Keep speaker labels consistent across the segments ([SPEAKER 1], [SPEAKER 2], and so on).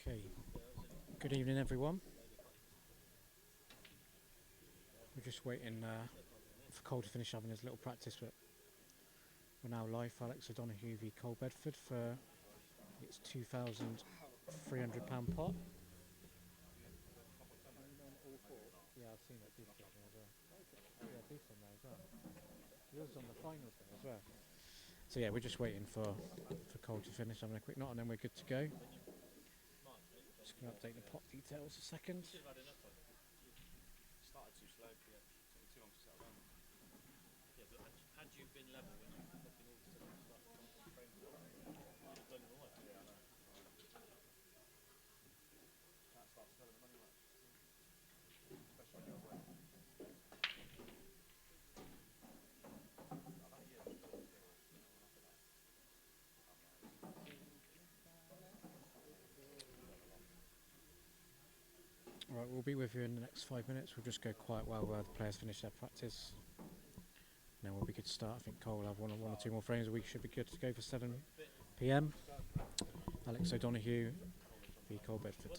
[SPEAKER 1] Okay, good evening everyone. We're just waiting for Cole to finish having his little practice, but we're now live for Alex Odonoghue v Cole Bedford for its £2,300 pot. Yeah, I've seen that decent as well. Yeah, decent there as well. Yours on the finals day as well. So yeah, we're just waiting for Cole to finish having a quick knot and then we're good to go. Just going to update the pot details a second.
[SPEAKER 2] Started too slow. Yeah, took me too long to settle down.
[SPEAKER 3] Yeah, but had you been level when you fucking all of a sudden started jumping frames up, you'd have blown them away.
[SPEAKER 2] Yeah, I know. Can't start selling them anyway. Especially when you're away. That year was good.
[SPEAKER 1] Alright, we'll be with you in the next 5 minutes. We'll just go quite well while the players finish their practice. And then we'll be good to start. I think Cole will have one or two more frames. We should be good to go for 7 PM. Alex Odonoghue v Cole Bedford.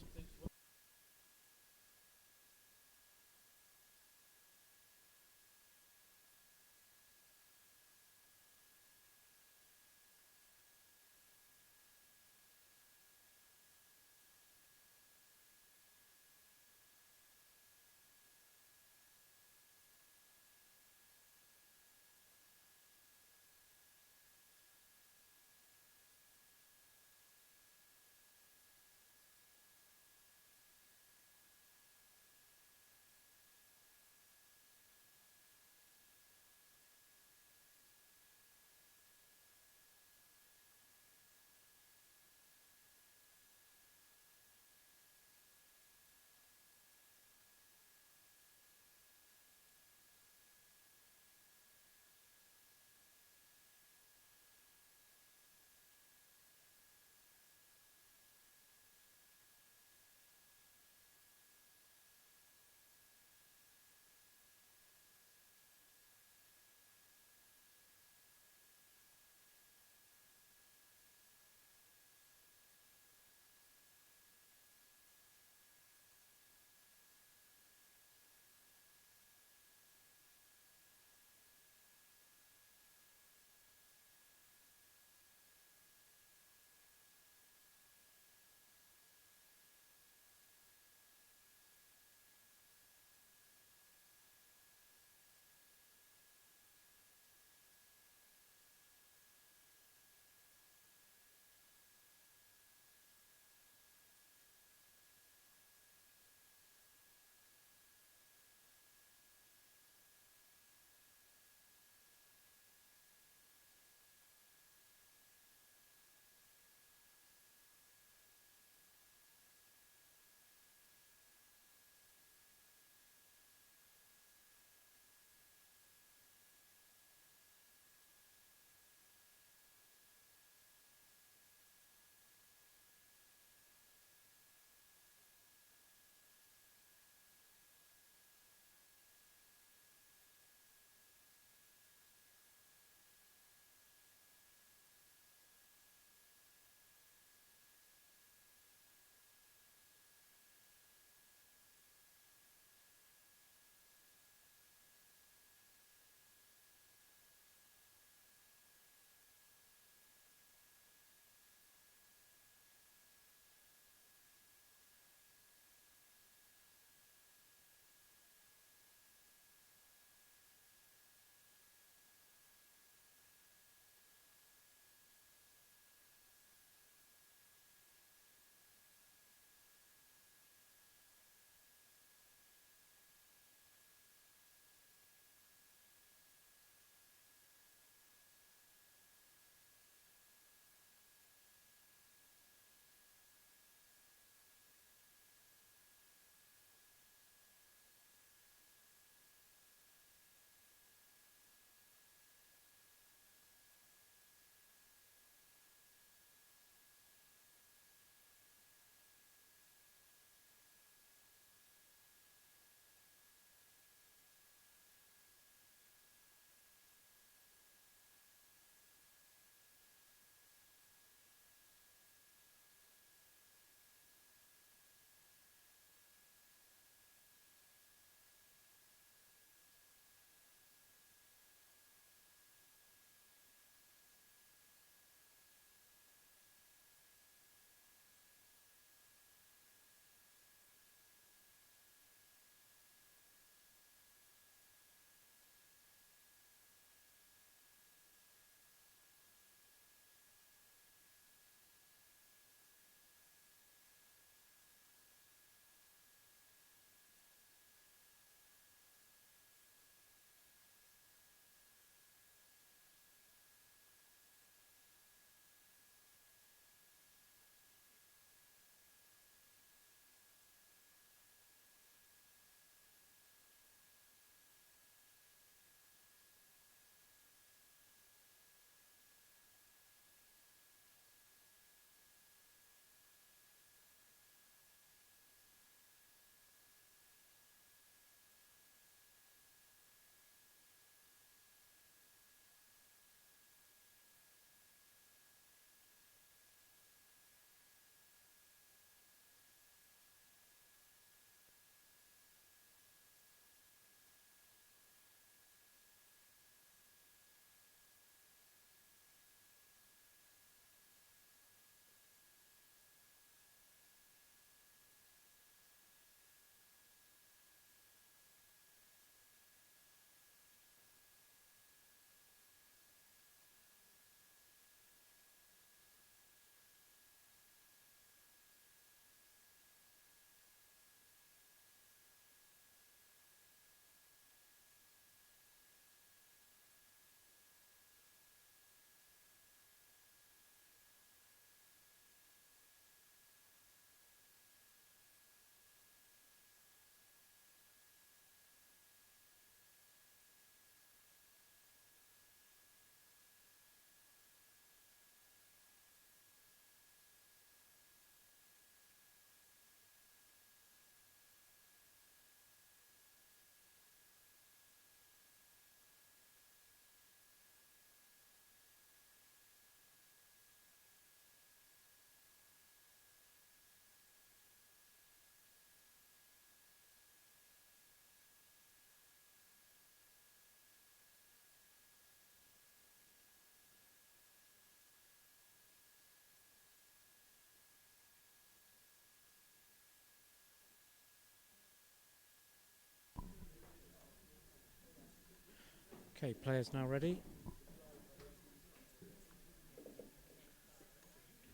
[SPEAKER 1] Okay, players now ready.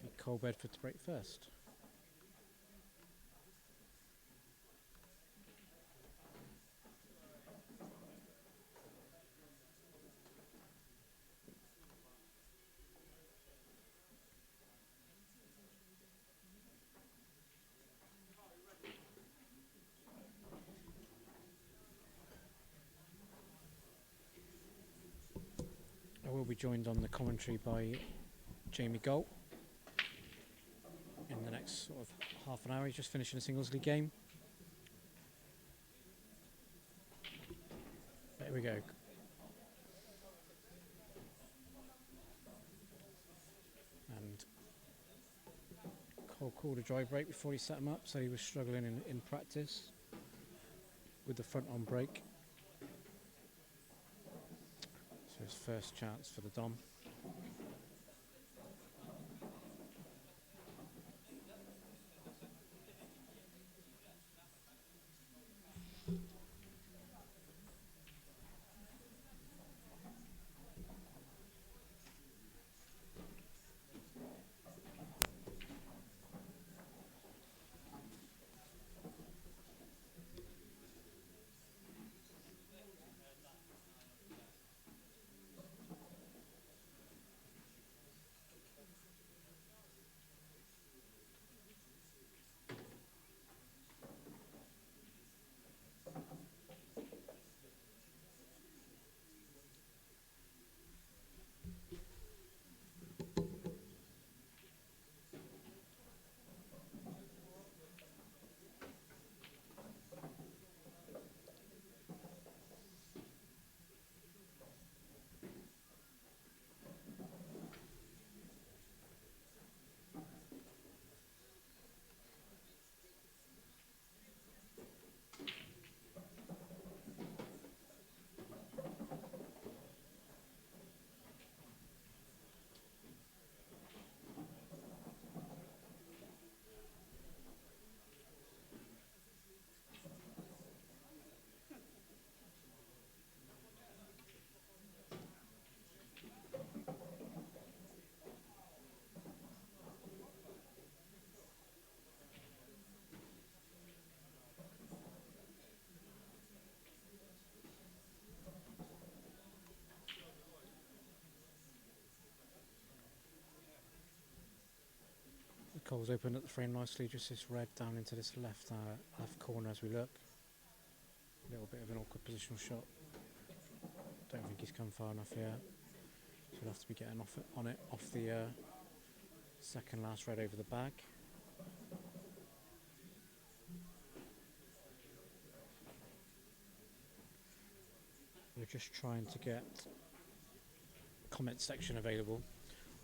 [SPEAKER 1] Be Cole Bedford to break first. I will be joined on the commentary by Jamie Galt in the next sort of half an hour. He's just finishing a singles league game. There we go. And Cole called a dry break before he set him up, so he was struggling in practice with the front on break. So his first chance for the Dom. Cole's opened up the frame nicely, just this red down into this left corner as we look. A little bit of an awkward positional shot. Don't think he's come far enough here. So we'll have to be getting off the second last red over the bag. We're just trying to get comment section available.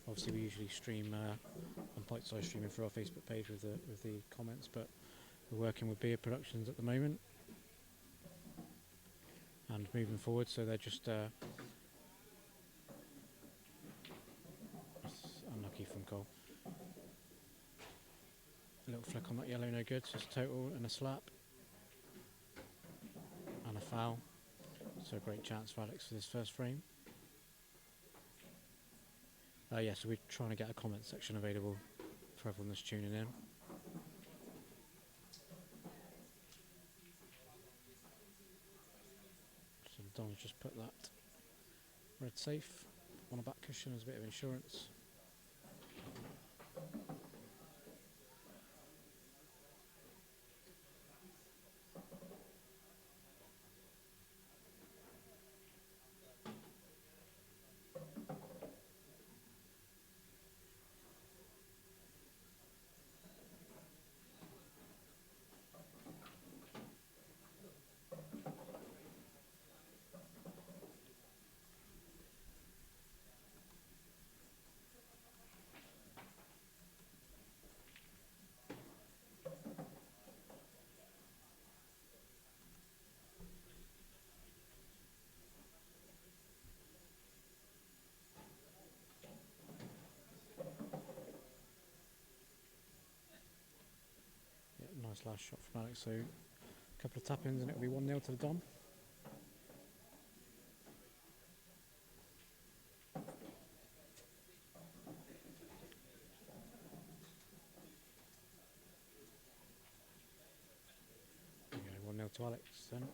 [SPEAKER 1] Obviously we usually stream on Pint Size streaming through our Facebook page with the comments, but we're working with Beard Productions at the moment and moving forward, so they're just unlucky from Cole. A little flick on that yellow, no good, just total and a slap and a foul. So a great chance for Alex for this first frame. Yeah, so we're trying to get a comment section available for everyone that's tuning in. So Don's just put that red safe on a back cushion as a bit of insurance. Yeah, nice last shot from Alex, so a couple of tap-ins and it'll be 1-0 to the Dom. 1-0 to Alex then.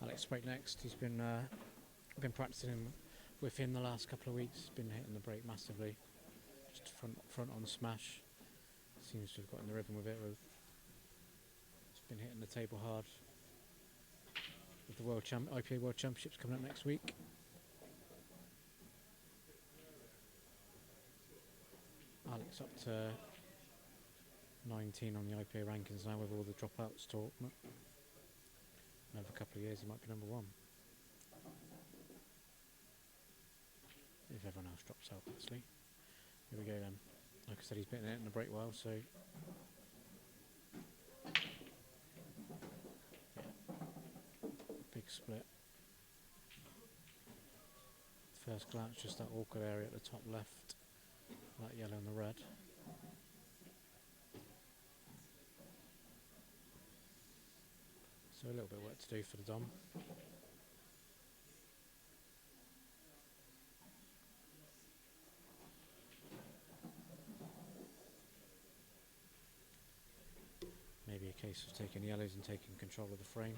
[SPEAKER 1] Alex Sprake next. He's been practicing with him the last couple of weeks. He's been hitting the brake massively. Just front on smash. Seems to have got in the rhythm with it. He's been hitting the table hard. With the IPA World Championships coming up next week. Alex up to 19 on the IPA rankings now with all the dropouts talk. Another couple of years he might be number 1. If everyone else drops out, obviously. Here we go then. Like I said, he's been hitting the brake well, so yeah. Big split. First glance, just that awkward area at the top left, that yellow and the red. So a little bit of work to do for the Dom. Maybe a case of taking yellows and taking control of the frame.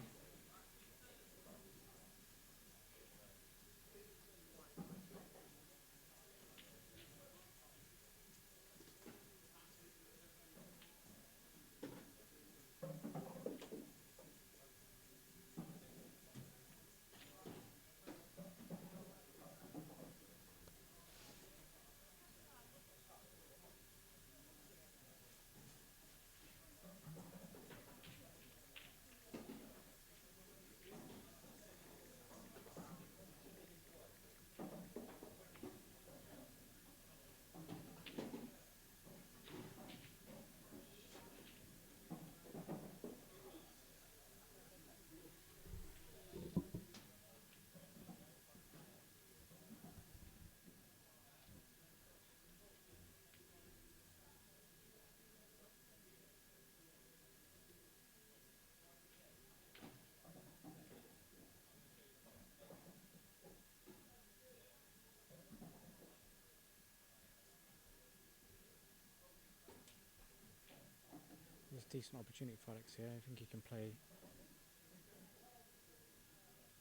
[SPEAKER 1] There's a decent opportunity for Alex here. I think he can play.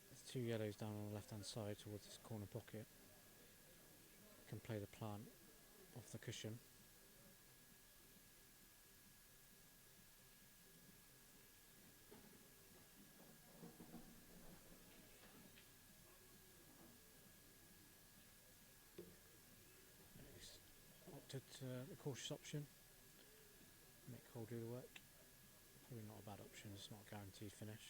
[SPEAKER 1] There's 2 yellows down on the left hand side towards this corner pocket. Can play the plant off the cushion. He's opted the cautious option. Make Cole do the work. Probably not a bad option, it's not a guaranteed finish.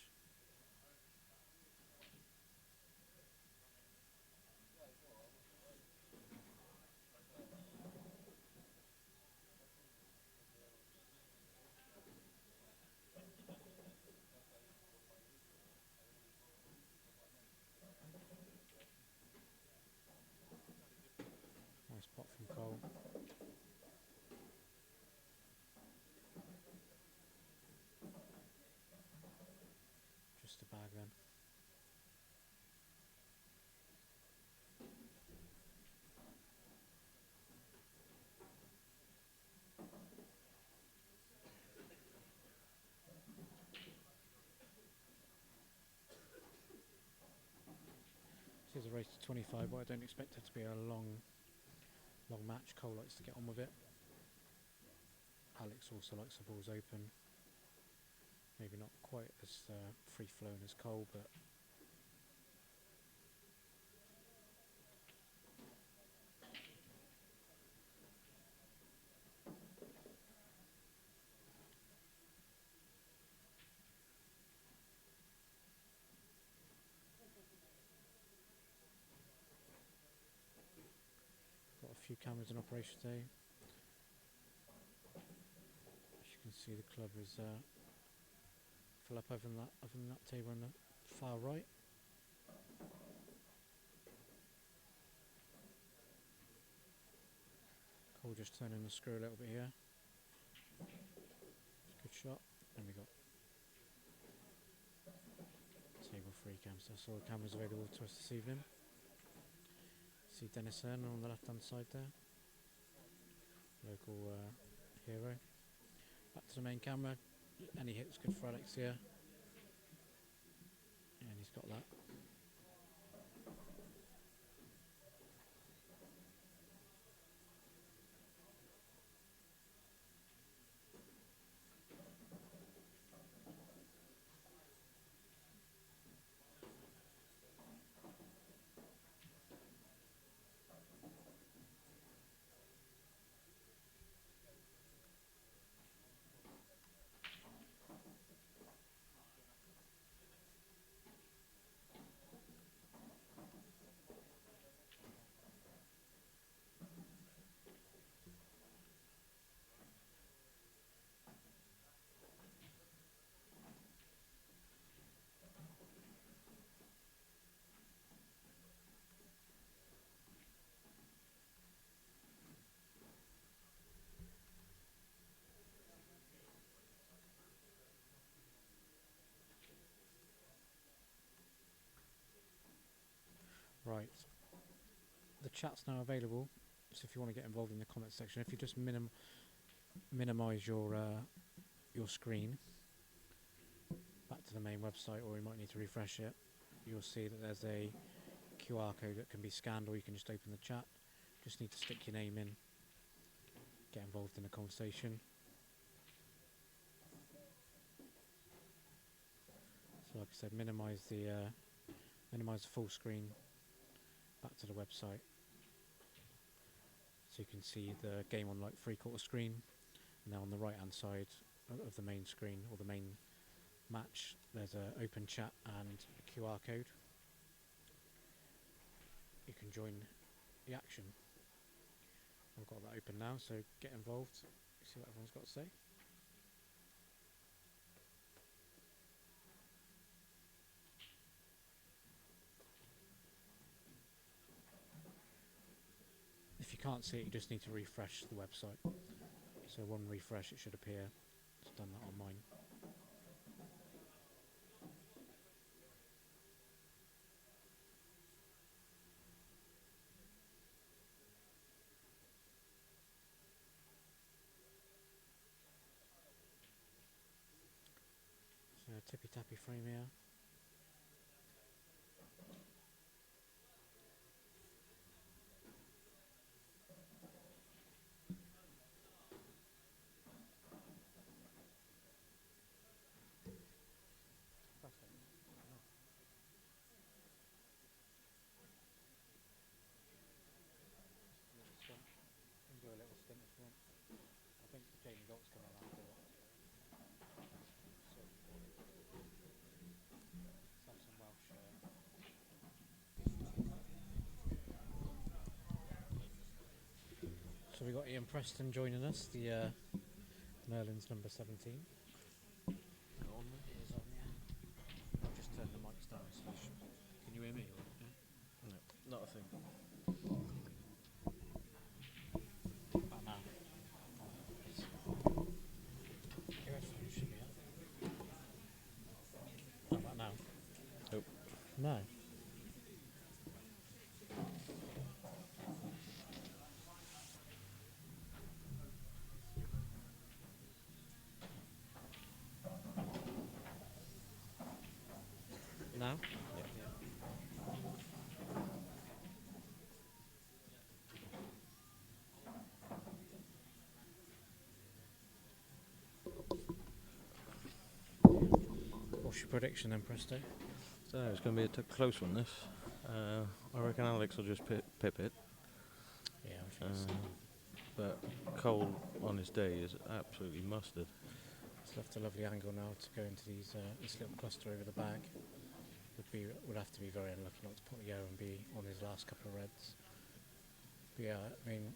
[SPEAKER 1] Nice pot from Cole. Just a bag then. This is a race to 25, but I don't expect it to be a long match. Cole likes to get on with it. Alex also likes the balls open. Maybe not quite as free flowing as Cole, but got a few cameras in operation today. As you can see, the club is full up over that table on the far right. Cole just turning the screw a little bit here. Good shot. Then we got table 3 cams. That's all the cameras available to us this evening. See Denison on the left hand side there. Local hero. Back to the main camera. Any hits good for Alex here. And he's got that. Right. The chat's now available, so if you want to get involved in the comment section, if you just minimize your screen back to the main website, or you might need to refresh it, you'll see that there's a QR code that can be scanned, or you can just open the chat. Just need to stick your name in, get involved in the conversation. So like I said, minimize the full screen back to the website, so you can see the game on like 3/4 screen. Now on the right hand side of the main screen, or the main match, there's a open chat and a QR code. You can join the action. I've got that open now, so get involved, see what everyone's got to say. If you can't see it, you just need to refresh the website. So one refresh, it should appear. Just done that on mine. So tippy tappy frame here. Do a little stint if you want. I think Jamie Galt's coming around to do it. Let's have some Welsh. So we got Ian Preston joining us, the Merlin's number 17. It is on, yeah. I'll just turn the mics down. So can you hear me? Or, yeah?
[SPEAKER 3] No, not a thing.
[SPEAKER 1] About now. Your headphones should be up. How about now?
[SPEAKER 3] Nope.
[SPEAKER 1] No. Now?
[SPEAKER 3] Yeah.
[SPEAKER 1] What's your prediction then, Presto?
[SPEAKER 3] So it's going to be a close one, this. I reckon Alex will just pip it.
[SPEAKER 1] Yeah, I think so.
[SPEAKER 3] But Cole on his day is absolutely mustard.
[SPEAKER 1] It's left a lovely angle now to go into this little cluster over the bag. Would have to be very unlucky not to put the arrow and be on his last couple of reds. But yeah, I mean,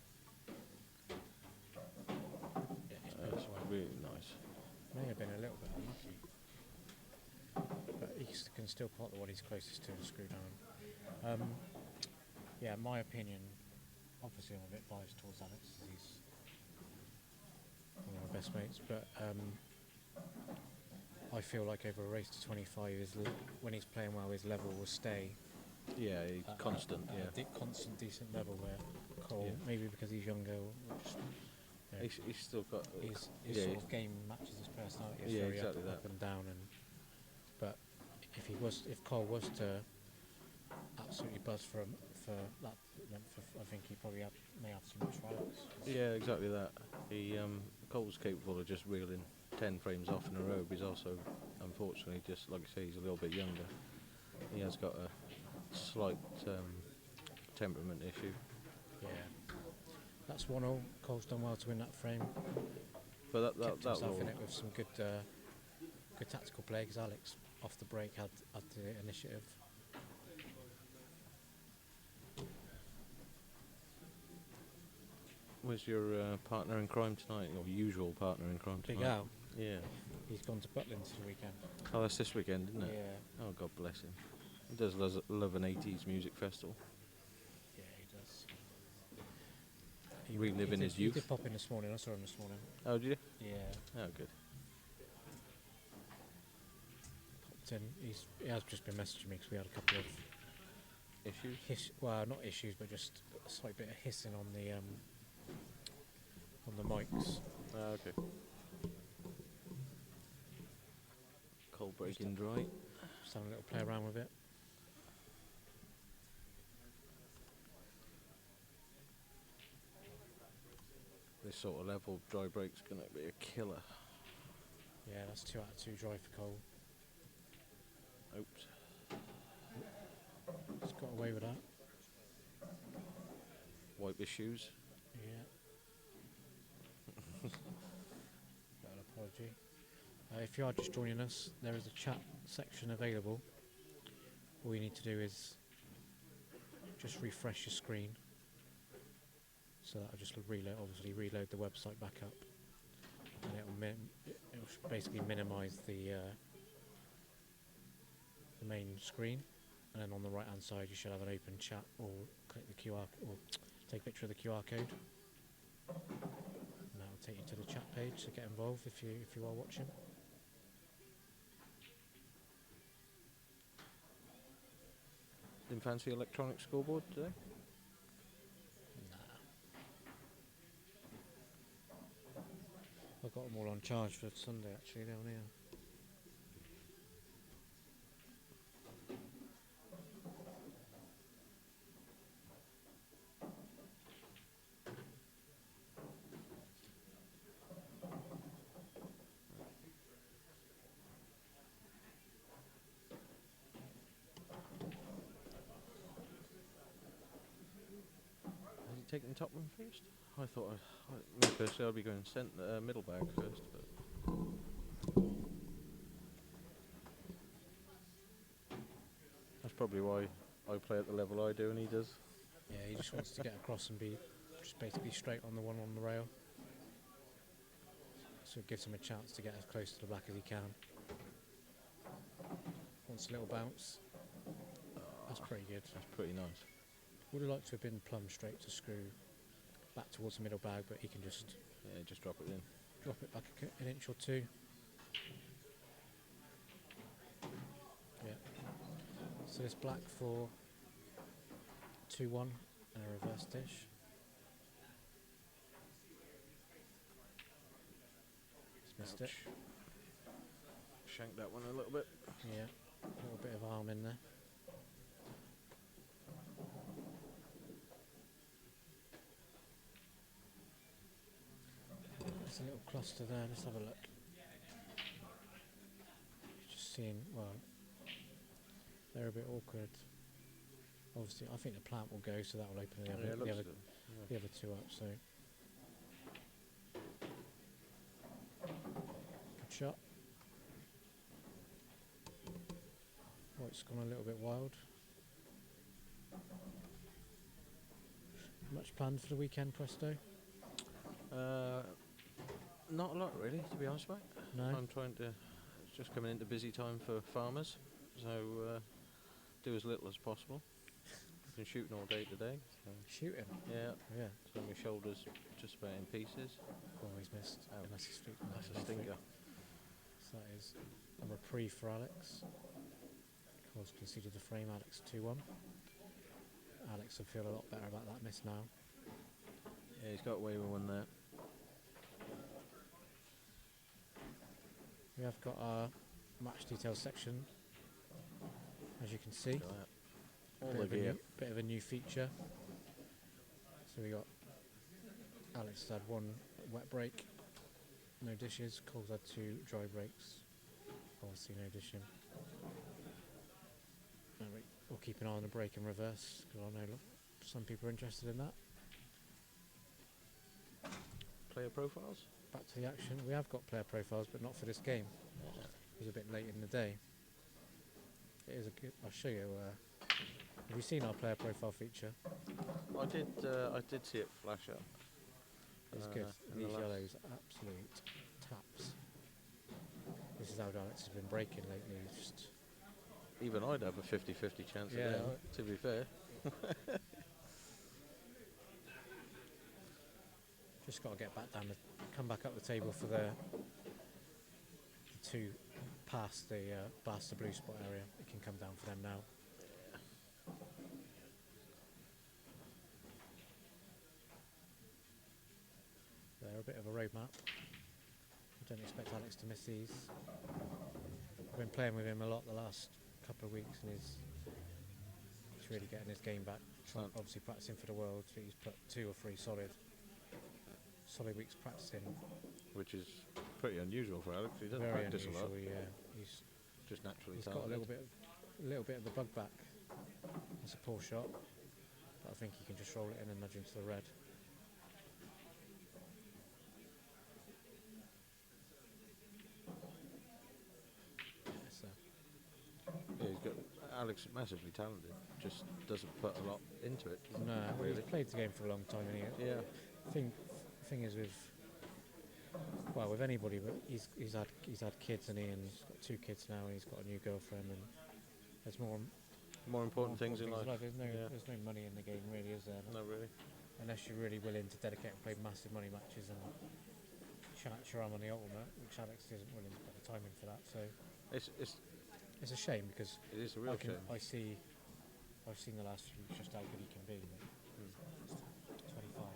[SPEAKER 1] yeah, he's
[SPEAKER 3] That's
[SPEAKER 1] well.
[SPEAKER 3] really nice.
[SPEAKER 1] May have been a little bit unlucky, but he can still pot the one he's closest to and screw down. Yeah, in my opinion, obviously I'm a bit biased towards Alex, as he's one of my best mates, but I feel like over a race to 25, when he's playing well, his level will stay
[SPEAKER 4] Yeah, he's constant. Yeah,
[SPEAKER 1] Constant, decent level where Cole,
[SPEAKER 4] Yeah.
[SPEAKER 1] maybe because he's younger, which
[SPEAKER 4] he's still got.
[SPEAKER 1] his
[SPEAKER 4] yeah,
[SPEAKER 1] sort of game matches his personality. It's
[SPEAKER 4] Yeah,
[SPEAKER 1] very
[SPEAKER 4] exactly
[SPEAKER 1] up
[SPEAKER 4] that.
[SPEAKER 1] and down. But if Cole was to absolutely buzz for that length, I think he probably may have too much for Alex.
[SPEAKER 4] Yeah, exactly that. He Cole's capable of just reeling 10 frames off in a row, but he's also, unfortunately, just like you say, he's a little bit younger. He has got a slight temperament issue.
[SPEAKER 1] Yeah, that's 1-0. Cole's done well to win that frame.
[SPEAKER 4] But
[SPEAKER 1] Kept
[SPEAKER 4] that
[SPEAKER 1] himself
[SPEAKER 4] will.
[SPEAKER 1] in it with some good tactical play because Alex off the break had the initiative.
[SPEAKER 4] Where's your partner in crime tonight? Your usual partner in crime tonight?
[SPEAKER 1] Big Al,
[SPEAKER 4] Yeah.
[SPEAKER 1] he's gone to Butlins for the weekend.
[SPEAKER 4] Oh, that's this weekend, isn't it?
[SPEAKER 1] Yeah,
[SPEAKER 4] Oh, God bless him. He does love an 80s music festival.
[SPEAKER 1] yeah, he does.
[SPEAKER 4] Reliving his
[SPEAKER 1] He
[SPEAKER 4] youth.
[SPEAKER 1] did pop in this morning. I saw him this morning.
[SPEAKER 4] Oh, did you?
[SPEAKER 1] Yeah,
[SPEAKER 4] Oh, good.
[SPEAKER 1] popped in. He has just been messaging me because we had a couple of
[SPEAKER 4] Issues?
[SPEAKER 1] well, not issues, but just a slight bit of hissing on the mics.
[SPEAKER 4] Oh, okay. Cold breaking dry.
[SPEAKER 1] Just having a little play around with it.
[SPEAKER 4] This sort of level, dry break's going to be a killer.
[SPEAKER 1] Yeah, that's 2 out of 2 dry for Cole.
[SPEAKER 4] Oops.
[SPEAKER 1] He's got away with that.
[SPEAKER 4] Wipe his shoes.
[SPEAKER 1] Yeah. Got an apology. If you are just joining us, there is a chat section available. All you need to do is just refresh your screen. So that'll just reload the website back up, and it'll basically minimise the main screen. And then on the right hand side, you should have an open chat, or click the QR or take a picture of the QR code. And that'll take you to the chat page. So get involved if you are watching.
[SPEAKER 4] Didn't fancy electronic scoreboard today?
[SPEAKER 1] I've got them all on charge for Sunday actually down here.
[SPEAKER 4] Has he taken the top one first? I thought, me personally, I'd be going middle bag first. But that's probably why I play at the level I do and he does.
[SPEAKER 1] Yeah, he just wants to get across and be just basically straight on the one on the rail. So it gives him a chance to get as close to the black as he can. Wants a little bounce. That's pretty good.
[SPEAKER 4] That's pretty nice.
[SPEAKER 1] Would have liked to have been plumb straight to screw back towards the middle bag, but he can just
[SPEAKER 4] Yeah, just drop it in.
[SPEAKER 1] drop it back an inch or two. Yeah. So this black for 2-1 and a reverse dish. Just missed it.
[SPEAKER 4] Ouch. Shank that one a little bit.
[SPEAKER 1] Yeah. A little bit of arm in there. There's a little cluster there. Let's have a look. Just seeing, well, they're a bit awkward. Obviously, I think the plant will go, so that will open
[SPEAKER 4] Yeah, it
[SPEAKER 1] the
[SPEAKER 4] looks
[SPEAKER 1] other,
[SPEAKER 4] good.
[SPEAKER 1] the other two up. So, good shot. Oh, it's gone a little bit wild. Much planned for the weekend, Presto?
[SPEAKER 4] Not a lot really, to be honest, mate.
[SPEAKER 1] No.
[SPEAKER 4] I'm trying to. It's just coming into busy time for farmers, so do as little as possible. I've been shooting all day today. So
[SPEAKER 1] Shooting.
[SPEAKER 4] yeah,
[SPEAKER 1] Yeah.
[SPEAKER 4] so my shoulders just about in pieces.
[SPEAKER 1] Oh, he's missed.
[SPEAKER 4] Ouch.
[SPEAKER 1] Unless he's feet.
[SPEAKER 4] That's a stinker.
[SPEAKER 1] So that is a reprieve for Alex. Cole's conceded the frame. Alex 2-1. Alex will feel a lot better about that miss now.
[SPEAKER 4] Yeah, he's got away with one there.
[SPEAKER 1] We have got our match details section, as you can see.
[SPEAKER 4] Look at that. All
[SPEAKER 1] Bit
[SPEAKER 4] the
[SPEAKER 1] of, a
[SPEAKER 4] gear.
[SPEAKER 1] bit of a new feature. So we got Alex had 1 wet break, no dishes. Cole's had 2 dry breaks, obviously no dishing. We'll keep an eye on the break in reverse because I know some people are interested in that.
[SPEAKER 4] Player profiles?
[SPEAKER 1] Back to the action. We have got player profiles, but not for this game.
[SPEAKER 4] Yeah.
[SPEAKER 1] It was a bit late in the day. It is a good. I'll show you. Have you seen our player profile feature?
[SPEAKER 4] I did see it flash up.
[SPEAKER 1] It's good.
[SPEAKER 4] in the
[SPEAKER 1] These
[SPEAKER 4] last-
[SPEAKER 1] yellows are absolute taps. This is how Alex has been breaking lately. Just
[SPEAKER 4] Even I'd have a 50-50 chance
[SPEAKER 1] Yeah,
[SPEAKER 4] of them, to be fair.
[SPEAKER 1] just got to get back down. Come back up the table for the 2 past the blue spot area. It can come down for them now. They're a bit of a roadmap. I don't expect Alex to miss these. I've been playing with him a lot the last couple of weeks, and he's really getting his game back. Obviously practicing for the World, but he's put 2 or 3 solid weeks practicing.
[SPEAKER 4] Which is pretty unusual for Alex. He doesn't
[SPEAKER 1] Very
[SPEAKER 4] practice a lot.
[SPEAKER 1] unusual. Yeah, he's
[SPEAKER 4] Just naturally
[SPEAKER 1] got a
[SPEAKER 4] talented.
[SPEAKER 1] little bit of the bug back. It's a poor shot, but I think he can just roll it in and nudge into the red. So
[SPEAKER 4] Yeah, he's got Alex is massively talented. Just doesn't put a lot into it.
[SPEAKER 1] no,
[SPEAKER 4] really.
[SPEAKER 1] he's played the game for a long time, and
[SPEAKER 4] Yeah.
[SPEAKER 1] thing is with anybody, but he's had kids, and he's got 2 kids now, and he's got a new girlfriend, and there's more
[SPEAKER 4] More important things in life.
[SPEAKER 1] There's
[SPEAKER 4] Yeah.
[SPEAKER 1] no money in the game, really, is there?
[SPEAKER 4] No, really.
[SPEAKER 1] Unless you're really willing to dedicate and play massive money matches and chance your arm on the ultimate, which Alex isn't willing to put the time in for that. So
[SPEAKER 4] It's
[SPEAKER 1] a shame because
[SPEAKER 4] it is a real shame.
[SPEAKER 1] I've seen the last few weeks just how good he can be. Like, he's 25.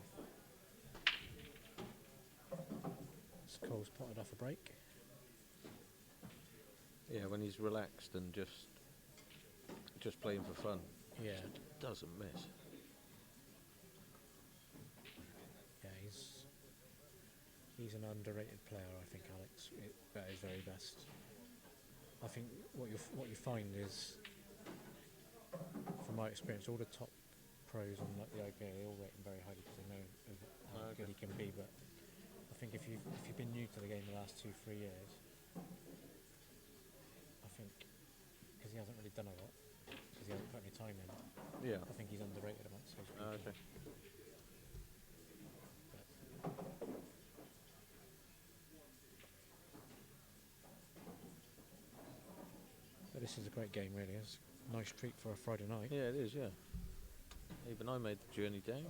[SPEAKER 1] So Cole's potted off a break.
[SPEAKER 4] Yeah, when he's relaxed and just playing for fun,
[SPEAKER 1] Yeah,
[SPEAKER 4] doesn't miss.
[SPEAKER 1] yeah, he's an underrated player, I think, Alex. At his very best. I think what you find is, from my experience, all the top pros on like the IPA, they all rate him very highly because they know how
[SPEAKER 4] Okay.
[SPEAKER 1] good he can be. But I think if you've been new to the game the last 2-3 years, I think because he hasn't really done a lot, because he hasn't put any time in,
[SPEAKER 4] Yeah.
[SPEAKER 1] I think he's underrated amongst those people.
[SPEAKER 4] Okay.
[SPEAKER 1] But this is a great game, really. It's a nice treat for a Friday night.
[SPEAKER 4] Yeah, it is. Yeah. Even I made the journey down.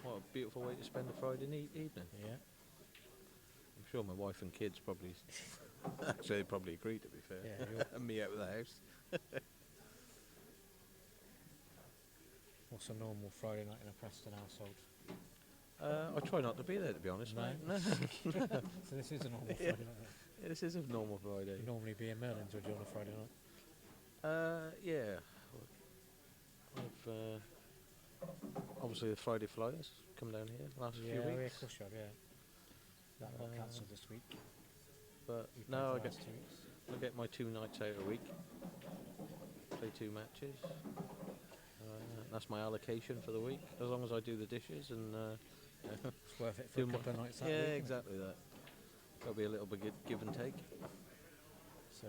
[SPEAKER 4] What a beautiful way to spend a Friday evening.
[SPEAKER 1] Yeah.
[SPEAKER 4] I'm sure my wife and kids probably actually they probably agree, to be fair.
[SPEAKER 1] Yeah.
[SPEAKER 4] And me out of the house.
[SPEAKER 1] What's a normal Friday night in a Preston household?
[SPEAKER 4] I try not to be there, to be honest,
[SPEAKER 1] No.
[SPEAKER 4] mate. No.
[SPEAKER 1] So this is a normal
[SPEAKER 4] Yeah.
[SPEAKER 1] Friday night.
[SPEAKER 4] Yeah, this is a normal Friday.
[SPEAKER 1] You normally be in Merlin's, would you, on a Friday night?
[SPEAKER 4] Yeah. I've obviously the Friday Flyers come down here last few
[SPEAKER 1] Yeah, of
[SPEAKER 4] weeks,
[SPEAKER 1] course you have, yeah. That got cancelled this week.
[SPEAKER 4] but
[SPEAKER 1] You
[SPEAKER 4] no, I
[SPEAKER 1] played the
[SPEAKER 4] get
[SPEAKER 1] last 2 weeks.
[SPEAKER 4] I get my 2 nights out a week. Play 2 matches. That's my allocation for the week. As long as I do the dishes and
[SPEAKER 1] It's worth it for
[SPEAKER 4] do
[SPEAKER 1] a couple of nights that
[SPEAKER 4] yeah,
[SPEAKER 1] week, isn't it?
[SPEAKER 4] exactly that. There'll be a little bit give and take.
[SPEAKER 1] So,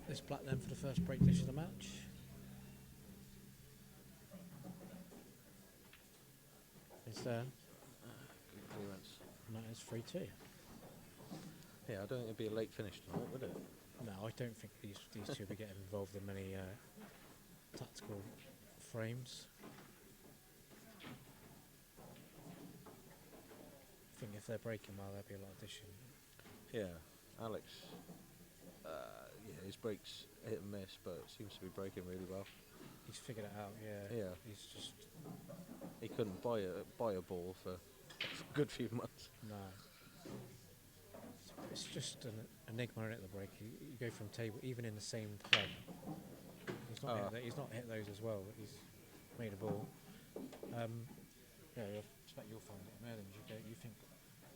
[SPEAKER 1] this black then for the first break dish of the match. It's there,
[SPEAKER 4] Good clearance.
[SPEAKER 1] and that is 3-2.
[SPEAKER 4] Yeah, I don't think it'd be a late finish tonight, would it?
[SPEAKER 1] No, I don't think these 2 will be getting involved in many tactical frames. I think if they're breaking well, there'll be a lot of dishing.
[SPEAKER 4] Yeah, Alex. Yeah, his breaks hit and miss, but it seems to be breaking really well.
[SPEAKER 1] He's figured it out. Yeah.
[SPEAKER 4] Yeah.
[SPEAKER 1] He's just
[SPEAKER 4] He couldn't buy a ball for a good few months.
[SPEAKER 1] no. It's just an enigma at the break. You go from table, even in the same club. He's not hit those as well, but he's made a ball. Yeah, I expect you'll find it in Merlin. You think,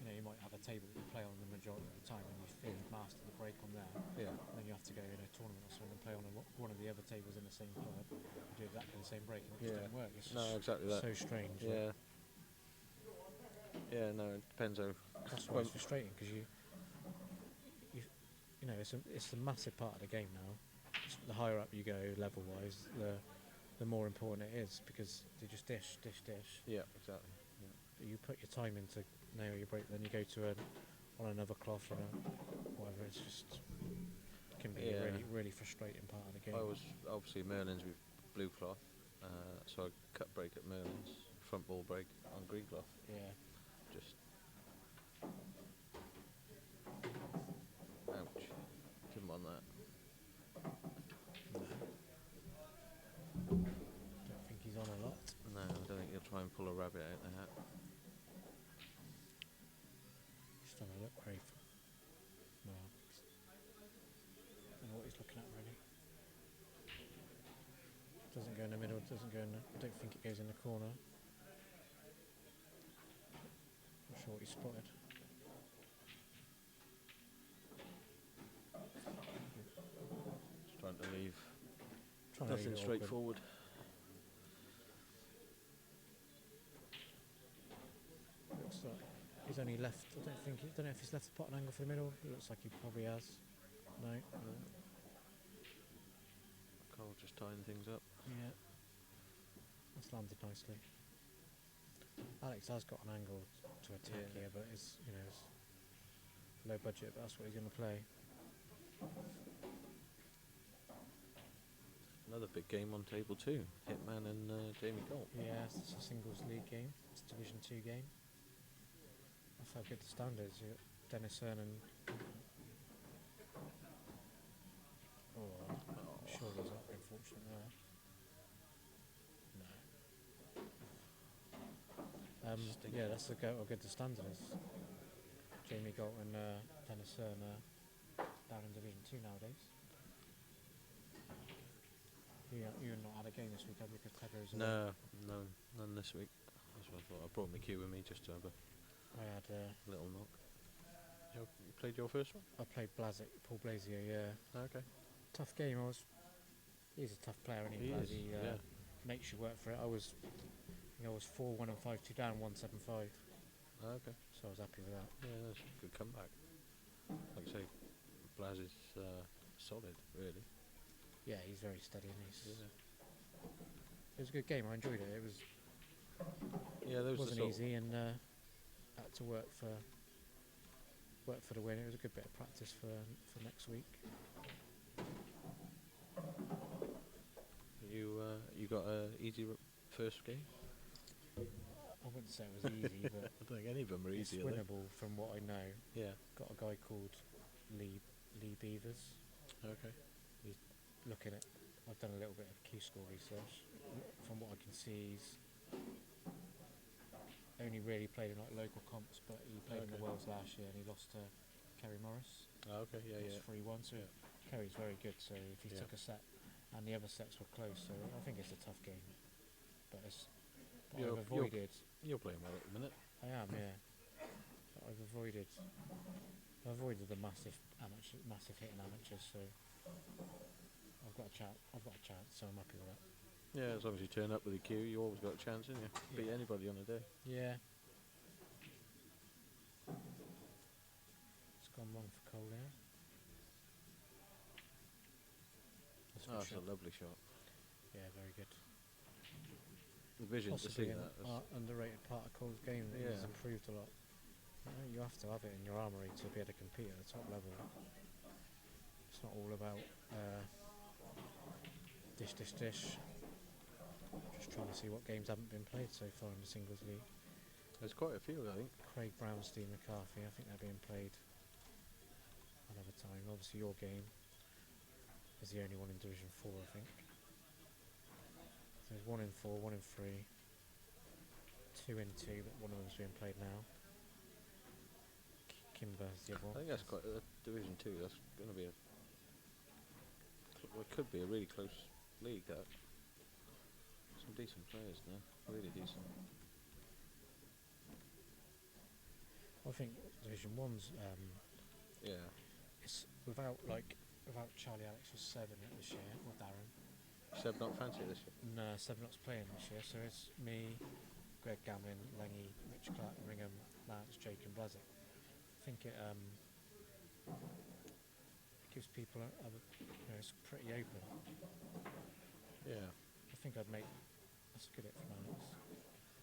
[SPEAKER 1] you might have a table that you play on the majority of the time, and you feel you've mastered the break on there.
[SPEAKER 4] Yeah.
[SPEAKER 1] And then you have to go in a tournament or something and play on one of the other tables in the same club. You do exactly the same break, and it just
[SPEAKER 4] Yeah.
[SPEAKER 1] doesn't work. It's
[SPEAKER 4] No,
[SPEAKER 1] just
[SPEAKER 4] exactly that.
[SPEAKER 1] so strange.
[SPEAKER 4] Yeah. Yeah, no, it depends how.
[SPEAKER 1] That's why it's frustrating, because it's a massive part of the game now. The higher up you go level wise, the more important it is, because they just dish.
[SPEAKER 4] Yeah, exactly.
[SPEAKER 1] You put your time into nail your break, then you go to on another cloth or whatever. It's just can be a really frustrating part of the game.
[SPEAKER 4] I was obviously Merlin's with blue cloth, so I cut break at Merlin's, front ball break on green cloth.
[SPEAKER 1] Yeah.
[SPEAKER 4] Just ouch. Didn't want that.
[SPEAKER 1] Don't think he's on a lot.
[SPEAKER 4] No, I don't think he'll try and pull a rabbit out the hat.
[SPEAKER 1] Just have a look, Crave. No. Don't know what he's looking at really. Doesn't go in the middle, I don't think it goes in the corner. Not sure what he spotted.
[SPEAKER 4] Just trying to leave
[SPEAKER 1] Trying to
[SPEAKER 4] nothing
[SPEAKER 1] leave it awkward.
[SPEAKER 4] straightforward.
[SPEAKER 1] Looks like he's only left. Don't know if he's left the pot and angle for the middle. It looks like he probably has. No.
[SPEAKER 4] Cole just tying things up.
[SPEAKER 1] Yeah. That's landed nicely. Alex has got an angle to attack here, but it's it's low budget. But that's what he's going to play.
[SPEAKER 4] Another big game on table 2. Hitman and Jamie Colt.
[SPEAKER 1] Yeah, it's a singles league game. It's a Division 2 game. That's how good the stand is. You got Dennis Hearn and sure he's up, unfortunately there. No. Yeah, that's how good the standard is. Jamie Galt and Dennis Hearn down in Division 2 nowadays. You're not had a game this week, have you? Because Tedder's
[SPEAKER 4] No, none this week. That's what I thought. I brought my cue with me just to have a
[SPEAKER 1] I had
[SPEAKER 4] little knock. You played your first one?
[SPEAKER 1] I played Paul Blazier, yeah.
[SPEAKER 4] Okay.
[SPEAKER 1] Tough game. He's a tough player, and
[SPEAKER 4] He is, yeah.
[SPEAKER 1] Makes you work for it. I was 4-1 and 5-2 down, 1-7-5.
[SPEAKER 4] Okay.
[SPEAKER 1] So I was happy with that.
[SPEAKER 4] Yeah, that's a good comeback. Like I say, Blaz is solid, really.
[SPEAKER 1] Yeah, he's very steady, and
[SPEAKER 4] Yeah.
[SPEAKER 1] it was a good game. I enjoyed it. It wasn't easy, and had to work for the win. It was a good bit of practice for next week.
[SPEAKER 4] You got a easy first game?
[SPEAKER 1] I wouldn't say it was easy, but
[SPEAKER 4] I don't think any of them are
[SPEAKER 1] it's
[SPEAKER 4] easy, are they?
[SPEAKER 1] winnable from what I know.
[SPEAKER 4] Yeah.
[SPEAKER 1] Got a guy called Lee Beavers.
[SPEAKER 4] Okay.
[SPEAKER 1] Looking at, I've done a little bit of key score research. From what I can see, he's only really played in like local comps, but he played in the Worlds last year and he lost to Kerry Morris.
[SPEAKER 4] Oh, okay, yeah.
[SPEAKER 1] Lost 3-1, so Kerry's very good. So if he took a set, and the other sets were close, so I think it's a tough game. But I've avoided.
[SPEAKER 4] You're playing well at the minute.
[SPEAKER 1] I am, yeah. But I've avoided the massive hitting amateurs, so I've got a chance, so I'm happy with that.
[SPEAKER 4] Yeah, as long as you turn up with a cue, you always got a chance, haven't you? Beat anybody on a day.
[SPEAKER 1] Yeah. It's gone wrong for Cole there.
[SPEAKER 4] That's a lovely shot.
[SPEAKER 1] Yeah, very good.
[SPEAKER 4] The vision
[SPEAKER 1] Possibly
[SPEAKER 4] to see
[SPEAKER 1] an
[SPEAKER 4] that.
[SPEAKER 1] underrated part of Cole's game that he's improved a lot. You have to have it in your armoury to be able to compete at the top level. It's not all about dish. Just trying to see what games haven't been played so far in the singles league.
[SPEAKER 4] There's quite a few, I think.
[SPEAKER 1] Craig Brown, Steve McCarthy, I think they're being played another time. Obviously your game. is the only one in Division 4, I think. So there's 1 in 4, 1 in 3, 2 in 2, but one of them's being played now. Kimber's the other one.
[SPEAKER 4] I think that's quite Division 2. That's going to be well, it could be a really close league. That some decent players there, really decent.
[SPEAKER 1] I think Division 1's
[SPEAKER 4] Yeah.
[SPEAKER 1] it's without Charlie Alex was Seb in it this year, or Darren.
[SPEAKER 4] Seb not fancy this year.
[SPEAKER 1] No, Seb not's playing this year, so it's me, Greg Gammon, Lengy, Rich Clark, Ringham, Lance, Jake and Blazic. I think it gives people it's pretty open.
[SPEAKER 4] Yeah.
[SPEAKER 1] I think I'd make that's a good hit from Alex,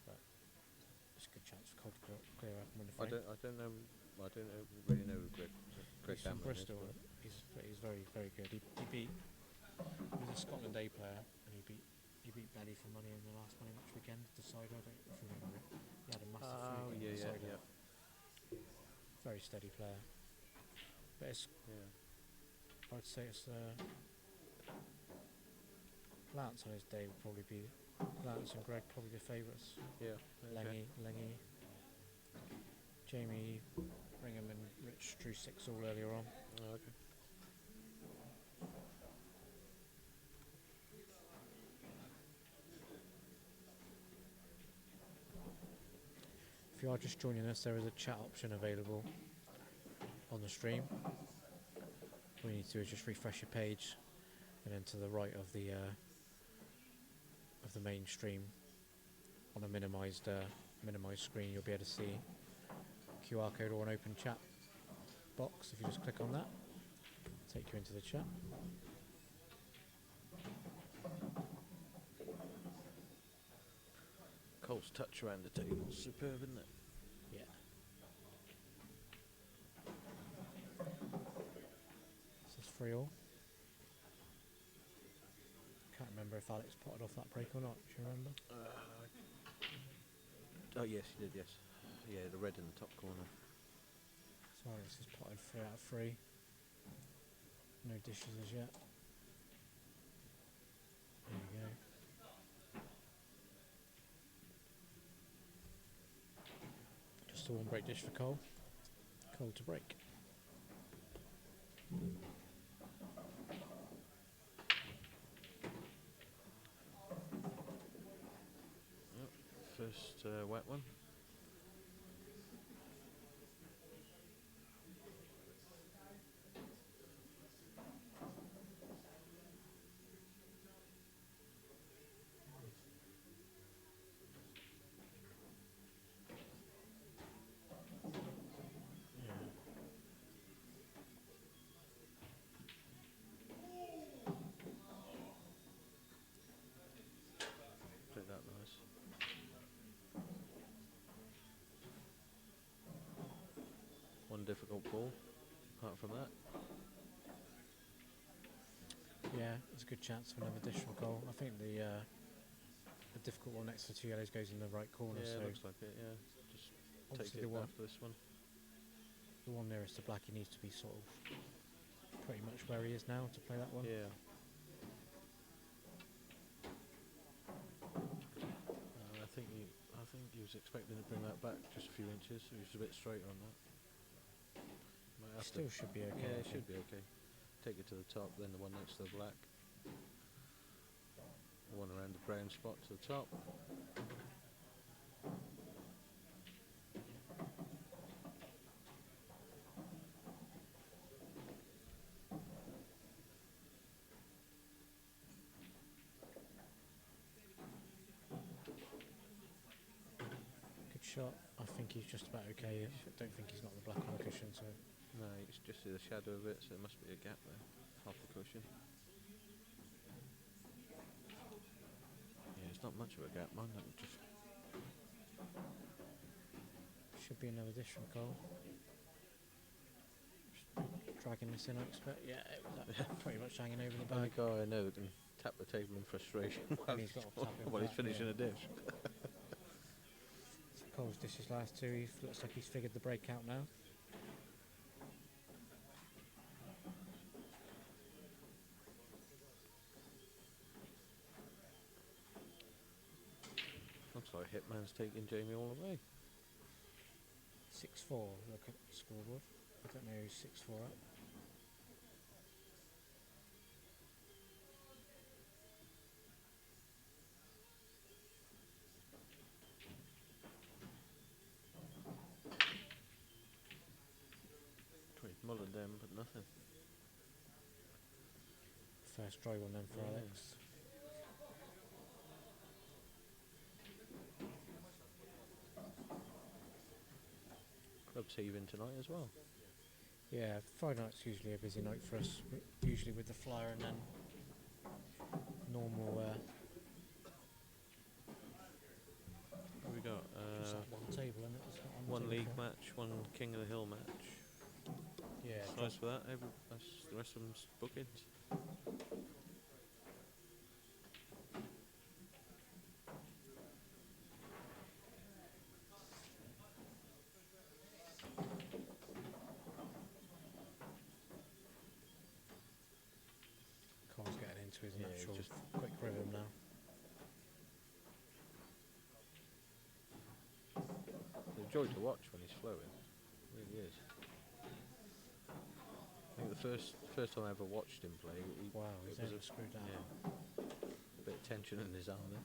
[SPEAKER 1] but it's a good chance for Cole to clear up and win the frame.
[SPEAKER 4] I don't know really know Greg
[SPEAKER 1] He's from
[SPEAKER 4] Cameron is,
[SPEAKER 1] Bristol.
[SPEAKER 4] but
[SPEAKER 1] He's very very good. He beat he was a Scotland A player and he beat Belly for money in the last money match weekend. Decider, I don't know if you remember it. He had a massive free
[SPEAKER 4] yeah,
[SPEAKER 1] decider.
[SPEAKER 4] yeah.
[SPEAKER 1] Very steady player. But it's I'd say it's Lance on his day would probably be Lance and Greg probably the favourites.
[SPEAKER 4] Yeah. Okay.
[SPEAKER 1] Lengy, Jamie, Ringham and Rich drew 6 all earlier on.
[SPEAKER 4] Oh, okay.
[SPEAKER 1] If you are just joining us, there is a chat option available on the stream. All you need to do is just refresh your page, and then to the right of the main stream, on a minimised screen, you'll be able to see QR code or an open chat box. If you just click on that, take you into the chat.
[SPEAKER 4] Cole's touch around the table, superb, isn't it?
[SPEAKER 1] Yeah. So it's 3-all. Can't remember if Alex potted off that break or not. Do you remember?
[SPEAKER 4] Oh yes, he did. Yes. Yeah, the red in the top corner.
[SPEAKER 1] So Alex has potted 3 out of 3. No dishes as yet. There you go. Just a 1 break dish for Cole. Cole to break.
[SPEAKER 4] Yep. First wet one. Played that nice. One difficult ball. Apart from that,
[SPEAKER 1] Yeah, there's a good chance of another dish from Cole. I think the difficult one next to the 2 yellows goes in the right corner.
[SPEAKER 4] yeah,
[SPEAKER 1] So
[SPEAKER 4] looks like it. Yeah, just take
[SPEAKER 1] obviously
[SPEAKER 4] it after this one.
[SPEAKER 1] the one nearest to black, he needs to be sort of pretty much where he is now to play that one.
[SPEAKER 4] Yeah. I think he was expecting to bring that back just a few inches. So he was a bit straighter on that. Might
[SPEAKER 1] He
[SPEAKER 4] have
[SPEAKER 1] still
[SPEAKER 4] to.
[SPEAKER 1] should be okay.
[SPEAKER 4] Yeah,
[SPEAKER 1] I
[SPEAKER 4] it should
[SPEAKER 1] think.
[SPEAKER 4] be okay. Take it to the top, then the one next to the black. The one around the brown spot to the top.
[SPEAKER 1] Good shot. I think he's just about okay. I don't think he's got the black on the cushion, so
[SPEAKER 4] No, you can just see the shadow of it, so there must be a gap there. Half the cushion. Yeah, it's not much of a gap, man. That would just
[SPEAKER 1] should be another dish from Cole. Just dragging this in, I expect. Yeah, it was pretty much hanging over the
[SPEAKER 4] only
[SPEAKER 1] bag.
[SPEAKER 4] guy I know that can tap the table in frustration while
[SPEAKER 1] he's got to tap it
[SPEAKER 4] while he's
[SPEAKER 1] back,
[SPEAKER 4] finishing
[SPEAKER 1] yeah.
[SPEAKER 4] a dish.
[SPEAKER 1] So Cole's dish his last 2. He looks like he's figured the break out now.
[SPEAKER 4] taking Jamie all the way.
[SPEAKER 1] 6-4. Look at the scoreboard. I don't know who's 6-4 up.
[SPEAKER 4] Tried mulling them, but nothing.
[SPEAKER 1] First drive on them for
[SPEAKER 4] Yeah.
[SPEAKER 1] Alex.
[SPEAKER 4] Club's heaving tonight as well.
[SPEAKER 1] Yeah, Friday night's usually a busy night for us. Usually with the flyer and then normal.
[SPEAKER 4] What we got?
[SPEAKER 1] Just that one table, and it's not on the
[SPEAKER 4] One
[SPEAKER 1] table
[SPEAKER 4] league
[SPEAKER 1] for-
[SPEAKER 4] match, one King of the Hill match.
[SPEAKER 1] Yeah,
[SPEAKER 4] It's nice for that. That's the rest of them's bookings.
[SPEAKER 1] Cole's getting into his
[SPEAKER 4] Yeah,
[SPEAKER 1] natural
[SPEAKER 4] just-
[SPEAKER 1] quick rhythm now.
[SPEAKER 4] It's a joy to watch when he's flowing. It really is. I think the first time I ever watched him play,
[SPEAKER 1] Wow, he's
[SPEAKER 4] it was
[SPEAKER 1] never screwed down.
[SPEAKER 4] a bit of tension in his arm there.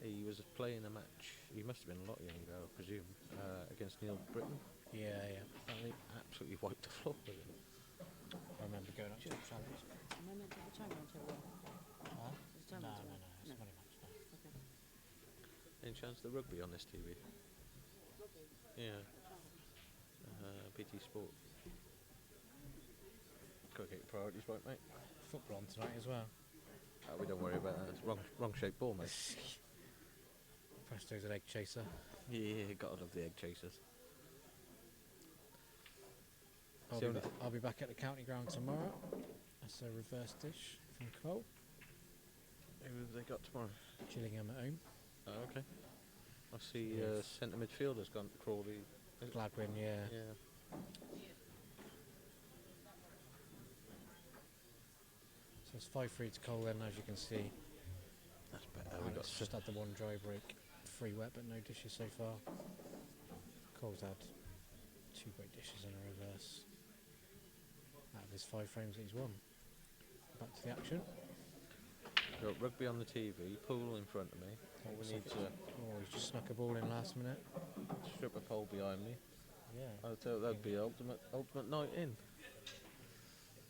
[SPEAKER 4] He was playing a match. He must have been a lot younger, I presume, against Neil Britton.
[SPEAKER 1] Yeah.
[SPEAKER 4] And he absolutely wiped the floor with him.
[SPEAKER 1] I remember going up to the challenge.
[SPEAKER 5] Am I meant to have a timer on table?
[SPEAKER 1] Huh?
[SPEAKER 5] Is the
[SPEAKER 1] No,
[SPEAKER 5] timer
[SPEAKER 1] no,
[SPEAKER 5] on?
[SPEAKER 1] no, it's
[SPEAKER 5] No.
[SPEAKER 1] a money match now.
[SPEAKER 5] Okay.
[SPEAKER 4] Any chance of the rugby on this TV? Yeah. BT Sport. Gotta get your priorities right, mate.
[SPEAKER 1] Football on tonight as well.
[SPEAKER 4] We don't worry about that. It's wrong shaped ball, mate.
[SPEAKER 1] Presto's an egg chaser.
[SPEAKER 4] Yeah, gotta love the egg chasers.
[SPEAKER 1] I'll
[SPEAKER 4] So-
[SPEAKER 1] I'll be back at the county ground tomorrow. That's a reverse dish from Cole.
[SPEAKER 4] Who have they got tomorrow?
[SPEAKER 1] Gillingham at home.
[SPEAKER 4] Oh, okay. I see
[SPEAKER 1] Yes.
[SPEAKER 4] centre midfielder's gone Crawley.
[SPEAKER 1] Gladwin, yeah.
[SPEAKER 4] Yeah.
[SPEAKER 1] So it's 5-3 to Cole then, as you can see.
[SPEAKER 4] That's better. We got
[SPEAKER 1] Alex just had the one dry break. 3 wet, but no dishes so far. Cole's had 2 great dishes and a reverse. Out of his 5 frames that he's won. Back to the action.
[SPEAKER 4] got rugby on the TV, pool in front of me. All we need to
[SPEAKER 1] Oh, he's just snuck a ball in last minute.
[SPEAKER 4] strip a pole behind me.
[SPEAKER 1] Yeah.
[SPEAKER 4] I thought that'd be ultimate night in.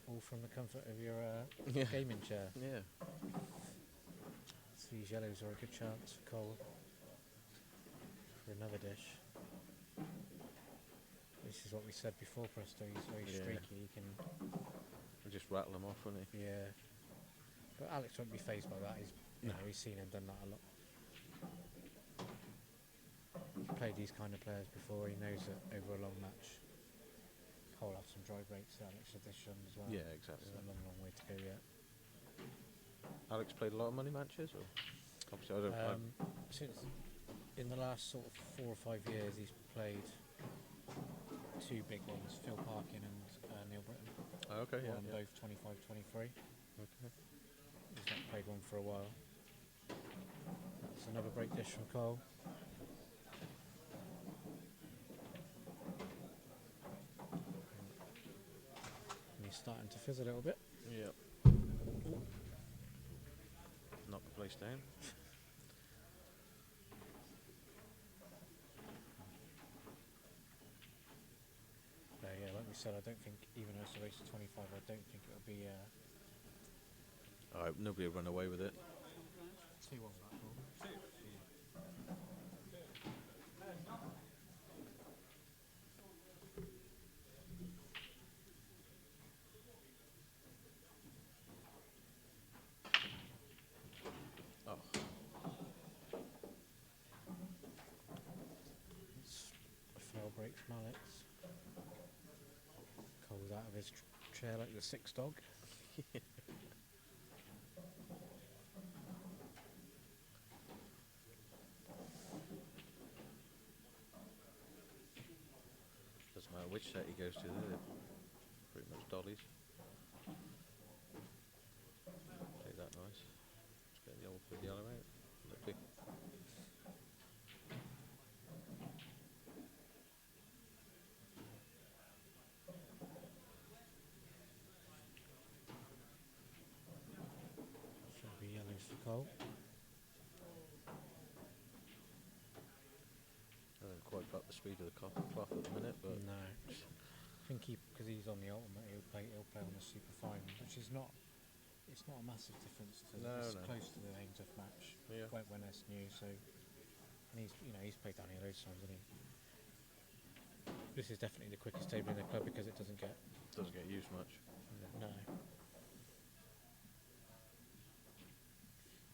[SPEAKER 1] All from the comfort of your
[SPEAKER 4] Yeah.
[SPEAKER 1] gaming chair.
[SPEAKER 4] Yeah.
[SPEAKER 1] So these yellows are a good chance for Cole for another dish. This is what we said before, Presto. He's very
[SPEAKER 4] Yeah.
[SPEAKER 1] streaky. He can,
[SPEAKER 4] We just rattle them off, wouldn't he?
[SPEAKER 1] yeah. But Alex won't be phased by that. He's, you know, he's seen and done that a lot. He's played these kind of players before. He knows that over a long match, Cole will have some dry breaks. That Alex will dish on as well.
[SPEAKER 4] Yeah, exactly.
[SPEAKER 1] It's a long, long way to go yet.
[SPEAKER 4] Alex played a lot of money matches, or obviously I don't.
[SPEAKER 1] Since in the last sort of 4 or 5 years, he's played 2 big ones: Phil Parkin and Neil Britton.
[SPEAKER 4] Okay, yeah.
[SPEAKER 1] Won both 25-23.
[SPEAKER 4] Okay.
[SPEAKER 1] He's not played one for a while. That's another break dish from Cole. And he's starting to fizz a little bit.
[SPEAKER 4] Yep. Knock the place down.
[SPEAKER 1] Yeah, like we said, I don't think, even though it's a race to 25, I don't think it'll be
[SPEAKER 4] I hope nobody will run away with it.
[SPEAKER 1] 2-1 Blackpool.
[SPEAKER 4] Oh,
[SPEAKER 1] A foul break from Alex. Cole's out of his chair like the 6 dog.
[SPEAKER 4] doesn't matter which set he goes to, they're pretty much dollies. Take that nice. Let's get the old yellow out. Lovely.
[SPEAKER 1] fault.
[SPEAKER 4] I don't quite got the speed of the cloth at the minute, but
[SPEAKER 1] No. I think because he's on the ultimate, he'll play on the super fine, which is not. It's not a massive difference to.
[SPEAKER 4] No,
[SPEAKER 1] It's
[SPEAKER 4] no.
[SPEAKER 1] close to the Ainsworth match
[SPEAKER 4] yeah,
[SPEAKER 1] when it's new. So, and he's played down here loads of times, hasn't he? This is definitely the quickest table in the club because it doesn't get.
[SPEAKER 4] doesn't get used much.
[SPEAKER 1] No.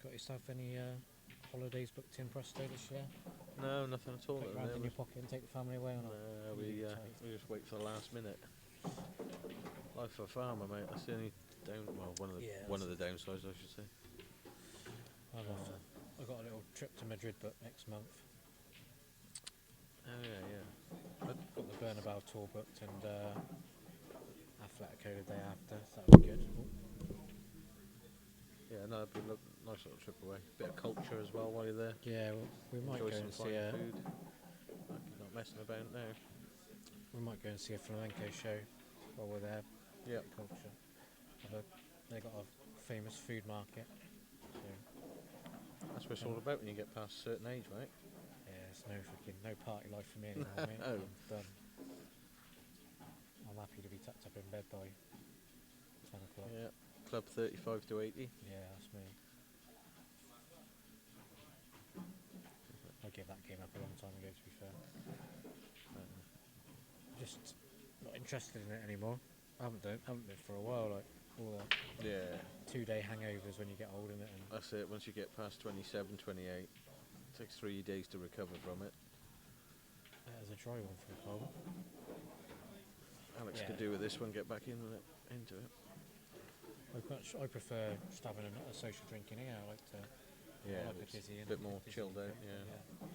[SPEAKER 1] Got yourself any holidays booked in Presto this year?
[SPEAKER 4] No, nothing at all.
[SPEAKER 1] Put
[SPEAKER 4] at
[SPEAKER 1] your
[SPEAKER 4] the
[SPEAKER 1] hand in your
[SPEAKER 4] minute.
[SPEAKER 1] pocket and take the family away or not?
[SPEAKER 4] No,
[SPEAKER 1] Leave
[SPEAKER 4] we
[SPEAKER 1] it tight.
[SPEAKER 4] we just wait for the last minute. Life of a farmer, mate. That's the only one of the downsides, I should say.
[SPEAKER 1] I've got a little trip to Madrid booked next month.
[SPEAKER 4] Oh yeah.
[SPEAKER 1] Got the Bernabeu tour booked and Atletico the day after, so that'll be good.
[SPEAKER 4] Yeah, no, it'd be a nice little trip away. Bit of culture as well while you're there.
[SPEAKER 1] Yeah, we might
[SPEAKER 4] Enjoy
[SPEAKER 1] go
[SPEAKER 4] some
[SPEAKER 1] and see
[SPEAKER 4] fine
[SPEAKER 1] a
[SPEAKER 4] food. Like you're not messing about now.
[SPEAKER 1] flamenco show while we're there.
[SPEAKER 4] Yeah.
[SPEAKER 1] Culture. They got a famous food market. So
[SPEAKER 4] That's what it's all about when you get past a certain age, mate.
[SPEAKER 1] yeah, it's no party life for me anymore, mate.
[SPEAKER 4] No.
[SPEAKER 1] I'm done. I'm happy to be tucked up in bed by 10 o'clock.
[SPEAKER 4] Yeah. Club 35 to 80.
[SPEAKER 1] Yeah, that's me. I gave that game up a long time ago, to be fair. Just not interested in it anymore. I haven't done it for a while. Like all the
[SPEAKER 4] Yeah.
[SPEAKER 1] 2-day hangovers when you get old in it, and
[SPEAKER 4] That's it. Once you get past 27, 28, it takes 3 days to recover from it.
[SPEAKER 1] that was a dry one for the cold.
[SPEAKER 4] Alex
[SPEAKER 1] Yeah.
[SPEAKER 4] could do with this one, get back into it.
[SPEAKER 1] I prefer just having a social drinking here. I like to.
[SPEAKER 4] Yeah,
[SPEAKER 1] I like
[SPEAKER 4] it's
[SPEAKER 1] the dizzy
[SPEAKER 4] a
[SPEAKER 1] and
[SPEAKER 4] bit
[SPEAKER 1] the
[SPEAKER 4] more
[SPEAKER 1] dizzy
[SPEAKER 4] chilled out,
[SPEAKER 1] bit,
[SPEAKER 4] yeah.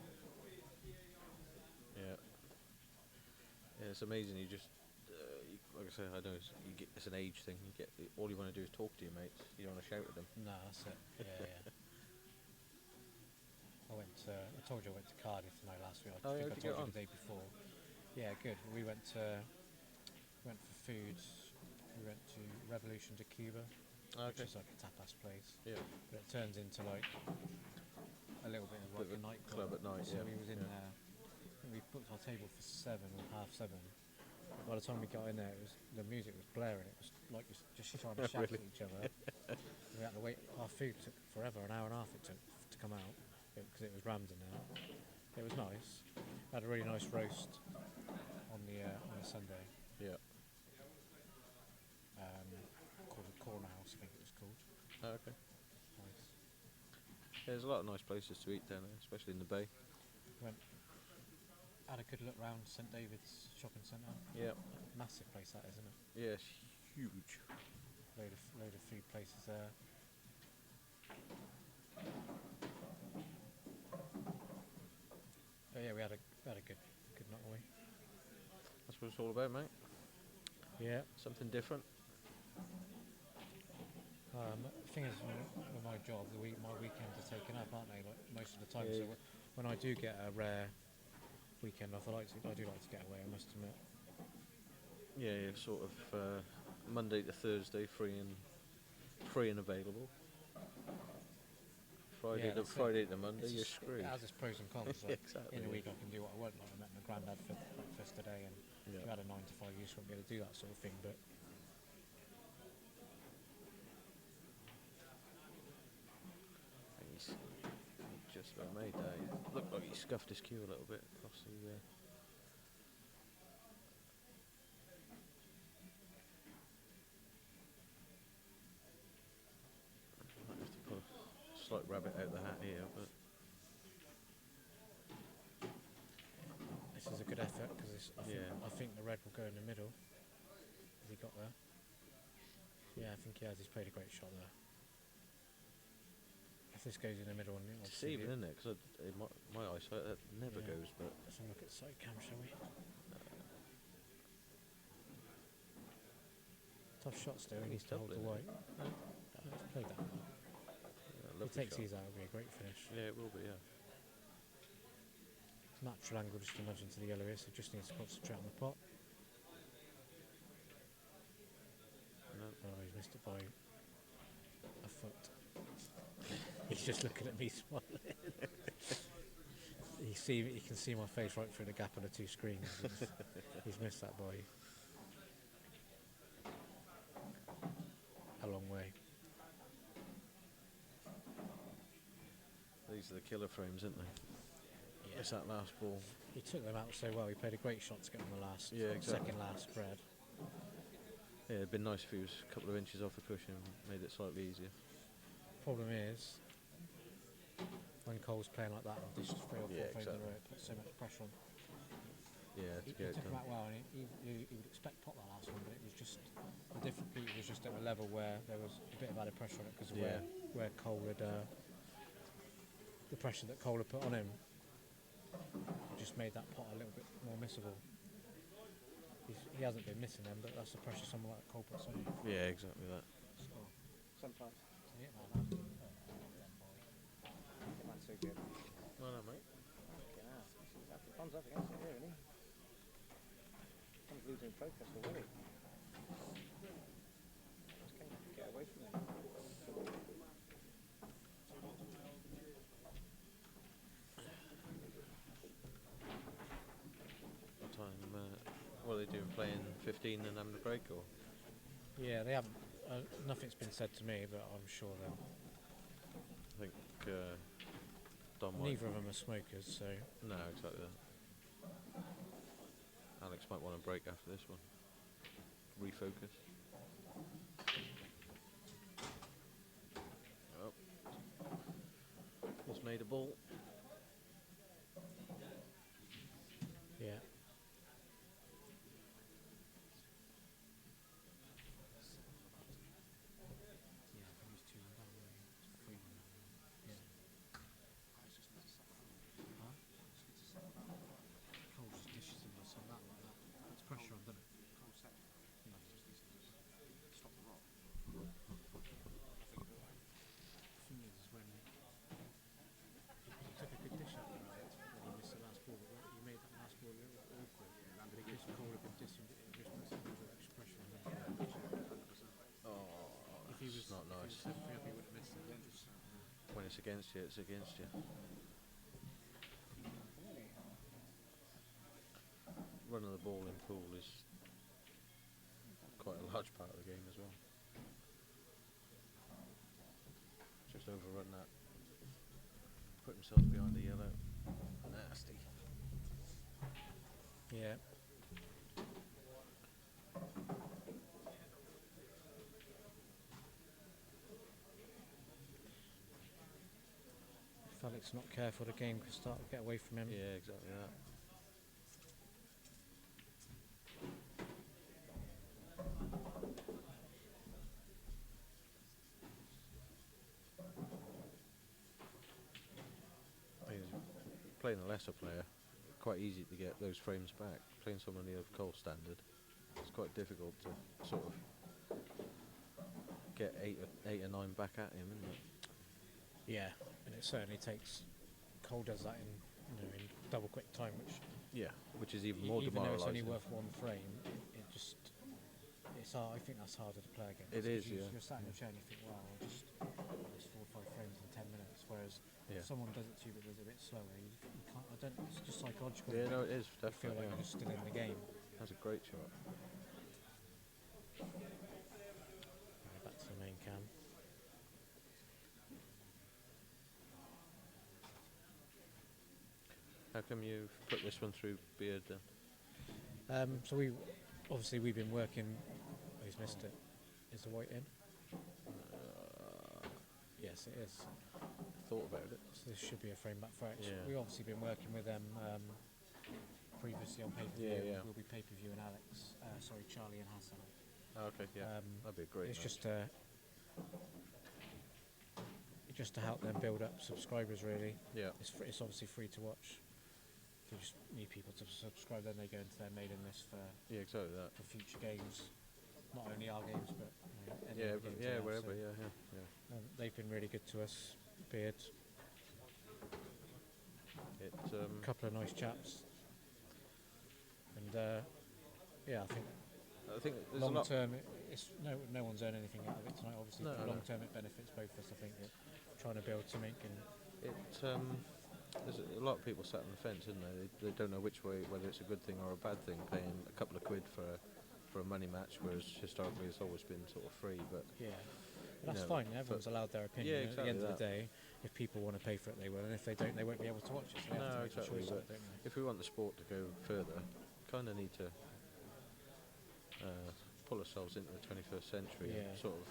[SPEAKER 4] Yeah. Yeah, it's amazing. You just, like I say, I know it's an age thing. You get all you want to do is talk to your mates. You don't want to shout at them.
[SPEAKER 1] No, that's it. Yeah. I told you I went to Cardiff last week. I
[SPEAKER 4] Oh,
[SPEAKER 1] think
[SPEAKER 4] yeah,
[SPEAKER 1] I
[SPEAKER 4] how'd you
[SPEAKER 1] told
[SPEAKER 4] get
[SPEAKER 1] you
[SPEAKER 4] on?
[SPEAKER 1] the day before. Yeah, good. We went for food. We went to Revolution de Cuba, which
[SPEAKER 4] Okay.
[SPEAKER 1] is like a tapas place.
[SPEAKER 4] Yeah.
[SPEAKER 1] But it turns into like a little bit of like
[SPEAKER 4] Bit
[SPEAKER 1] a
[SPEAKER 4] of a
[SPEAKER 1] nightclub
[SPEAKER 4] club at night,
[SPEAKER 1] So
[SPEAKER 4] yeah,
[SPEAKER 1] we was in
[SPEAKER 4] yeah.
[SPEAKER 1] there. I think we booked our table for 7 or half 7. By the time we got in there, the music was blaring. It was like just trying to shout
[SPEAKER 4] Really?
[SPEAKER 1] at each other. We had to wait. Our food took forever, an hour and a half it took to come out because it was rammed in there. It was nice. Had a really nice roast on the Sunday.
[SPEAKER 4] Yeah.
[SPEAKER 1] Called the Corner House, I think it was called.
[SPEAKER 4] Oh, okay.
[SPEAKER 1] Nice.
[SPEAKER 4] Yeah, there's a lot of nice places to eat down there, especially in the bay.
[SPEAKER 1] Had a good look round St David's shopping centre.
[SPEAKER 4] Yeah.
[SPEAKER 1] Massive place that is, isn't it?
[SPEAKER 4] Yeah, it's huge.
[SPEAKER 1] Load of food places there. But yeah, we had a good night away.
[SPEAKER 4] That's what it's all about, mate.
[SPEAKER 1] Yeah.
[SPEAKER 4] Something different.
[SPEAKER 1] Thing is, with my job, my weekends are taken up, aren't they? Like most of the time.
[SPEAKER 4] Yeah.
[SPEAKER 1] So when I do get a rare weekend off, I do like to get away. I must admit.
[SPEAKER 4] Yeah, yeah, sort of Monday to Thursday, free and available.
[SPEAKER 1] Yeah, that's it.
[SPEAKER 4] Friday to Monday,
[SPEAKER 1] It's
[SPEAKER 4] you're
[SPEAKER 1] just-
[SPEAKER 4] screwed.
[SPEAKER 1] It has its pros and cons. Like,
[SPEAKER 4] Exactly.
[SPEAKER 1] in a week, I can do what I want. Like I met my granddad for breakfast today, and if you had a 9 to 5, you just wouldn't be able to do that sort of thing. But
[SPEAKER 4] He's just about made that. He looked like he scuffed his cue a little bit across the. Might have to pull a slight rabbit out the hat here, but
[SPEAKER 1] this is a good effort because I think the red will go in the middle. Has he got there? Yeah, I think he has. He's played a great shot there. If this goes in the middle, and
[SPEAKER 4] deceiving, isn't it? Because in my eyesight that never
[SPEAKER 1] Yeah.
[SPEAKER 4] goes. But
[SPEAKER 1] Let's have a look at the side cam, shall we? Tough shot still. He needs to hold the
[SPEAKER 4] doubling it.
[SPEAKER 1] white. He's played that well. If he
[SPEAKER 4] lovely
[SPEAKER 1] takes
[SPEAKER 4] shot.
[SPEAKER 1] these out, it'll be a great finish.
[SPEAKER 4] Yeah, it will be. Yeah.
[SPEAKER 1] Natural angle just to nudge into the yellow here, so just needs to concentrate on the pot.
[SPEAKER 4] No.
[SPEAKER 1] Oh, he's missed it by a foot. He's just looking at me smiling. He can see my face right through the gap of the two screens. He's missed that boy. A long way.
[SPEAKER 4] These are the killer frames, aren't they?
[SPEAKER 1] Yeah.
[SPEAKER 4] It's that last ball.
[SPEAKER 1] He took them out so well. He played a great shot to get on the last,
[SPEAKER 4] Yeah, exactly.
[SPEAKER 1] second last spread.
[SPEAKER 4] Yeah, it'd been nice if he was a couple of inches off the cushion, made it slightly easier.
[SPEAKER 1] Problem is, when Cole's playing like that, and just 3 or 4
[SPEAKER 4] Yeah,
[SPEAKER 1] frames in a
[SPEAKER 4] exactly.
[SPEAKER 1] row, it puts so much pressure on.
[SPEAKER 4] Yeah,
[SPEAKER 1] He
[SPEAKER 4] to get it
[SPEAKER 1] took him
[SPEAKER 4] done.
[SPEAKER 1] out well, and he would expect pot that last one, but it was just the difficulty was just at a level where there was a bit of added pressure on it because of
[SPEAKER 4] Yeah.
[SPEAKER 1] where Cole had the pressure that Cole had put on him just made that pot a little bit more missable. He hasn't been missing them, but that's the pressure someone like Cole puts on you.
[SPEAKER 4] Yeah, exactly that.
[SPEAKER 2] Sometimes.
[SPEAKER 1] So yeah, man, that's good.
[SPEAKER 2] Your man's so good.
[SPEAKER 4] Well done, mate.
[SPEAKER 2] Fucking hell. Thumbs up against it, really. Tom's losing focus already. Just can't get away from him.
[SPEAKER 4] What time? What are they doing? Playing 15 and having a break, or?
[SPEAKER 1] Yeah, they haven't. Nothing's been said to me, but I'm sure they'll.
[SPEAKER 4] I think Don might.
[SPEAKER 1] Neither of them are smokers, so
[SPEAKER 4] No, exactly that. Alex might want a break after this one. Refocus. Oh. He's made a ball.
[SPEAKER 1] yeah. Yeah, I think he's 2 down. 3 down. Yeah. Huh? Cole just dishes him with some that like that. Puts pressure on, doesn't it?
[SPEAKER 2] Cold set.
[SPEAKER 1] Yeah.
[SPEAKER 2] Stop the rock.
[SPEAKER 1] The thing is when he took a good dish out there, Alex, when he missed the last ball, but he made that last ball a little bit awkward. Because Cole had been dishing it, it just puts a little bit extra pressure on him.
[SPEAKER 4] Oh,
[SPEAKER 1] If he was
[SPEAKER 4] not nice.
[SPEAKER 1] If he was 7-3 up, he would have missed it.
[SPEAKER 4] When it's against you, it's against you. Run of the ball in pool is quite a large part of the game as well. Just overrun that. Put himself behind the yellow. Nasty.
[SPEAKER 1] Yeah. If Alex not careful, the game could start to get away from him.
[SPEAKER 4] Yeah, exactly that. Playing a lesser player, quite easy to get those frames back. Playing someone of Cole standard, it's quite difficult to sort of get eight or nine back at him, isn't it?
[SPEAKER 1] Yeah, and it certainly takes. Cole does that in double quick time, which
[SPEAKER 4] Yeah, which is even more
[SPEAKER 1] even though it's
[SPEAKER 4] demoralising.
[SPEAKER 1] only worth 1 frame, it just it's hard. I think that's harder to play against.
[SPEAKER 4] It is,
[SPEAKER 1] 'cause
[SPEAKER 4] yeah.
[SPEAKER 1] You're sat in your chair and you think, wow, I'll just this 4 or 5 frames in 10 minutes. Whereas
[SPEAKER 4] Yeah.
[SPEAKER 1] if someone does it to you but does it a bit slower, you can't. I don't. It's just psychological.
[SPEAKER 4] Yeah, no, it is
[SPEAKER 1] You feel
[SPEAKER 4] definitely.
[SPEAKER 1] like you're just still in the game.
[SPEAKER 4] That's a great shot.
[SPEAKER 1] Back to the main cam.
[SPEAKER 4] How come you've put this one through Beard then?
[SPEAKER 1] So we've been working. Oh, he's missed it. Is the white in? Yes, it is.
[SPEAKER 4] Thought about it.
[SPEAKER 1] So this should be a frame back for Alex.
[SPEAKER 4] Yeah.
[SPEAKER 1] We've obviously been working with them previously on pay-per-view.
[SPEAKER 4] Yeah, yeah.
[SPEAKER 1] We'll be pay-per-view and Alex. Charlie and Hassan.
[SPEAKER 4] Oh, okay, yeah, that'd be a great.
[SPEAKER 1] It's
[SPEAKER 4] match.
[SPEAKER 1] just to help them build up subscribers. Really,
[SPEAKER 4] Yeah,
[SPEAKER 1] it's obviously free to watch. You just need people to subscribe. Then they go into their mailing list for
[SPEAKER 4] yeah, exactly that.
[SPEAKER 1] future games. Not only our games, but any
[SPEAKER 4] Yeah,
[SPEAKER 1] other
[SPEAKER 4] but
[SPEAKER 1] games
[SPEAKER 4] yeah,
[SPEAKER 1] they have.
[SPEAKER 4] wherever.
[SPEAKER 1] So,
[SPEAKER 4] Yeah.
[SPEAKER 1] they've been really good to us. Beard,
[SPEAKER 4] It
[SPEAKER 1] a couple of nice chaps, and I think
[SPEAKER 4] I think there's a
[SPEAKER 1] long
[SPEAKER 4] lot.
[SPEAKER 1] term, it's no one's earned anything out of it tonight. Obviously,
[SPEAKER 4] No,
[SPEAKER 1] but
[SPEAKER 4] no.
[SPEAKER 1] long term, it benefits both of us. I think that trying to build to make and
[SPEAKER 4] There's a lot of people sat on the fence, isn't there? They don't know which way, whether it's a good thing or a bad thing, paying a couple of quid for a money match, whereas historically it's always been sort of free. But
[SPEAKER 1] yeah.
[SPEAKER 4] you
[SPEAKER 1] But that's
[SPEAKER 4] know,
[SPEAKER 1] fine. Everyone's allowed their opinion.
[SPEAKER 4] Yeah,
[SPEAKER 1] At the
[SPEAKER 4] exactly
[SPEAKER 1] end of the
[SPEAKER 4] that.
[SPEAKER 1] day, if people want to pay for it, they will, and if they don't, they won't be able to watch it. So they have to
[SPEAKER 4] No,
[SPEAKER 1] make
[SPEAKER 4] exactly.
[SPEAKER 1] a choice,
[SPEAKER 4] But
[SPEAKER 1] don't they?
[SPEAKER 4] if we want the sport to go further, kind of need to pull ourselves into the 21st century
[SPEAKER 1] Yeah.
[SPEAKER 4] and sort of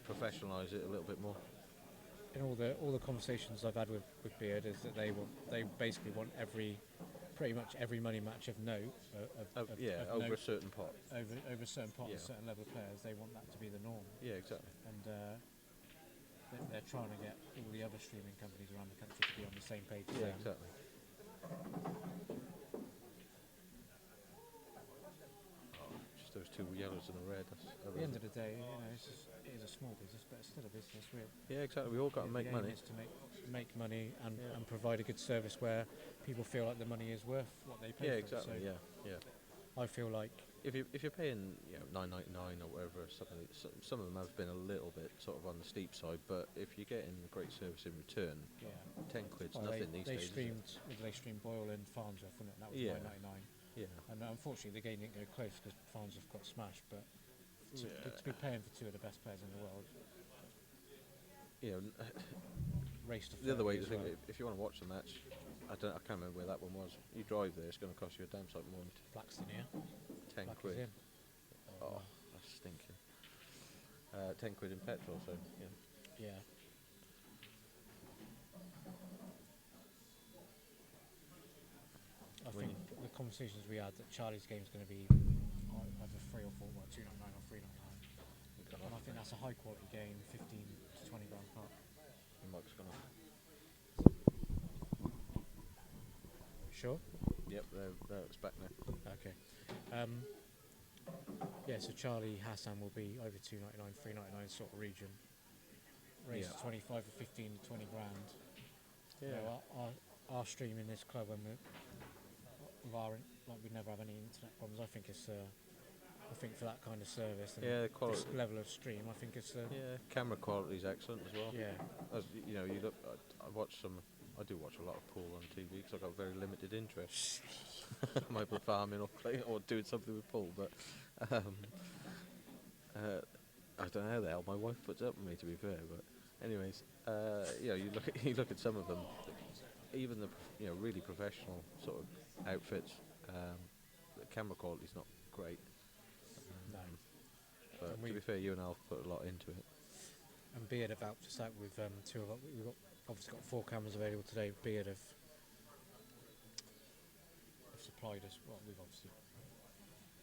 [SPEAKER 4] professionalise it a little bit more.
[SPEAKER 1] In all the conversations I've had with Beard is that they basically want pretty much every money match of note of
[SPEAKER 4] Over
[SPEAKER 1] note,
[SPEAKER 4] a certain pot.
[SPEAKER 1] over a certain pot,
[SPEAKER 4] Yeah.
[SPEAKER 1] a certain level of players. They want that to be the norm,
[SPEAKER 4] Yeah, exactly.
[SPEAKER 1] and they're trying to get all the other streaming companies around the country to be on the same page as
[SPEAKER 4] Yeah,
[SPEAKER 1] them.
[SPEAKER 4] exactly. Just those two yellows and a red.
[SPEAKER 1] At the end of the day, it is a small business, but it's still a business.
[SPEAKER 4] Yeah, exactly. We all got to make
[SPEAKER 1] the
[SPEAKER 4] money.
[SPEAKER 1] aim is to make money and provide a good service where people feel like the money is worth what they pay
[SPEAKER 4] Yeah,
[SPEAKER 1] for.
[SPEAKER 4] exactly.
[SPEAKER 1] So
[SPEAKER 4] Yeah.
[SPEAKER 1] I feel like
[SPEAKER 4] If you're paying £9.99 or whatever, something, some of them have been a little bit sort of on the steep side, but if you're getting a great service in return, 10 quid's
[SPEAKER 1] well,
[SPEAKER 4] nothing these
[SPEAKER 1] they
[SPEAKER 4] days.
[SPEAKER 1] they streamed Boyle and Farnsworth, wasn't it? And that was
[SPEAKER 4] Yeah.
[SPEAKER 1] £9.99.
[SPEAKER 4] Yeah.
[SPEAKER 1] And unfortunately, the game didn't go close because Farnsworth got smashed. But to be paying for two of the best players in the world, race to
[SPEAKER 4] The other way
[SPEAKER 1] 30
[SPEAKER 4] to
[SPEAKER 1] as
[SPEAKER 4] think,
[SPEAKER 1] well.
[SPEAKER 4] if you want to watch the match, I can't remember where that one was. You drive there, it's going to cost you a damn sight more than
[SPEAKER 1] Blackstone here.
[SPEAKER 4] 10
[SPEAKER 1] Black is
[SPEAKER 4] quid.
[SPEAKER 1] in.
[SPEAKER 4] Oh, that's stinking. 10 quid in petrol, so yeah.
[SPEAKER 1] Yeah. I
[SPEAKER 4] When
[SPEAKER 1] think the conversations we had that Charlie's game is going to be either 3 or 4, well, 2.99 or 3.99. And I think that's a high quality game, 15 to 20 grand pot.
[SPEAKER 4] The mic's gone off.
[SPEAKER 1] Sure.
[SPEAKER 4] Yep, it's back now.
[SPEAKER 1] Okay. Yeah, so Charlie Hassan will be over 2.99, 3.99 sort of region. Race
[SPEAKER 4] Yeah.
[SPEAKER 1] 25 or 15 to 20 grand.
[SPEAKER 4] Yeah.
[SPEAKER 1] You know, our stream in this club, when we never have any internet problems. I think it's I think for that kind of service and
[SPEAKER 4] Yeah, the quality.
[SPEAKER 1] this level of stream, I think it's
[SPEAKER 4] Yeah, camera quality is excellent as well.
[SPEAKER 1] yeah.
[SPEAKER 4] As you know, you look. I watch some. I do watch a lot of pool on TV because I've got very limited interest. I might be farming or playing or doing something with pool, but I don't know how the hell my wife puts up with me. To be fair, but anyways, you look at some of them, even the really professional sort of outfits. The camera quality's not great.
[SPEAKER 1] No.
[SPEAKER 4] But
[SPEAKER 1] And
[SPEAKER 4] to be fair, you and I've put a lot into it.
[SPEAKER 1] And Beard have helped us out with two of we've obviously got 4 cameras available today. Beard have supplied us. Well, we've obviously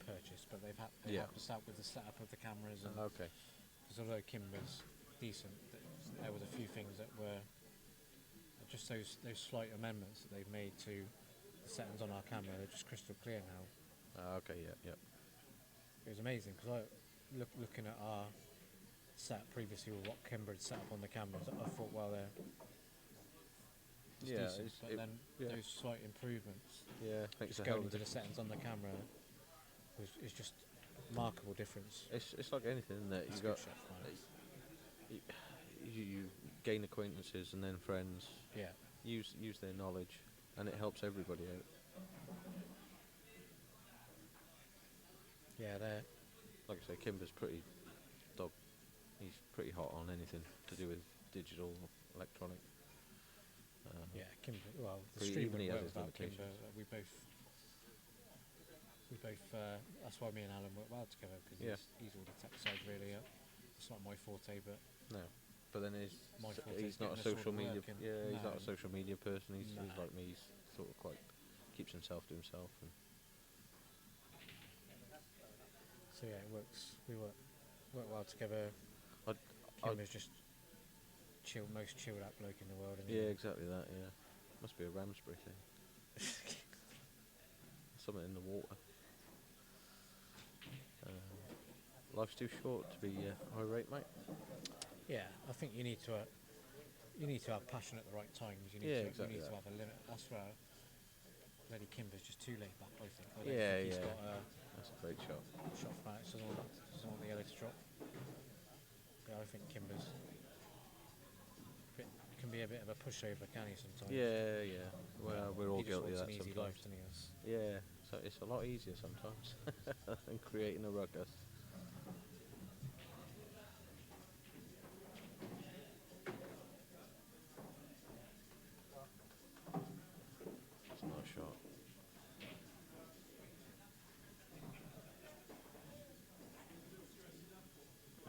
[SPEAKER 1] purchased, but they've helped us out with the setup of the cameras. And
[SPEAKER 4] Okay.
[SPEAKER 1] because although Kimber's decent, there was a few things that were just those slight amendments that they've made to the settings on our camera. They're just crystal clear now.
[SPEAKER 4] Okay. Yeah.
[SPEAKER 1] It was amazing because looking at our set previously with what Kimber had set up on the cameras, I thought, well, they're decent, but then those slight improvements,
[SPEAKER 4] Yeah, makes
[SPEAKER 1] just
[SPEAKER 4] a hell
[SPEAKER 1] going
[SPEAKER 4] of a
[SPEAKER 1] into the
[SPEAKER 4] difference.
[SPEAKER 1] settings on the camera, is just remarkable difference.
[SPEAKER 4] It's like anything that
[SPEAKER 1] It's
[SPEAKER 4] you
[SPEAKER 1] good
[SPEAKER 4] got.
[SPEAKER 1] shot, fine.
[SPEAKER 4] You gain acquaintances and then friends.
[SPEAKER 1] Yeah,
[SPEAKER 4] Use their knowledge, and it helps everybody out.
[SPEAKER 1] yeah, they're
[SPEAKER 4] Like I say, Kimber's he's pretty hot on anything to do with digital, electronic.
[SPEAKER 1] yeah. Kimber, well, the
[SPEAKER 4] But
[SPEAKER 1] stream
[SPEAKER 4] even he
[SPEAKER 1] that
[SPEAKER 4] has
[SPEAKER 1] worked
[SPEAKER 4] his
[SPEAKER 1] about Kimber,
[SPEAKER 4] limitations.
[SPEAKER 1] we both. That's why me and Alan work well together because
[SPEAKER 4] Yeah.
[SPEAKER 1] he's all the tech side really. It's not my forte, but
[SPEAKER 4] No, but then
[SPEAKER 1] My forte
[SPEAKER 4] he's
[SPEAKER 1] is
[SPEAKER 4] not a
[SPEAKER 1] getting us all
[SPEAKER 4] social
[SPEAKER 1] the
[SPEAKER 4] media.
[SPEAKER 1] work in.
[SPEAKER 4] Yeah, he's not
[SPEAKER 1] No.
[SPEAKER 4] a social media person. He's
[SPEAKER 1] No.
[SPEAKER 4] like me. He's sort of quite keeps himself to himself. And
[SPEAKER 1] so yeah, it works. We work well together.
[SPEAKER 4] I'd-
[SPEAKER 1] Kimber's just most chilled out bloke in the world. Isn't he?
[SPEAKER 4] yeah, exactly that. Yeah, must be a Ramsbury thing. Something in the water. Life's too short to be irate, mate.
[SPEAKER 1] Yeah, I think you need to have passion at the right times. You need
[SPEAKER 4] Yeah,
[SPEAKER 1] to
[SPEAKER 4] exactly
[SPEAKER 1] you need to
[SPEAKER 4] that.
[SPEAKER 1] have a limit. That's where Lady Kimber's just too laid back. I think. I don't
[SPEAKER 4] Yeah,
[SPEAKER 1] think he's
[SPEAKER 4] yeah.
[SPEAKER 1] got
[SPEAKER 4] Great shot.
[SPEAKER 1] Shot from Alex, doesn't want the yellow to drop. Yeah, I think Kimber's can be a bit of a pushover, can he, sometimes?
[SPEAKER 4] Yeah. Well, we're all
[SPEAKER 1] He just
[SPEAKER 4] guilty of
[SPEAKER 1] wants
[SPEAKER 4] that
[SPEAKER 1] an easy
[SPEAKER 4] sometimes.
[SPEAKER 1] life, doesn't he? That's-
[SPEAKER 4] Yeah, so it's a lot easier sometimes than creating a ruckus. It's a nice shot.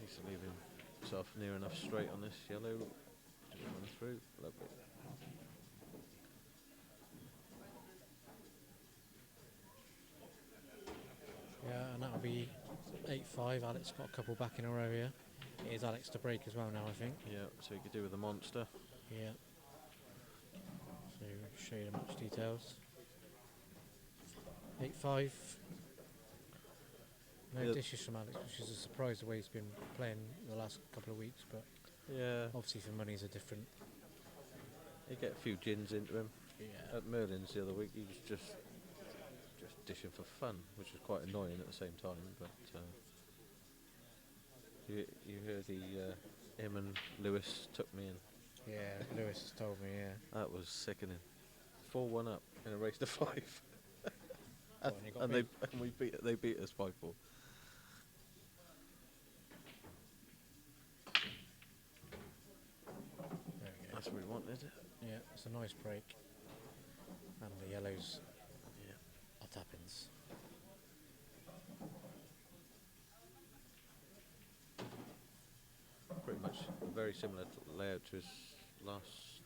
[SPEAKER 4] Needs to leave himself near enough straight on this yellow. Just run through. Lovely.
[SPEAKER 1] Yeah, and that'll be 8-5. Alex got a couple back in a row here. It is Alex to break as well now, I think.
[SPEAKER 4] Yeah, so you could do with the monster.
[SPEAKER 1] Yeah. So show you the match details. 8-5. No
[SPEAKER 4] Yeah.
[SPEAKER 1] dishes from Alex, which is a surprise the way he's been playing the last couple of weeks, but
[SPEAKER 4] Yeah,
[SPEAKER 1] obviously for money's a different.
[SPEAKER 4] you get a few gins into him.
[SPEAKER 1] Yeah.
[SPEAKER 4] At Merlin's the other week, he was just dishing for fun, which was quite annoying at the same time. But you heard him and Lewis took me in.
[SPEAKER 1] Yeah, Lewis has told me, yeah.
[SPEAKER 4] That was sickening. 4-1 up in a race to 5.
[SPEAKER 1] What, and you got
[SPEAKER 4] and
[SPEAKER 1] beat?
[SPEAKER 4] they beat us 5-4.
[SPEAKER 1] There we go.
[SPEAKER 4] That's what we wanted.
[SPEAKER 1] Yeah, it's a nice break. And the yellows
[SPEAKER 4] Yeah.
[SPEAKER 1] are tappins.
[SPEAKER 4] Pretty much very similar layout to his last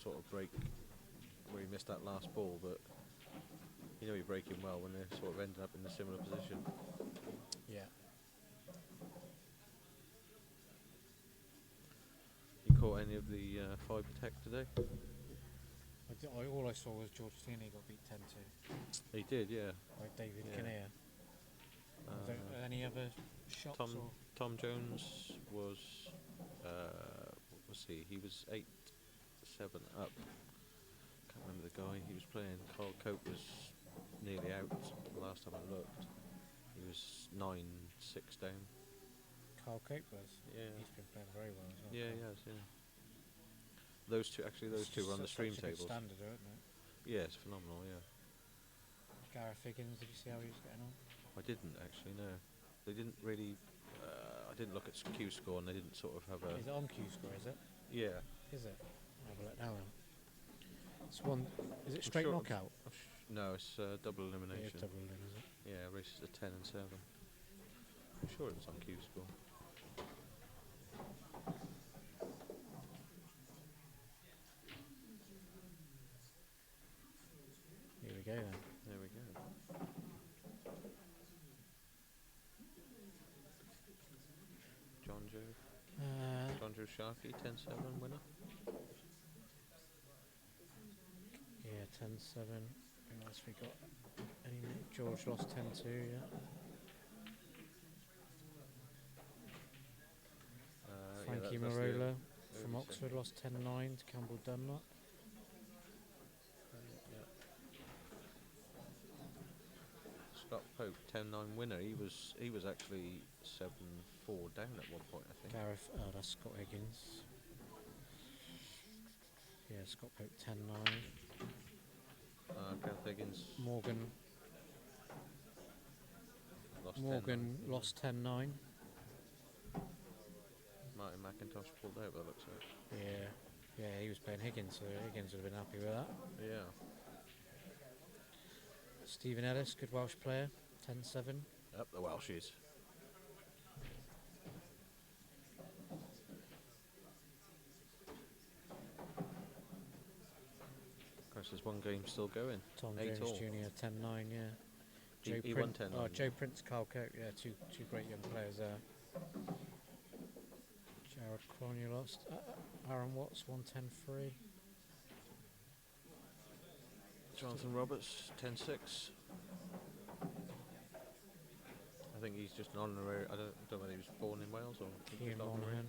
[SPEAKER 4] sort of break where he missed that last ball, but you know you're breaking well when they're sort of ending up in a similar position.
[SPEAKER 1] Yeah.
[SPEAKER 4] You caught any of the 5 attack today?
[SPEAKER 1] All I saw was George Tierney got beat 10-2
[SPEAKER 4] He did, yeah.
[SPEAKER 1] by David
[SPEAKER 4] Yeah.
[SPEAKER 1] Kinnear. Was there any other shots? Or?
[SPEAKER 4] Tom Jones was, let's see, he was 8-7 up. Can't remember the guy he was playing. Carl Cope was nearly out the last time I looked. He was 9-6 down.
[SPEAKER 1] Carl Cope was?
[SPEAKER 4] Yeah.
[SPEAKER 1] He's been playing very well as well.
[SPEAKER 4] Yeah,
[SPEAKER 1] Carl.
[SPEAKER 4] he has, yeah. Those two were on the stream
[SPEAKER 1] Such a good
[SPEAKER 4] tables.
[SPEAKER 1] standard, isn't it?
[SPEAKER 4] Yeah, it's phenomenal, yeah.
[SPEAKER 1] Gareth Higgins, did you see how he was getting on?
[SPEAKER 4] I didn't actually, no. They didn't really, I didn't look at Q score and they didn't sort of have a...
[SPEAKER 1] Is it on Q score, is it?
[SPEAKER 4] Yeah.
[SPEAKER 1] Is it? I'll have a look now then. It's one, is it
[SPEAKER 4] I'm
[SPEAKER 1] straight
[SPEAKER 4] sure-
[SPEAKER 1] knockout?
[SPEAKER 4] No, it's double
[SPEAKER 1] It is
[SPEAKER 4] elimination.
[SPEAKER 1] double then, is it?
[SPEAKER 4] Yeah, races are 10 and 7. I'm sure it was on Q score.
[SPEAKER 1] Here we go then.
[SPEAKER 4] There we go. John Joe Sharkey, 10-7 winner.
[SPEAKER 1] Yeah, 10-7. Who else we got? George lost 10-2, yeah. Frankie
[SPEAKER 4] that's the
[SPEAKER 1] Marola from
[SPEAKER 4] overseas.
[SPEAKER 1] Oxford lost 10-9 to Campbell Dunlop.
[SPEAKER 4] Scott Pope, 10-9 winner. He was actually 7-4 down at one point, I think.
[SPEAKER 1] Gareth, that's Scott Higgins. Yeah, Scott Pope 10-9.
[SPEAKER 4] Gareth Higgins
[SPEAKER 1] Morgan lost 10-9.
[SPEAKER 4] Martin McIntosh pulled out by the looks of it.
[SPEAKER 1] Yeah, he was playing Higgins, so Higgins would have been happy with that.
[SPEAKER 4] Yeah.
[SPEAKER 1] Stephen Ellis, good Welsh player, 10-7.
[SPEAKER 4] Up the Welshies. Of course, there's one game still going.
[SPEAKER 1] Tom
[SPEAKER 4] 8
[SPEAKER 1] Jones
[SPEAKER 4] all.
[SPEAKER 1] Jr. 10-9, yeah.
[SPEAKER 4] He won 10-9.
[SPEAKER 1] Oh, Joe Prince, Carl Cope, yeah, two great young players there. Jared Cronje lost. Aaron Watts, 1-10-3.
[SPEAKER 4] Jonathan Roberts, 10-6. I think he's just an honorary. I don't know whether he was born in Wales or
[SPEAKER 1] Ian
[SPEAKER 4] just honorary.
[SPEAKER 1] Monaghan.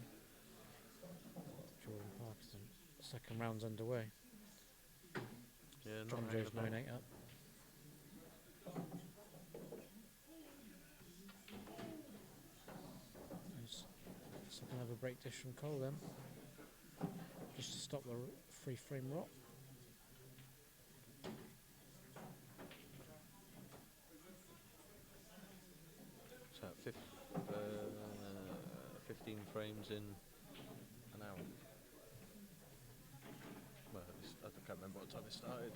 [SPEAKER 1] Jordan Parkinson. Second round's underway.
[SPEAKER 4] Yeah,
[SPEAKER 1] John
[SPEAKER 4] not
[SPEAKER 1] Joe's
[SPEAKER 4] hanging about.
[SPEAKER 1] 9-8 up. break dish from Cole then, just to stop the free frame rot.
[SPEAKER 4] So 15 frames in an hour. Well, I can't remember what time it started.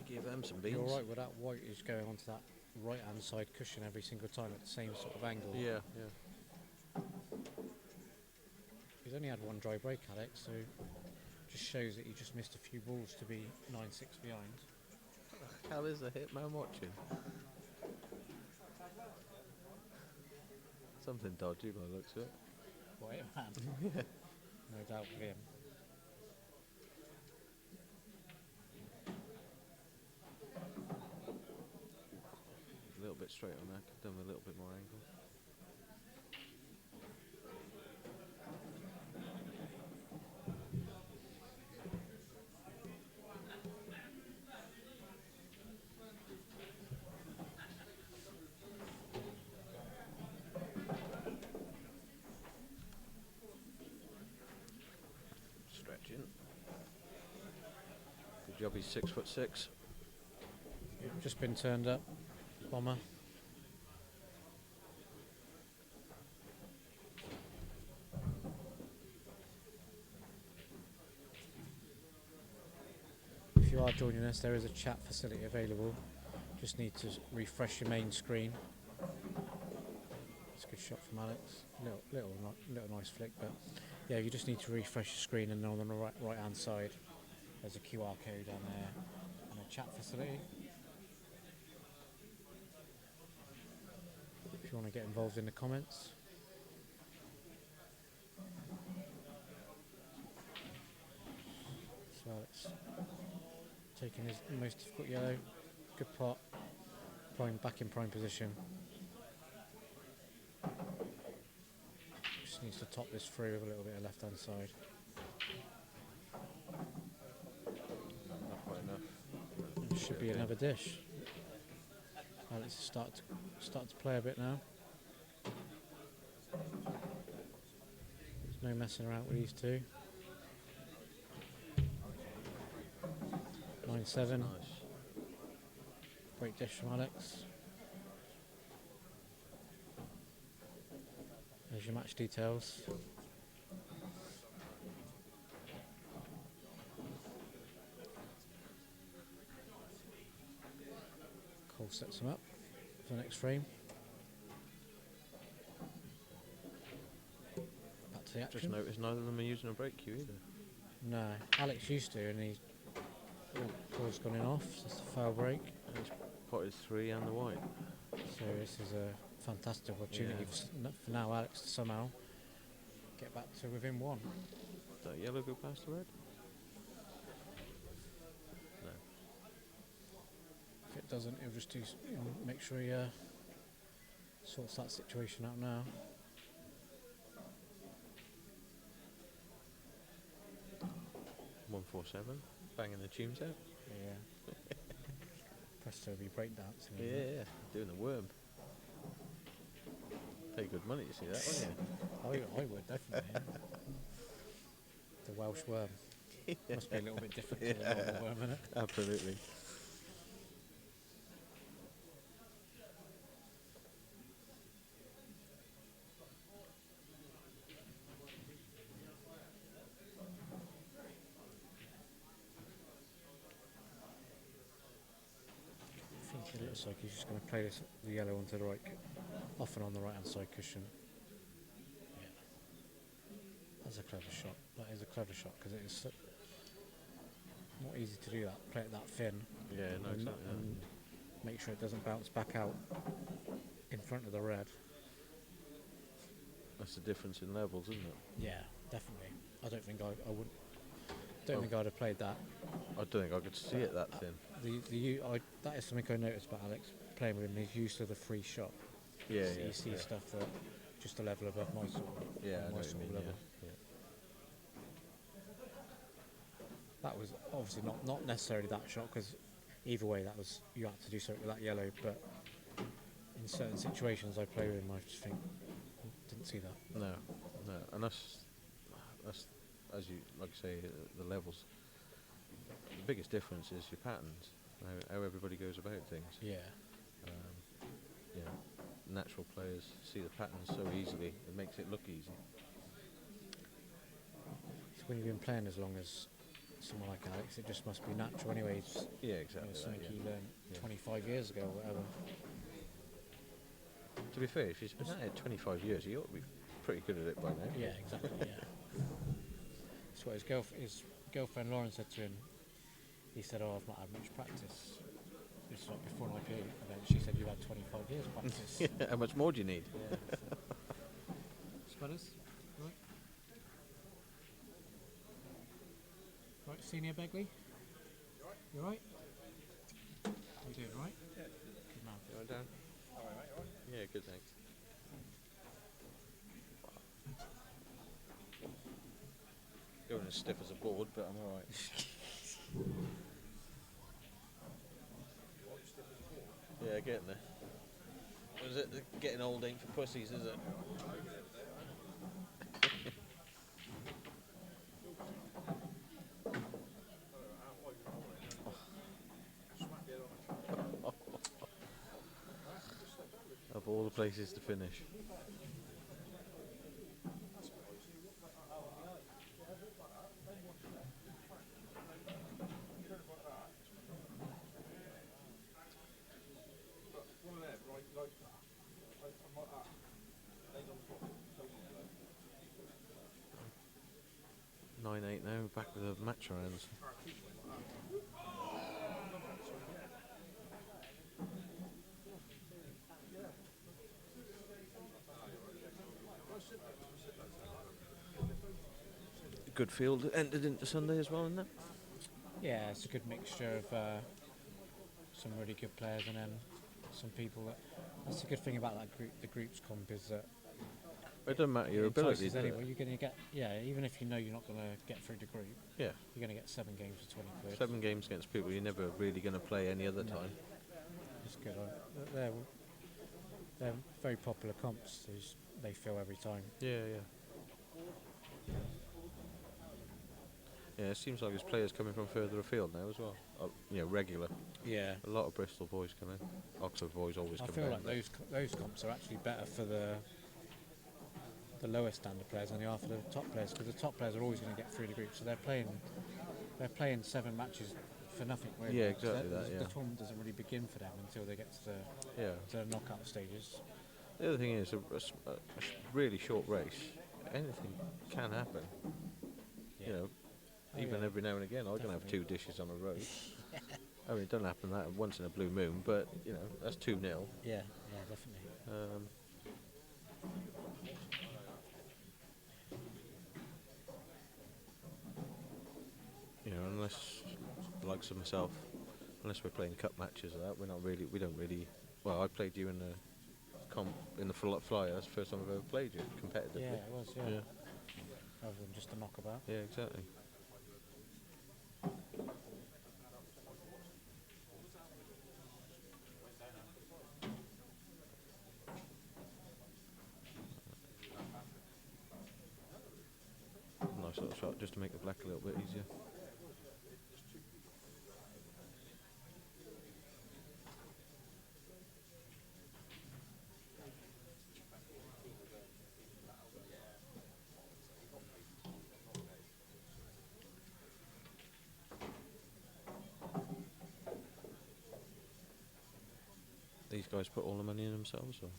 [SPEAKER 4] Give them some beans.
[SPEAKER 1] You're right with that white is going onto that right hand side cushion every single time at the same sort of angle.
[SPEAKER 4] Yeah, yeah.
[SPEAKER 1] He's only had one dry break, Alex, so just shows that he just missed a few balls to be 9-6 behind.
[SPEAKER 4] How is the hitman watching? Something dodgy by the looks of it.
[SPEAKER 1] What, man? No doubt with him.
[SPEAKER 4] A little bit straight on that, could have done with a little bit more angle. Stretching. Good job, he's 6'6".
[SPEAKER 1] Just been turned up, bomber. If you are joining us, there is a chat facility available. Just need to refresh your main screen. It's a good shot from Alex. Little nice flick, but yeah, you just need to refresh your screen, and on the right hand side, there's a QR code on there and a chat facility. If you want to get involved in the comments. So Alex taking his most difficult yellow. Good pot. Back in prime position. Just needs to top this through with a little bit of left hand side.
[SPEAKER 4] Not quite enough.
[SPEAKER 1] It should be another dish. Alex is start to play a bit now. There's no messing around with these two. 9-7.
[SPEAKER 4] Nice.
[SPEAKER 1] Great dish from Alex. There's your match details. Cole sets him up for the next frame. Back to the action.
[SPEAKER 4] Just noticed neither of them are using a break cue either.
[SPEAKER 1] No, Alex used to, and he's ball's gone in off. So it's a foul break.
[SPEAKER 4] And he's potted 3 and the white.
[SPEAKER 1] So this is a fantastic opportunity for now Alex to somehow get back to within 1.
[SPEAKER 4] Did that yellow go past the red? No.
[SPEAKER 1] If it doesn't, he'll just make sure he sorts that situation out now.
[SPEAKER 4] One 4-7, banging the tunes out.
[SPEAKER 1] Yeah. Presto be breakdancing.
[SPEAKER 4] Yeah, doing the worm. Pay good money to see that, wouldn't you?
[SPEAKER 1] I would definitely. Yeah. The Welsh worm must be a little bit different to the normal worm, isn't it?
[SPEAKER 4] Absolutely.
[SPEAKER 1] I think it looks like he's just going to play the yellow onto the right, off and on the right hand side cushion. Yeah. That's a clever shot. That is a clever shot because it is not easy to do that. Play it that thin.
[SPEAKER 4] Yeah, no,
[SPEAKER 1] and,
[SPEAKER 4] exactly.
[SPEAKER 1] and make sure it doesn't bounce back out in front of the red.
[SPEAKER 4] That's the difference in levels, isn't it?
[SPEAKER 1] Yeah, definitely. I don't think I wouldn't. Don't
[SPEAKER 4] Oh.
[SPEAKER 1] think I'd have played that.
[SPEAKER 4] I don't think I could see it that thin.
[SPEAKER 1] That is something I noticed about Alex playing with him. His use of the free shot.
[SPEAKER 4] Yeah,
[SPEAKER 1] You see stuff that just a level above my sort of,
[SPEAKER 4] Yeah, I know
[SPEAKER 1] my
[SPEAKER 4] what you
[SPEAKER 1] sort of
[SPEAKER 4] mean,
[SPEAKER 1] level.
[SPEAKER 4] yeah.
[SPEAKER 1] That was obviously not necessarily that shot, because either way that was, you had to do something with that yellow. But in certain situations I play with him, I just think didn't see that.
[SPEAKER 4] No, and that's as you like you say, the levels. The biggest difference is your patterns, how everybody goes about things.
[SPEAKER 1] Yeah.
[SPEAKER 4] You know, natural players see the patterns so easily; it makes it look easy.
[SPEAKER 1] So when you've been playing as long as someone like Alex, it just must be natural anyway. It's,
[SPEAKER 4] Yeah,
[SPEAKER 1] you know,
[SPEAKER 4] exactly.
[SPEAKER 1] something
[SPEAKER 4] That,
[SPEAKER 1] he
[SPEAKER 4] yeah.
[SPEAKER 1] learned
[SPEAKER 4] Yeah.
[SPEAKER 1] 25 years ago or whatever.
[SPEAKER 4] To be fair, if he's been at it 25 years, he ought to be pretty good at it by now.
[SPEAKER 1] Yeah, exactly. Yeah. That's what his girlfriend Lauren said to him. He said, "Oh, I've not had much practice." It's like before an IPA event. She said, "You had 25 years practice."
[SPEAKER 4] How much more do you need?
[SPEAKER 1] Yeah. Spudders, right? Right, Senior Begley. You right? You doing right?
[SPEAKER 2] Yeah.
[SPEAKER 1] Good man.
[SPEAKER 4] You want down?
[SPEAKER 2] All right, mate. All right.
[SPEAKER 4] Yeah, good, thanks. Going as stiff as a board, but I'm alright. Yeah, getting there. Was it getting old ain't for pussies, is it? Of all the places to finish.
[SPEAKER 2] One of them, right, like that. Lays on the floor. Totally low.
[SPEAKER 4] 9-8 now, back with the match rounds. Good field entered into Sunday as well, isn't it?
[SPEAKER 1] Yeah, it's a good mixture of some really good players and then some people that. That's the good thing about that group. The groups comp is that
[SPEAKER 4] It doesn't matter your
[SPEAKER 1] it
[SPEAKER 4] ability,
[SPEAKER 1] entices
[SPEAKER 4] does
[SPEAKER 1] anyway.
[SPEAKER 4] it?
[SPEAKER 1] You're going to get, yeah. Even if you know you're not going to get through the group,
[SPEAKER 4] Yeah.
[SPEAKER 1] you're going to get 7 games for 20 quid.
[SPEAKER 4] 7 games against people you're never really going to play any other time.
[SPEAKER 1] It's good. They're very popular comps. They fill every time.
[SPEAKER 4] Yeah. Yeah, it seems like there's players coming from further afield now as well. Regular.
[SPEAKER 1] Yeah.
[SPEAKER 4] A lot of Bristol boys come in. Oxford boys always
[SPEAKER 1] I
[SPEAKER 4] come
[SPEAKER 1] feel
[SPEAKER 4] down.
[SPEAKER 1] like those comps are actually better for the lower standard players than they are for the top players, because the top players are always going to get through the group, so they're playing 7 matches for nothing really.
[SPEAKER 4] Yeah,
[SPEAKER 1] 'cause
[SPEAKER 4] exactly that, yeah.
[SPEAKER 1] The tournament doesn't really begin for them until they get to the knockout stages.
[SPEAKER 4] The other thing is, a really short race, anything can happen.
[SPEAKER 1] Yeah.
[SPEAKER 4] You know,
[SPEAKER 1] Oh,
[SPEAKER 4] even
[SPEAKER 1] yeah.
[SPEAKER 4] every now and again, I can have
[SPEAKER 1] Definitely.
[SPEAKER 4] 2 dishes on a road. I mean, it doesn't happen that once in a blue moon, but that's 2-0.
[SPEAKER 1] Yeah, definitely.
[SPEAKER 4] Unless, like of myself, unless we're playing cup matches or that, we don't really. Well, I played you in the in the flyer. That's the first time I've ever played you competitively.
[SPEAKER 1] Yeah, it was. Yeah.
[SPEAKER 4] Yeah.
[SPEAKER 1] Rather than just a knockabout.
[SPEAKER 4] Yeah, exactly. Nice little shot just to make the black a little bit easier. These guys put all the money in themselves, or?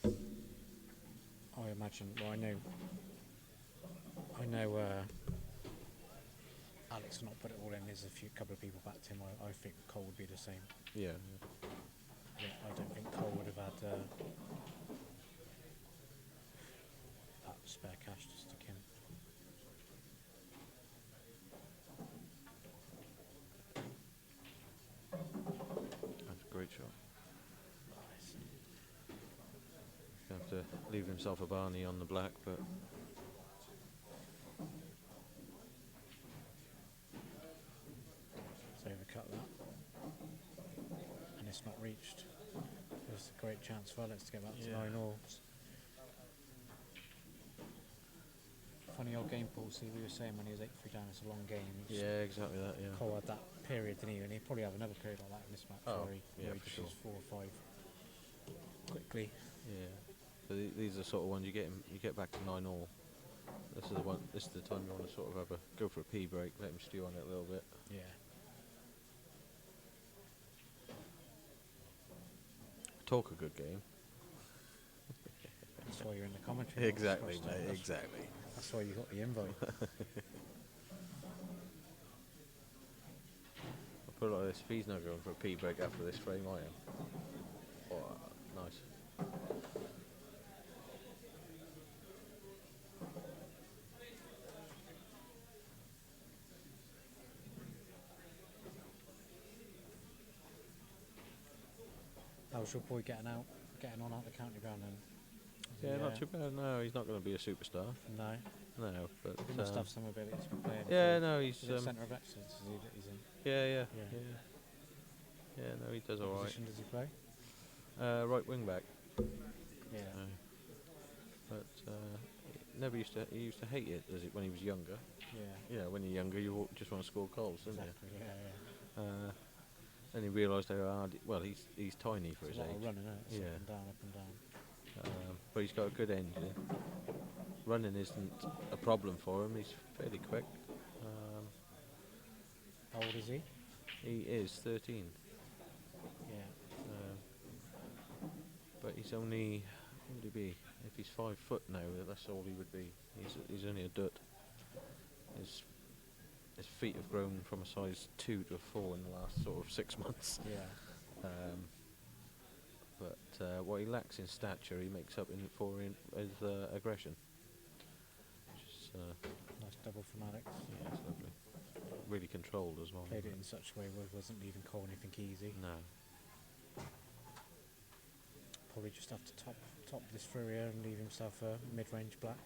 [SPEAKER 1] I imagine. Well, I know. Alex will not put it all in. There's a couple of people backed him. I think Cole would be the same.
[SPEAKER 4] Yeah.
[SPEAKER 1] I don't think Cole would have had that spare cash to stick in.
[SPEAKER 4] leave himself a Barney on the black, but
[SPEAKER 1] So overcut that. And it's not reached. There's a great chance for Alex to get back to
[SPEAKER 4] Yeah.
[SPEAKER 1] 9-all. Funny old game, Paul. See, we were saying when he was 8-3 down, it's a long game. It's
[SPEAKER 4] yeah, exactly that. Yeah.
[SPEAKER 1] Cole had that period, didn't he? And he'd probably have another period like that in this match
[SPEAKER 4] Oh,
[SPEAKER 1] where he
[SPEAKER 4] yeah, for
[SPEAKER 1] reaches
[SPEAKER 4] sure.
[SPEAKER 1] 4 or 5 quickly.
[SPEAKER 4] Yeah. So these are the sort of ones you get back to 9-all. This is the one. This is the time you want to sort of have a go for a pee break, let him stew on it a little bit.
[SPEAKER 1] Yeah.
[SPEAKER 4] Talk a good game.
[SPEAKER 1] That's why you're in the commentary. box,
[SPEAKER 4] Exactly,
[SPEAKER 1] Frosty.
[SPEAKER 4] mate.
[SPEAKER 1] That's-
[SPEAKER 4] Exactly.
[SPEAKER 1] That's why you got the invite.
[SPEAKER 4] I'll put it like this: if he's not going for a pee break after this frame, I am. Oh, nice.
[SPEAKER 1] How's your boy getting on out the county ground then?
[SPEAKER 4] Yeah, not too bad. No, he's not going to be a superstar.
[SPEAKER 1] No.
[SPEAKER 4] No, but
[SPEAKER 1] He must have some ability to be playing.
[SPEAKER 4] yeah, no, he's
[SPEAKER 1] Is it centre of excellence is he that he's in?
[SPEAKER 4] yeah.
[SPEAKER 1] Yeah.
[SPEAKER 4] Yeah, no, he does all
[SPEAKER 1] What
[SPEAKER 4] right.
[SPEAKER 1] position does he play?
[SPEAKER 4] Right wing back.
[SPEAKER 1] Yeah.
[SPEAKER 4] But he used to hate it when he was younger.
[SPEAKER 1] Yeah.
[SPEAKER 4] You know, when you're younger, just want to score goals, don't
[SPEAKER 1] Exactly. Yeah.
[SPEAKER 4] you? Then he realised how hard. Well, he's tiny for
[SPEAKER 1] It's
[SPEAKER 4] his
[SPEAKER 1] a lot
[SPEAKER 4] age.
[SPEAKER 1] of running, isn't it? It's
[SPEAKER 4] Yeah.
[SPEAKER 1] Up and down, up and down.
[SPEAKER 4] But he's got a good engine. Running isn't a problem for him. He's fairly quick.
[SPEAKER 1] How old is he?
[SPEAKER 4] He is 13.
[SPEAKER 1] Yeah.
[SPEAKER 4] But he's only, what would he be? If he's 5 foot now, that's all he would be. He's only a dut. His feet have grown from a size 2 to a 4 in the last sort of 6 months.
[SPEAKER 1] Yeah.
[SPEAKER 4] But what he lacks in stature, he makes up with aggression. Which is,
[SPEAKER 1] Nice double from Alex.
[SPEAKER 4] yeah, it's lovely. Really controlled as well.
[SPEAKER 1] Played it in such a way where it wasn't leaving Cole anything easy.
[SPEAKER 4] No.
[SPEAKER 1] Probably just have to top this through here and leave himself a mid-range black.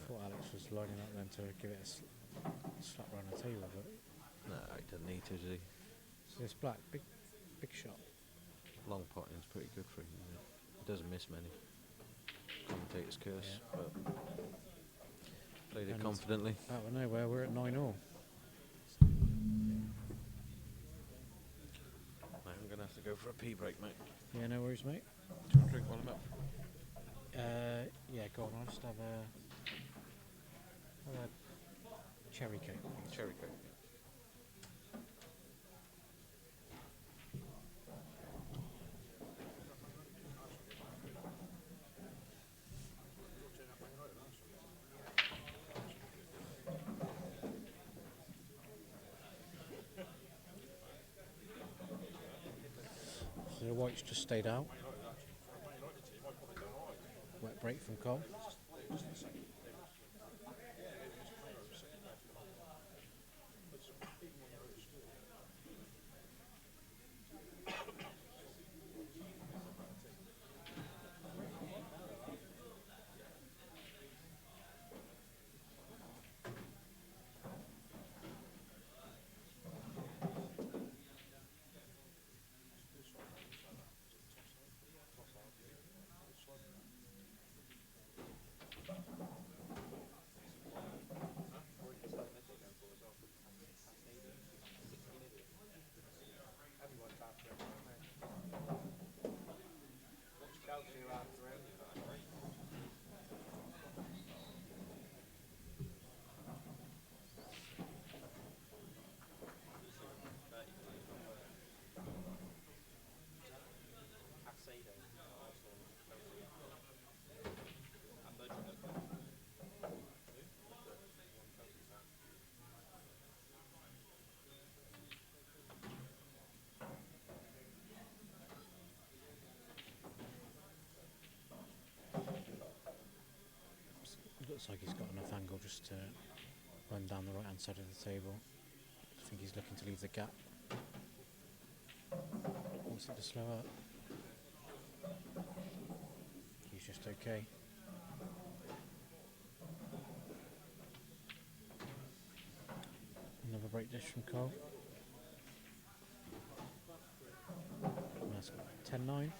[SPEAKER 1] Thought Alex was lining up then to give it a slap round the table, but
[SPEAKER 4] No, he doesn't need to, does he?
[SPEAKER 1] so this black, big shot.
[SPEAKER 4] Long potting's pretty good for him. Isn't it? He doesn't miss many. Commentator's curse,
[SPEAKER 1] Yeah.
[SPEAKER 4] but played it
[SPEAKER 1] And
[SPEAKER 4] confidently.
[SPEAKER 1] Out of nowhere, we're at 9-all.
[SPEAKER 4] I'm going to have to go for a pee break, mate.
[SPEAKER 1] Yeah, no worries, mate.
[SPEAKER 4] Do you want to drink while I'm up?
[SPEAKER 1] Yeah, go on. I'll just have a cherry cake, please.
[SPEAKER 4] Cherry coke.
[SPEAKER 1] So the whites just stayed out. Wet break from Cole. Looks like he's got enough angle just to run down the right hand side of the table. I think he's looking to leave the gap. wants it to slow up. He's just okay. Another brake dish from Cole. And that's 10-9.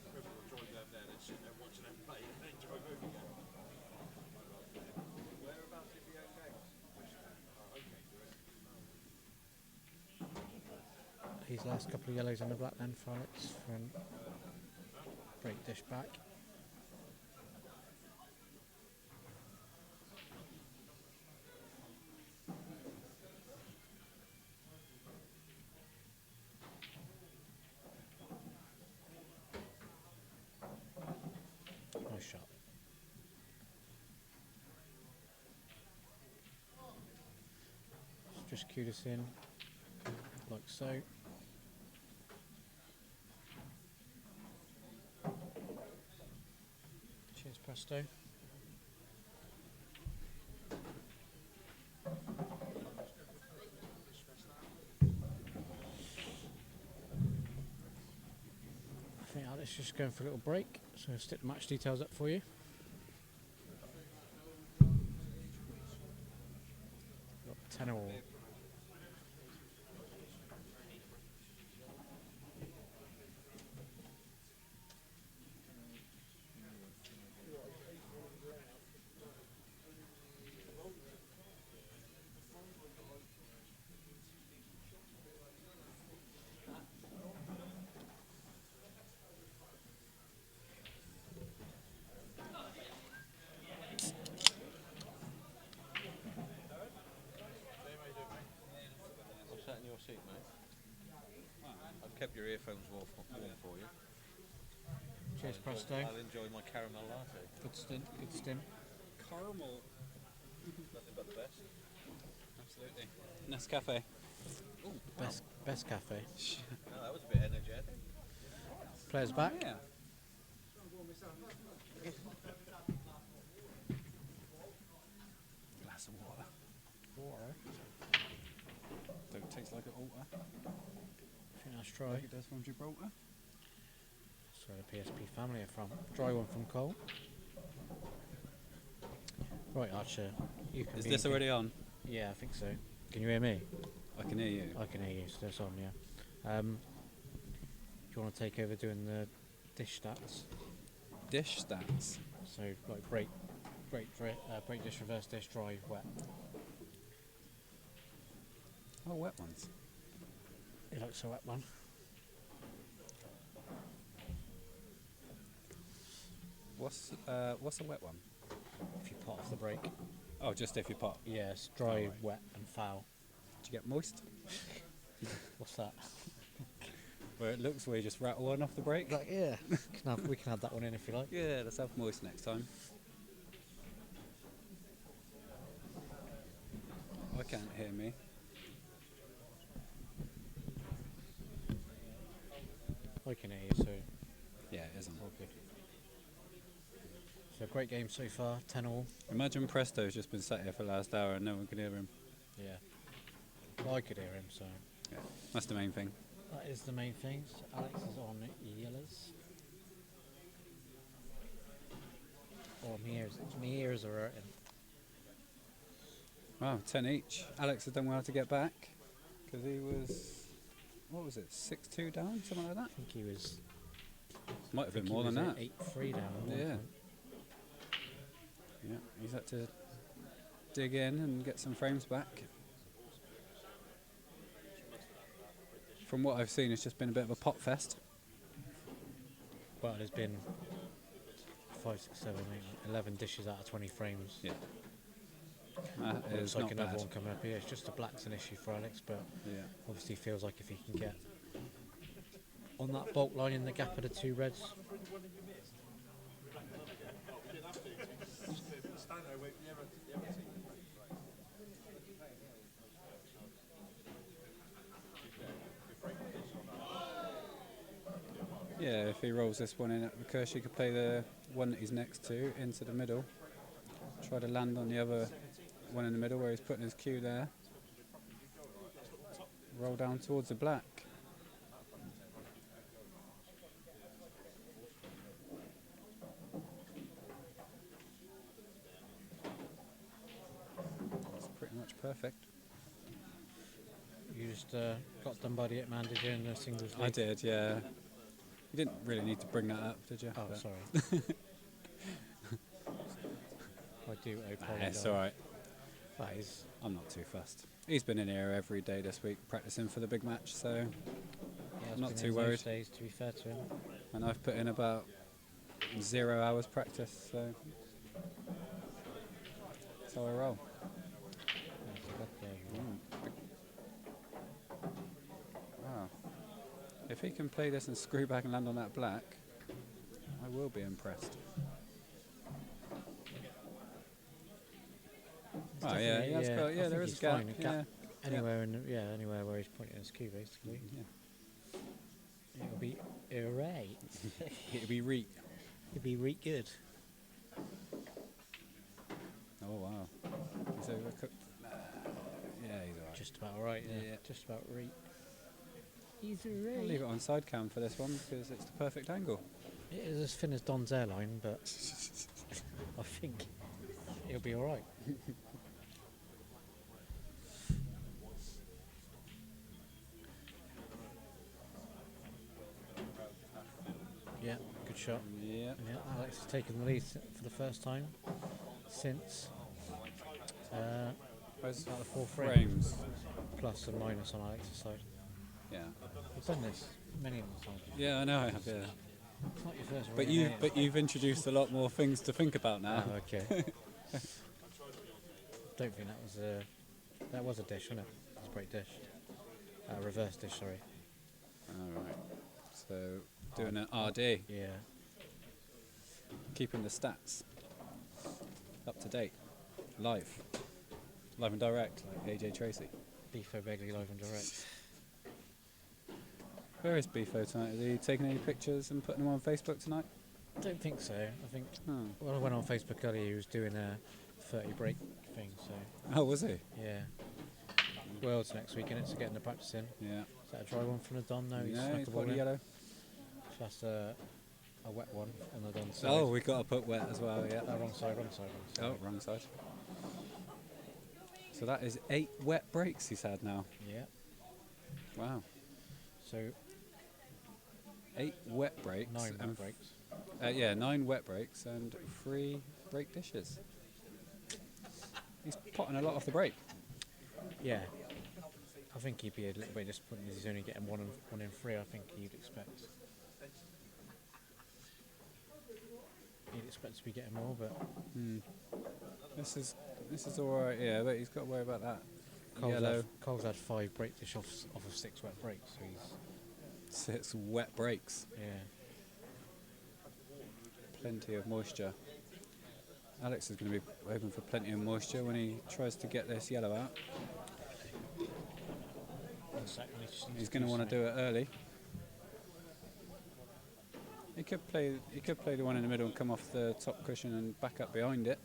[SPEAKER 2] People will join them then and sit there watching them play and then drive home again. Whereabouts is the own games?
[SPEAKER 1] His last couple of yellows on the black then for Alex from brake dish back. Nice shot. Just cue this in, like so. Cheers, presto. I think Alex is just going for a little break, so I'll stick the match details up for you. Got 10 all.
[SPEAKER 4] What's that in your seat, mate? I've kept your earphones warm for you.
[SPEAKER 1] Cheers, presto.
[SPEAKER 4] I'll enjoy my caramel latte.
[SPEAKER 1] Good stint, good stint.
[SPEAKER 6] Caramel.
[SPEAKER 4] Nothing but the best.
[SPEAKER 6] Absolutely. Nescafe.
[SPEAKER 1] Best cafe.
[SPEAKER 4] Oh, that was a bit energetic.
[SPEAKER 1] Players back.
[SPEAKER 6] Yeah. Glass of water.
[SPEAKER 1] Water.
[SPEAKER 6] Don't taste like an altar.
[SPEAKER 1] I think that's try.
[SPEAKER 6] Like it does from Gibraltar.
[SPEAKER 1] That's where the PSP family are from. Dry one from Cole. Right, Archer. You can
[SPEAKER 6] Is
[SPEAKER 1] be
[SPEAKER 6] this
[SPEAKER 1] in
[SPEAKER 6] already on?
[SPEAKER 1] Yeah, I think so. Can you hear me?
[SPEAKER 6] I can hear you.
[SPEAKER 1] I can hear you, so that's on, yeah. Do you want to take over doing the dish stats?
[SPEAKER 6] Dish stats.
[SPEAKER 1] So, like brake dish, reverse dish, dry, wet.
[SPEAKER 6] Oh, wet ones.
[SPEAKER 1] It looks a wet one.
[SPEAKER 6] What's a wet one?
[SPEAKER 1] If you pot off the brake.
[SPEAKER 6] Oh, just if you pop.
[SPEAKER 1] Yeah, it's dry,
[SPEAKER 6] Alright.
[SPEAKER 1] wet, and foul.
[SPEAKER 6] Did you get moist?
[SPEAKER 1] What's that?
[SPEAKER 6] Where it looks where you just rattle one off the brake?
[SPEAKER 1] Like, yeah. We can add that one in if you like.
[SPEAKER 6] Yeah, let's have moist next time. I can't hear me.
[SPEAKER 1] I can hear you, so
[SPEAKER 6] Yeah, it isn't.
[SPEAKER 1] all good. So great game so far, 10 all.
[SPEAKER 6] Imagine Presto's just been sat here for the last hour and no one can hear him.
[SPEAKER 1] Yeah. Well, I could hear him, so
[SPEAKER 6] Yeah, that's the main thing.
[SPEAKER 1] that is the main thing. So Alex is on yellows. Oh, my ears are hurting.
[SPEAKER 6] Wow, 10 each. Alex has done well to get back because he was, what was it, 6-2 down, something like that?
[SPEAKER 1] I think he was.
[SPEAKER 6] Might have been more than that.
[SPEAKER 1] 8-3 down. at one
[SPEAKER 6] Yeah.
[SPEAKER 1] point.
[SPEAKER 6] Yeah, he's had to dig in and get some frames back. From what I've seen, it's just been a bit of a pot fest.
[SPEAKER 1] Well, there's been 5, 6, 7, 8, 11 dishes out of 20 frames.
[SPEAKER 6] Yeah. That
[SPEAKER 1] Looks
[SPEAKER 6] is
[SPEAKER 1] like
[SPEAKER 6] not
[SPEAKER 1] another
[SPEAKER 6] bad.
[SPEAKER 1] one coming up here. It's just a black's an issue for Alex, but
[SPEAKER 6] Yeah.
[SPEAKER 1] obviously feels like if he can get on that bolt line in the gap of the two reds.
[SPEAKER 2] Stand there, wait, the other team.
[SPEAKER 6] Yeah, if he rolls this one in at the curse, he could play the one that he's next to into the middle. Try to land on the other one in the middle where he's putting his cue there. Roll down towards the black. That's pretty much perfect.
[SPEAKER 1] You just got done by the hit man, did you, in the singles league?
[SPEAKER 6] I did, yeah. You didn't really need to bring that up, did you?
[SPEAKER 1] Oh,
[SPEAKER 6] But-
[SPEAKER 1] sorry. I do apologise.
[SPEAKER 6] It's alright.
[SPEAKER 1] That is,
[SPEAKER 6] I'm not too fussed. He's been in here every day this week practicing for the big match, so
[SPEAKER 1] yeah, it's
[SPEAKER 6] Not
[SPEAKER 1] been
[SPEAKER 6] too
[SPEAKER 1] in those
[SPEAKER 6] worried.
[SPEAKER 1] days, to be fair to him.
[SPEAKER 6] and I've put in about 0 hours practice, so that's how I roll.
[SPEAKER 1] That's a good game.
[SPEAKER 6] Wow. If he can play this and screw back and land on that black, I will be impressed. Oh yeah,
[SPEAKER 1] definitely-
[SPEAKER 6] he has
[SPEAKER 1] yeah,
[SPEAKER 6] got,
[SPEAKER 1] I
[SPEAKER 6] yeah,
[SPEAKER 1] think
[SPEAKER 6] there is
[SPEAKER 1] he's
[SPEAKER 6] a gap.
[SPEAKER 1] fine, a gap. Anywhere in the, anywhere where he's pointing his cue, basically.
[SPEAKER 6] Yeah.
[SPEAKER 1] It'll be alright.
[SPEAKER 6] It'll be reek.
[SPEAKER 1] It'll be really good.
[SPEAKER 6] Oh wow. He's overcooked. Yeah, he's alright.
[SPEAKER 1] Just about alright, yeah.
[SPEAKER 6] Yeah.
[SPEAKER 1] Just about right. He's
[SPEAKER 6] I'll
[SPEAKER 1] alright.
[SPEAKER 6] leave it on side cam for this one because it's the perfect angle.
[SPEAKER 1] It is as thin as Don's airline, but I think it'll be alright. Yeah, good shot.
[SPEAKER 6] Yeah.
[SPEAKER 1] Yeah, Alex has taken the lead for the first time since
[SPEAKER 6] Where's
[SPEAKER 1] about the 4 frames.
[SPEAKER 6] frames?
[SPEAKER 1] Plus and minus on Alex's side.
[SPEAKER 6] Yeah.
[SPEAKER 1] We've done this many times.
[SPEAKER 6] Yeah, I know I have. Yeah.
[SPEAKER 1] It's not your first
[SPEAKER 6] But you've introduced a lot more things to think about now.
[SPEAKER 1] Oh, okay. Don't think that was a dish, wasn't it? It was a great dish. Reverse dish, sorry.
[SPEAKER 6] All right. So doing an RD,
[SPEAKER 1] Yeah.
[SPEAKER 6] keeping the stats up to date, live and direct, like AJ Tracy.
[SPEAKER 1] Beefo Begley live and direct.
[SPEAKER 6] Where is Beefo tonight? Is he taking any pictures and putting them on Facebook tonight?
[SPEAKER 1] Don't think so. I think
[SPEAKER 6] Oh,
[SPEAKER 1] well, I went on Facebook earlier. He was doing a 30 break thing. So
[SPEAKER 6] oh was he?
[SPEAKER 1] yeah. Worlds next week, innit? So getting the practice in.
[SPEAKER 6] Yeah.
[SPEAKER 1] Is that a dry one from the Don? No, he's
[SPEAKER 6] Yeah,
[SPEAKER 1] snuck
[SPEAKER 6] he's
[SPEAKER 1] a ball
[SPEAKER 6] got the
[SPEAKER 1] in.
[SPEAKER 6] yellow.
[SPEAKER 1] So that's a wet one on the Don side.
[SPEAKER 6] Oh, we got to put wet as well. Yeah.
[SPEAKER 1] Wrong side, wrong side, wrong side.
[SPEAKER 6] Oh, wrong side. So that is 8 wet breaks he's had now.
[SPEAKER 1] Yeah.
[SPEAKER 6] Wow.
[SPEAKER 1] So
[SPEAKER 6] 8 wet breaks.
[SPEAKER 1] 9
[SPEAKER 6] and
[SPEAKER 1] wet breaks.
[SPEAKER 6] Yeah, 9 wet breaks and 3 break dishes. He's potting a lot off the break.
[SPEAKER 1] Yeah. I think he'd be a little bit disappointed because he's only getting one in 3. I think you'd expect. You'd expect to be getting more, but
[SPEAKER 6] This is all right. Yeah, but he's got to worry about that yellow.
[SPEAKER 1] Cole's had 5 breakfish off of 6 wet breaks, so he's
[SPEAKER 6] 6 wet breaks.
[SPEAKER 1] yeah.
[SPEAKER 6] Plenty of moisture. Alex is going to be hoping for plenty of moisture when he tries to get this yellow out.
[SPEAKER 1] 1 second,
[SPEAKER 6] He's going to want to do it early. He could play the one in the middle and come off the top cushion and back up behind it.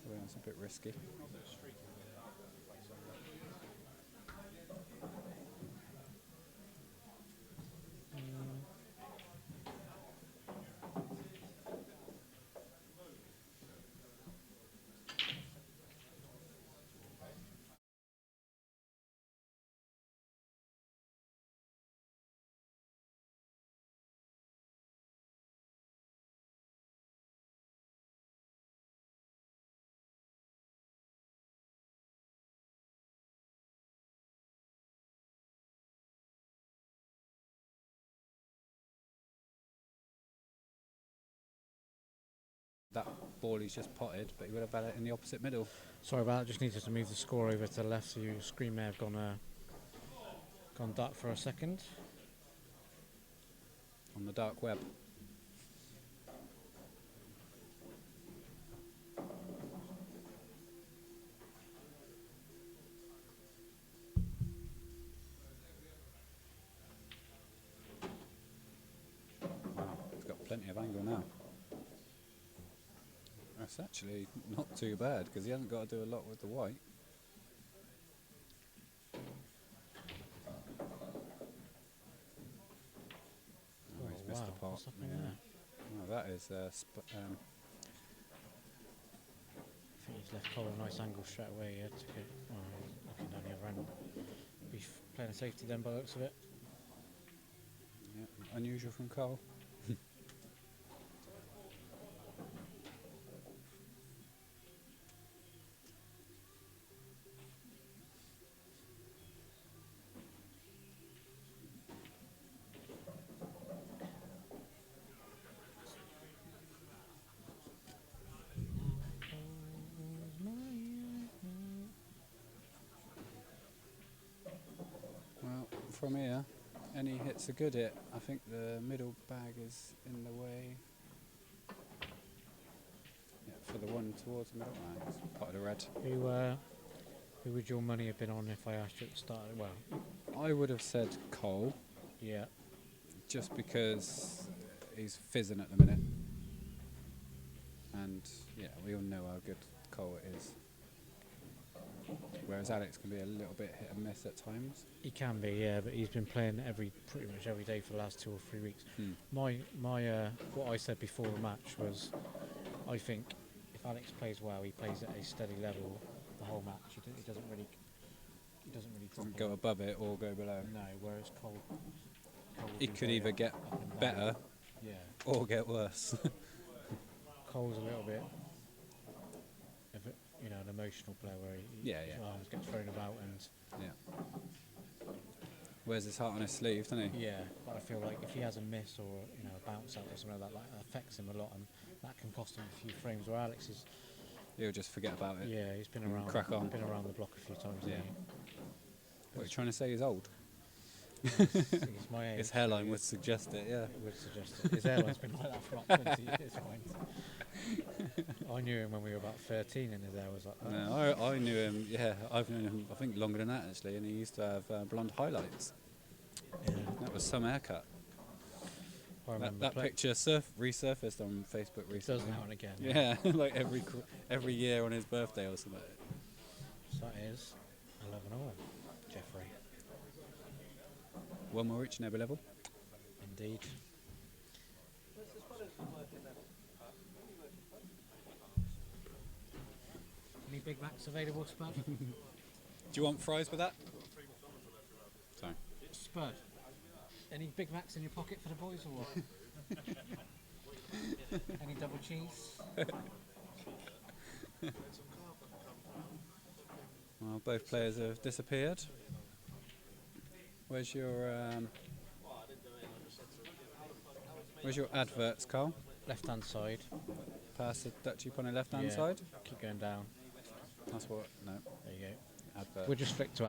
[SPEAKER 6] Well, that's a bit risky. That ball he's just potted, but he would have had it in the opposite middle.
[SPEAKER 1] Sorry about that, just needed to move the score over to the left, so your screen may have gone dark for a second.
[SPEAKER 6] On the dark web. Wow, he's got plenty of angle now. That's actually not too bad because he hasn't got to do a lot with the white. Oh, he's missed the pot.
[SPEAKER 1] What's happening
[SPEAKER 6] Yeah.
[SPEAKER 1] there?
[SPEAKER 6] Oh, that is
[SPEAKER 1] I think he's left Cole a nice angle straight away here to get looking down the other end. Be playing a safety then by the looks of it.
[SPEAKER 6] yeah, unusual from Cole. Well, from here, any hit's a good hit. I think the middle bag is in the way. Yeah, for the one towards the middle. It's part of the red.
[SPEAKER 1] Who would your money have been on if I asked you at the start? Well,
[SPEAKER 6] I would have said Cole,
[SPEAKER 1] yeah.
[SPEAKER 6] just because he's fizzing at the minute. And yeah, we all know how good Cole is. Whereas Alex can be a little bit hit and miss at times.
[SPEAKER 1] He can be, yeah, but he's been playing pretty much every day for the last 2 or 3 weeks. My what I said before the match was, I think if Alex plays well, he plays at a steady level the whole match. He doesn't really
[SPEAKER 6] Doesn't go above it or go below.
[SPEAKER 1] No, whereas Cole will
[SPEAKER 6] He
[SPEAKER 1] be
[SPEAKER 6] could
[SPEAKER 1] very
[SPEAKER 6] either
[SPEAKER 1] up
[SPEAKER 6] get
[SPEAKER 1] and down.
[SPEAKER 6] better
[SPEAKER 1] Yeah,
[SPEAKER 6] or get worse.
[SPEAKER 1] Cole's a little bit of an emotional player where he
[SPEAKER 6] Yeah, yeah.
[SPEAKER 1] his arms get thrown about and
[SPEAKER 6] Yeah. Wears his heart on his sleeve, doesn't he?
[SPEAKER 1] yeah. But I feel like if he has a miss or a bounce out or something like that affects him a lot, and that can cost him a few frames. Where Alex is,
[SPEAKER 6] He'll just forget about it.
[SPEAKER 1] yeah, he's been
[SPEAKER 6] and
[SPEAKER 1] around,
[SPEAKER 6] crack on.
[SPEAKER 1] been around the block a few times.
[SPEAKER 6] Yeah.
[SPEAKER 1] hasn't
[SPEAKER 6] What are you trying to say? He's old.
[SPEAKER 1] he? He's my age.
[SPEAKER 6] His hairline would suggest it. Yeah.
[SPEAKER 1] It would suggest it. His hairline's been like that for like 20 years. I knew him when we were about 13 and his hair was like that.
[SPEAKER 6] No, I knew him. Yeah, I've known him. I think longer than that actually, and he used to have blonde highlights.
[SPEAKER 1] Yeah.
[SPEAKER 6] That was some haircut.
[SPEAKER 1] I remember
[SPEAKER 6] That picture resurfaced on Facebook
[SPEAKER 1] It
[SPEAKER 6] recently.
[SPEAKER 1] does now and again.
[SPEAKER 6] Yeah, like every year on his birthday or something.
[SPEAKER 1] So that is 11-all, Jeffrey.
[SPEAKER 6] One more each and every level.
[SPEAKER 1] Indeed. Any Big Macs available, Spud?
[SPEAKER 6] Do you want fries with that? Sorry.
[SPEAKER 1] Spud, any Big Macs in your pocket for the boys or what? Any double cheese?
[SPEAKER 6] Well, both players have disappeared. Where's your Where's your adverts, Carl?
[SPEAKER 1] Left hand side.
[SPEAKER 6] Pass the duck tube on the left-hand
[SPEAKER 1] Yeah.
[SPEAKER 6] side.
[SPEAKER 1] Keep going down.
[SPEAKER 6] That's what. No,
[SPEAKER 1] There you go.
[SPEAKER 6] advert.
[SPEAKER 1] We'll just flick to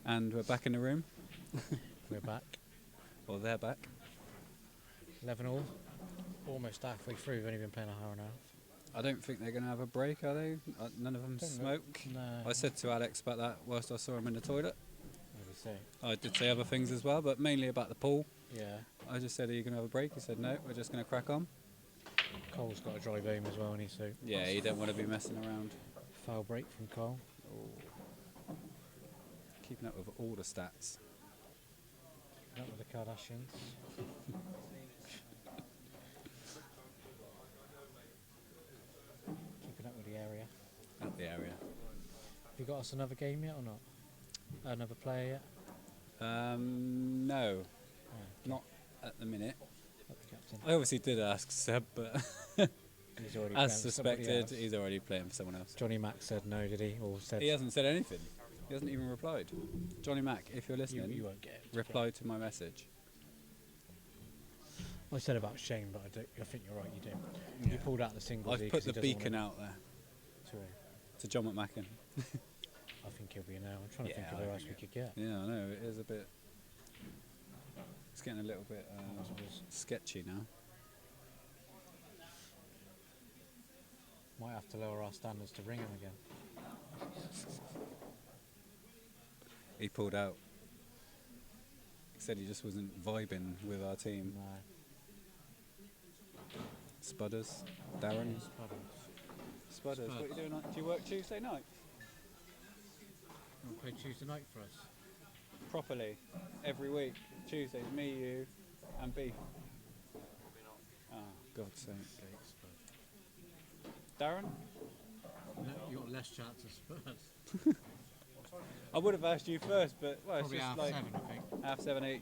[SPEAKER 6] And we're back in the room.
[SPEAKER 1] We're back.
[SPEAKER 6] Well, they're back.
[SPEAKER 1] 11 all. Almost halfway through. We've only been playing an hour and a half.
[SPEAKER 6] I don't think they're going to have a break, are they? None of them
[SPEAKER 1] Don't know.
[SPEAKER 6] smoke.
[SPEAKER 1] No.
[SPEAKER 6] I said to Alex about that whilst I saw him in the toilet.
[SPEAKER 1] What did he say?
[SPEAKER 6] I did say other things as well, but mainly about the pool.
[SPEAKER 1] Yeah.
[SPEAKER 6] I just said, are you going to have a break? He said, no, we're just going to crack on.
[SPEAKER 1] Cole's got to drive home as well, and so
[SPEAKER 6] Yeah, you don't want to be messing around.
[SPEAKER 1] foul break from Cole.
[SPEAKER 6] Keeping up with all the stats.
[SPEAKER 1] Not with the Kardashians. Keeping up with the area.
[SPEAKER 6] At the area.
[SPEAKER 1] Have you got us another game yet or not? Another player yet?
[SPEAKER 6] No,
[SPEAKER 1] Oh,
[SPEAKER 6] not at the minute.
[SPEAKER 1] not the captain.
[SPEAKER 6] I obviously did ask Seb, but
[SPEAKER 1] He's already playing
[SPEAKER 6] as
[SPEAKER 1] for somebody
[SPEAKER 6] suspected,
[SPEAKER 1] else.
[SPEAKER 6] he's already playing for someone else.
[SPEAKER 1] Johnny Mack said no, did he? Or said
[SPEAKER 6] He hasn't said anything. He hasn't even replied. Johnny Mack, if you're listening,
[SPEAKER 1] you won't get it.
[SPEAKER 6] reply to my message.
[SPEAKER 1] I said about Shane, but I think you're right. You do. You pulled out the single.
[SPEAKER 6] I've put the beacon out there to John McMacken.
[SPEAKER 1] I think he'll be in there. I'm trying to think
[SPEAKER 6] Yeah,
[SPEAKER 1] of
[SPEAKER 6] I
[SPEAKER 1] who else
[SPEAKER 6] think
[SPEAKER 1] we could get.
[SPEAKER 6] Yeah, I know, it is a bit... It's getting a little bit sketchy now.
[SPEAKER 1] Might have to lower our standards to ring him again.
[SPEAKER 6] He pulled out. He said he just wasn't vibing with our team.
[SPEAKER 1] No.
[SPEAKER 6] Spudders, Darren. Spudders, what are you doing? Do you work Tuesday night?
[SPEAKER 1] You want to play Tuesday night for us?
[SPEAKER 6] Properly, every week. Tuesdays, me, you, and Beef. Oh, God's sake. Darren?
[SPEAKER 1] No, you got less chance of Spurs.
[SPEAKER 6] I would have asked you first, but well,
[SPEAKER 1] Probably
[SPEAKER 6] it's just
[SPEAKER 1] half
[SPEAKER 6] like
[SPEAKER 1] 7, I think.
[SPEAKER 6] half 7, 8.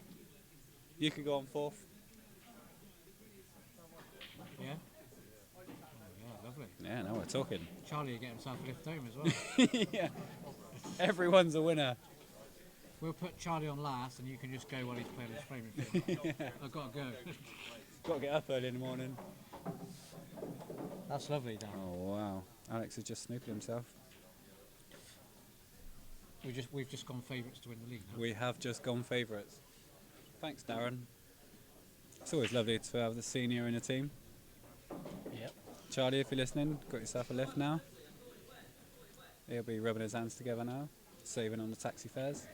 [SPEAKER 6] You could go on 4th.
[SPEAKER 1] Yeah? Oh, yeah, lovely.
[SPEAKER 6] Yeah, now we're talking.
[SPEAKER 1] Charlie will get himself a lift home as well.
[SPEAKER 6] Yeah, everyone's a winner.
[SPEAKER 1] We'll put Charlie on last and you can just go while he's playing his favourite film. I've got to go.
[SPEAKER 6] Got to get up early in the morning.
[SPEAKER 1] That's lovely, Dan.
[SPEAKER 6] Oh wow, Alex has just snooped himself.
[SPEAKER 1] We've just gone favourites to win the league now.
[SPEAKER 6] We have just gone favourites. Thanks, Darren. It's always lovely to have the senior in the team.
[SPEAKER 1] Yep.
[SPEAKER 6] Charlie, if you're listening, got yourself a lift now. He'll be rubbing his hands together now, saving on the taxi fares.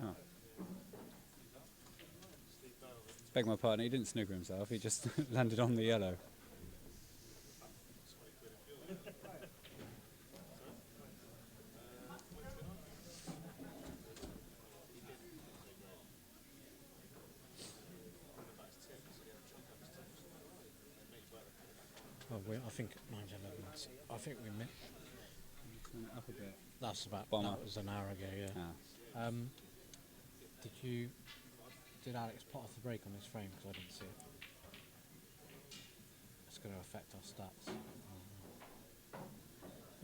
[SPEAKER 6] Oh. Beg my pardon, he didn't snooker himself, he just landed on the yellow.
[SPEAKER 1] Oh, I think mine's 11. I think we met.
[SPEAKER 6] Up a bit.
[SPEAKER 1] That's about.
[SPEAKER 6] Bomber.
[SPEAKER 1] That was an hour ago. Yeah.
[SPEAKER 6] Ah.
[SPEAKER 1] Did Alex put off the brake on his frame? Because I didn't see it. It's going to affect our stats.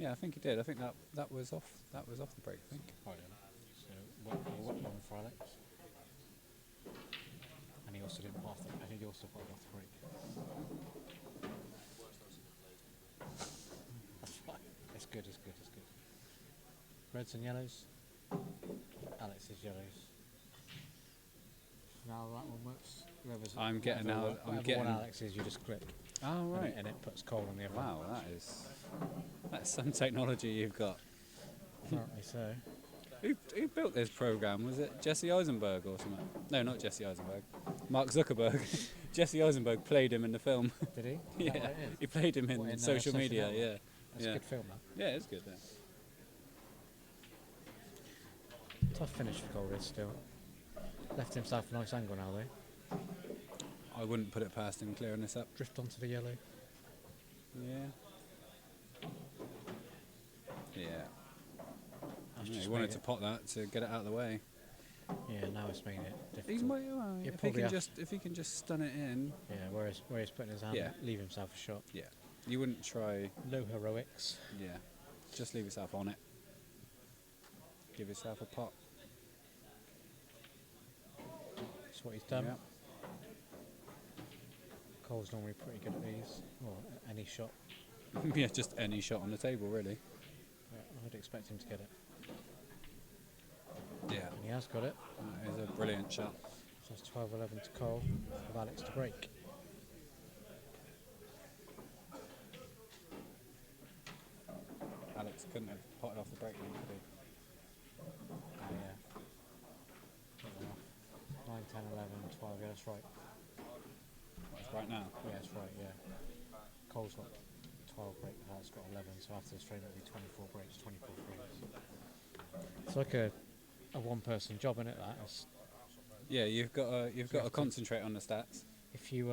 [SPEAKER 6] Yeah, I think he did. I think that was off. That was off the break. I think.
[SPEAKER 1] Right then. So what one for Alex? And he also didn't pass that. I think he also put it off the break. That's fine. It's good. It's good. It's good. Reds and yellows. Alex's yellows. Now that one works. Whoever's
[SPEAKER 6] I'm getting
[SPEAKER 1] whatever
[SPEAKER 6] out.
[SPEAKER 1] one-
[SPEAKER 6] I'm
[SPEAKER 1] whatever
[SPEAKER 6] getting.
[SPEAKER 1] one Alex is, you just click.
[SPEAKER 6] Oh right.
[SPEAKER 1] And it puts coal on the other.
[SPEAKER 6] Wow, that's some technology you've got.
[SPEAKER 1] Apparently so.
[SPEAKER 6] Who built this program? Was it Jesse Eisenberg or something? No, not Jesse Eisenberg. Mark Zuckerberg. Jesse Eisenberg played him in the film.
[SPEAKER 1] Did he? Is that
[SPEAKER 6] Yeah,
[SPEAKER 1] what it is?
[SPEAKER 6] he played him in
[SPEAKER 1] What, in,
[SPEAKER 6] social media.
[SPEAKER 1] Network?
[SPEAKER 6] Yeah,
[SPEAKER 1] That's
[SPEAKER 6] yeah,
[SPEAKER 1] a good film, man.
[SPEAKER 6] yeah, it's good. Yeah.
[SPEAKER 1] Tough finish for Coleridge still. Left himself a nice angle now though.
[SPEAKER 6] I wouldn't put it past him clearing this up.
[SPEAKER 1] Drift onto the yellow.
[SPEAKER 6] Yeah. Yeah.
[SPEAKER 1] That's
[SPEAKER 6] Yeah,
[SPEAKER 1] just
[SPEAKER 6] he wanted
[SPEAKER 1] made
[SPEAKER 6] to
[SPEAKER 1] it-
[SPEAKER 6] pot that to get it out of the way.
[SPEAKER 1] Yeah, now it's made it
[SPEAKER 6] He's
[SPEAKER 1] difficult.
[SPEAKER 6] well,
[SPEAKER 1] He'll
[SPEAKER 6] if he
[SPEAKER 1] probably
[SPEAKER 6] can
[SPEAKER 1] have-
[SPEAKER 6] just stun it in.
[SPEAKER 1] Yeah, whereas putting his hand,
[SPEAKER 6] Yeah.
[SPEAKER 1] leave himself a shot.
[SPEAKER 6] Yeah. You wouldn't try.
[SPEAKER 1] No heroics.
[SPEAKER 6] Yeah. Just leave yourself on it. Give yourself a pot.
[SPEAKER 1] That's what he's done.
[SPEAKER 6] Yeah.
[SPEAKER 1] Cole's normally pretty good at these, or any shot.
[SPEAKER 6] Yeah, just any shot on the table, really.
[SPEAKER 1] Yeah, I'd expect him to get it.
[SPEAKER 6] Yeah.
[SPEAKER 1] And he has got it.
[SPEAKER 6] That is a brilliant shot.
[SPEAKER 1] So it's 12-11 to Cole, with Alex to break.
[SPEAKER 6] Alex couldn't have potted off the break then, could he?
[SPEAKER 1] Oh, yeah. 9, 10, 11, 12, yeah, that's right.
[SPEAKER 6] That's right now.
[SPEAKER 1] Yeah, that's right, yeah. Cole's got 12 breaks, Alex got 11, so after this frame it'll be 24 breaks, 24 frames. It's like a one-person job, isn't it, that? It's,
[SPEAKER 6] Yeah, you've got to
[SPEAKER 1] have to-
[SPEAKER 6] concentrate on the stats.
[SPEAKER 1] if you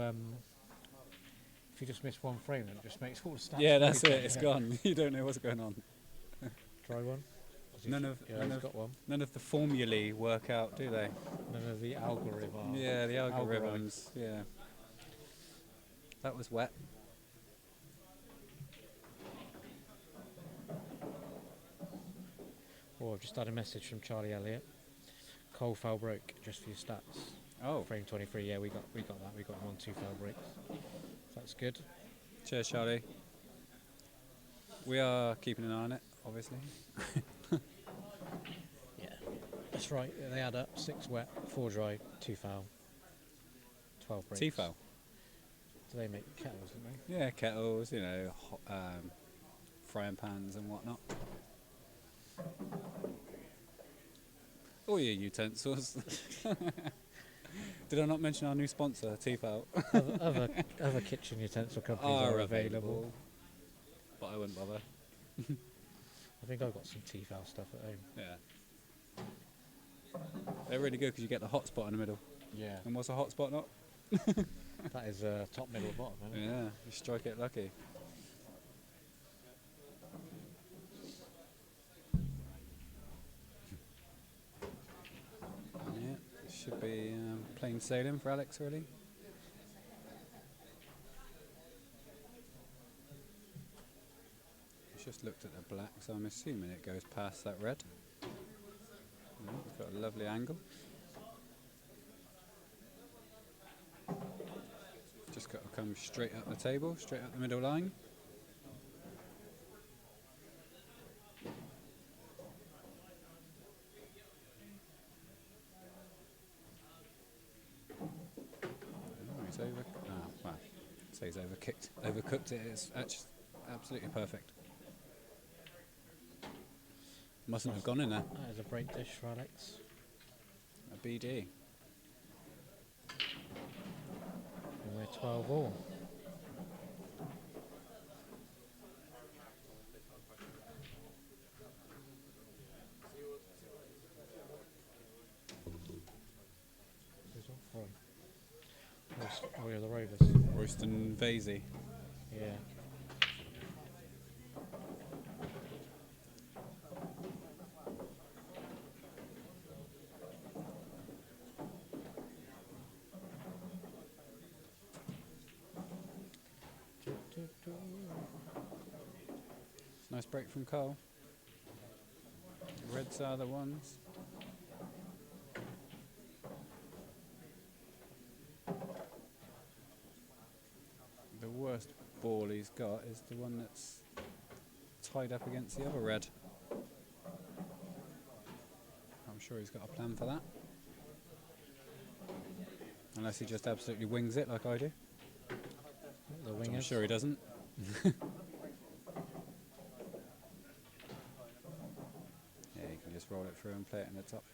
[SPEAKER 1] just miss one frame, then it just makes all the stats.
[SPEAKER 6] Yeah, that's
[SPEAKER 1] really
[SPEAKER 6] it. It's
[SPEAKER 1] yeah.
[SPEAKER 6] gone. You don't know what's going on.
[SPEAKER 1] Try one.
[SPEAKER 6] None of
[SPEAKER 1] Yeah,
[SPEAKER 6] none
[SPEAKER 1] he's
[SPEAKER 6] of
[SPEAKER 1] got one.
[SPEAKER 6] none of the formulae work out, do they?
[SPEAKER 1] None of the algorithm.
[SPEAKER 6] Yeah, the
[SPEAKER 1] algorithm.
[SPEAKER 6] algorithms. Yeah. That was wet.
[SPEAKER 1] Oh, I've just had a message from Charlie Elliott. Cole foul broke just for your stats.
[SPEAKER 6] Oh,
[SPEAKER 1] Frame 23. Yeah, we got that. We got him on 2 foul breaks. That's good.
[SPEAKER 6] cheers, Charlie. We are keeping an eye on it, obviously.
[SPEAKER 1] Yeah, that's right. They add up. 6 wet, 4 dry, 2 foul, 12 breaks.
[SPEAKER 6] T-foul.
[SPEAKER 1] Do they make kettles, don't they?
[SPEAKER 6] Yeah, kettles, frying pans and whatnot. All your utensils. Did I not mention our new sponsor, T-foul?
[SPEAKER 1] Other kitchen utensil companies are available.
[SPEAKER 6] But I wouldn't bother.
[SPEAKER 1] I think I've got some T-foul stuff at home.
[SPEAKER 6] Yeah. They're really good because you get the hot spot in the middle.
[SPEAKER 1] Yeah.
[SPEAKER 6] And what's a hot spot not?
[SPEAKER 1] That is top, middle, bottom, isn't it?
[SPEAKER 6] Yeah, you strike it lucky. Yeah, should be plain sailing for Alex, really. He's just looked at the black, so I'm assuming it goes past that red. Yeah, it's got a lovely angle. Just got to come straight up the table, straight up the middle line. Oh, he's over. Oh, well, say he's overcooked it. It's actually absolutely perfect. Mustn't have gone in there.
[SPEAKER 1] That is a break dish for Alex.
[SPEAKER 6] A BD.
[SPEAKER 1] And we're 12 all. Oh yeah, the Rovers.
[SPEAKER 6] Royston Vasey.
[SPEAKER 1] Yeah.
[SPEAKER 6] Nice break from Cole. Reds are the ones. The worst ball he's got is the one that's tied up against the other red. I'm sure he's got a plan for that. Unless he just absolutely wings it like I do.
[SPEAKER 1] The
[SPEAKER 6] Which I'm
[SPEAKER 1] wingers.
[SPEAKER 6] sure he doesn't. Yeah, you can just roll it through and play it in the top.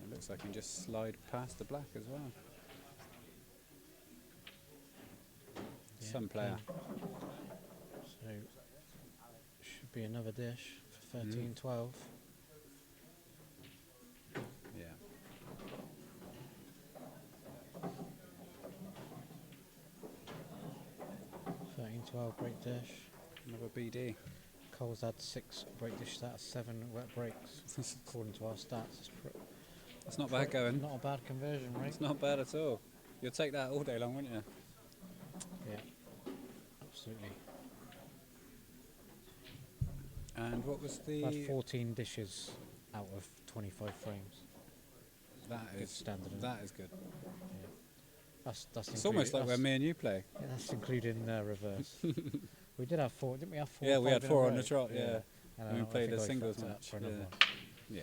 [SPEAKER 6] It looks like he can just slide past the black as well.
[SPEAKER 1] Yeah,
[SPEAKER 6] Some player.
[SPEAKER 1] So should be another dish for 13-12.
[SPEAKER 6] Yeah.
[SPEAKER 1] 13-12 break dish.
[SPEAKER 6] Another BD.
[SPEAKER 1] Cole's had 6 break dishes out of 7 wet breaks, according to our stats.
[SPEAKER 6] That's not bad going.
[SPEAKER 1] Not a bad conversion rate.
[SPEAKER 6] It's not bad at all. You'll take that all day long, wouldn't you?
[SPEAKER 1] Yeah, absolutely.
[SPEAKER 6] And what was the...
[SPEAKER 1] Had 14 dishes out of 25 frames.
[SPEAKER 6] That
[SPEAKER 1] Good
[SPEAKER 6] is
[SPEAKER 1] standard. Isn't
[SPEAKER 6] that
[SPEAKER 1] it?
[SPEAKER 6] is good.
[SPEAKER 1] Yeah. That's
[SPEAKER 6] It's almost like where
[SPEAKER 1] that's,
[SPEAKER 6] me and you play.
[SPEAKER 1] yeah, that's including reverse. We did have 4, didn't we? Have 4.
[SPEAKER 6] Yeah,
[SPEAKER 1] or
[SPEAKER 6] we had
[SPEAKER 1] 5 in a
[SPEAKER 6] 4 on
[SPEAKER 1] row?
[SPEAKER 6] the trot. Yeah.
[SPEAKER 1] And
[SPEAKER 6] And we
[SPEAKER 1] I
[SPEAKER 6] played
[SPEAKER 1] think
[SPEAKER 6] a
[SPEAKER 1] I
[SPEAKER 6] singles
[SPEAKER 1] fucked it up
[SPEAKER 6] match.
[SPEAKER 1] for another
[SPEAKER 6] Yeah.
[SPEAKER 1] one.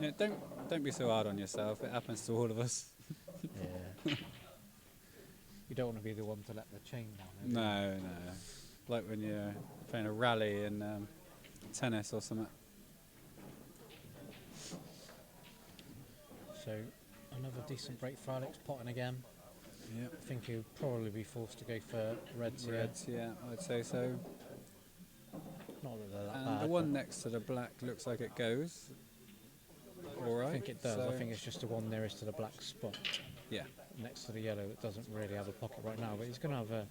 [SPEAKER 6] Yeah. Yeah, don't be so hard on yourself. It happens to all of us.
[SPEAKER 1] Yeah. You don't want to be the one to let the chain down. do you?
[SPEAKER 6] No, no. Like when you're playing a rally in tennis or something.
[SPEAKER 1] So another decent break for Alex, potting again.
[SPEAKER 6] Yep.
[SPEAKER 1] I think he'll probably be forced to go for reds here.
[SPEAKER 6] Reds, yeah, I'd say so.
[SPEAKER 1] Not that they're that
[SPEAKER 6] And
[SPEAKER 1] bad.
[SPEAKER 6] the one
[SPEAKER 1] but
[SPEAKER 6] next to the black looks like it goes. All right.
[SPEAKER 1] I think it does.
[SPEAKER 6] So
[SPEAKER 1] I think it's just the one nearest to the black spot
[SPEAKER 6] yeah,
[SPEAKER 1] next to the yellow that doesn't really have a pocket right now. But he's going to have a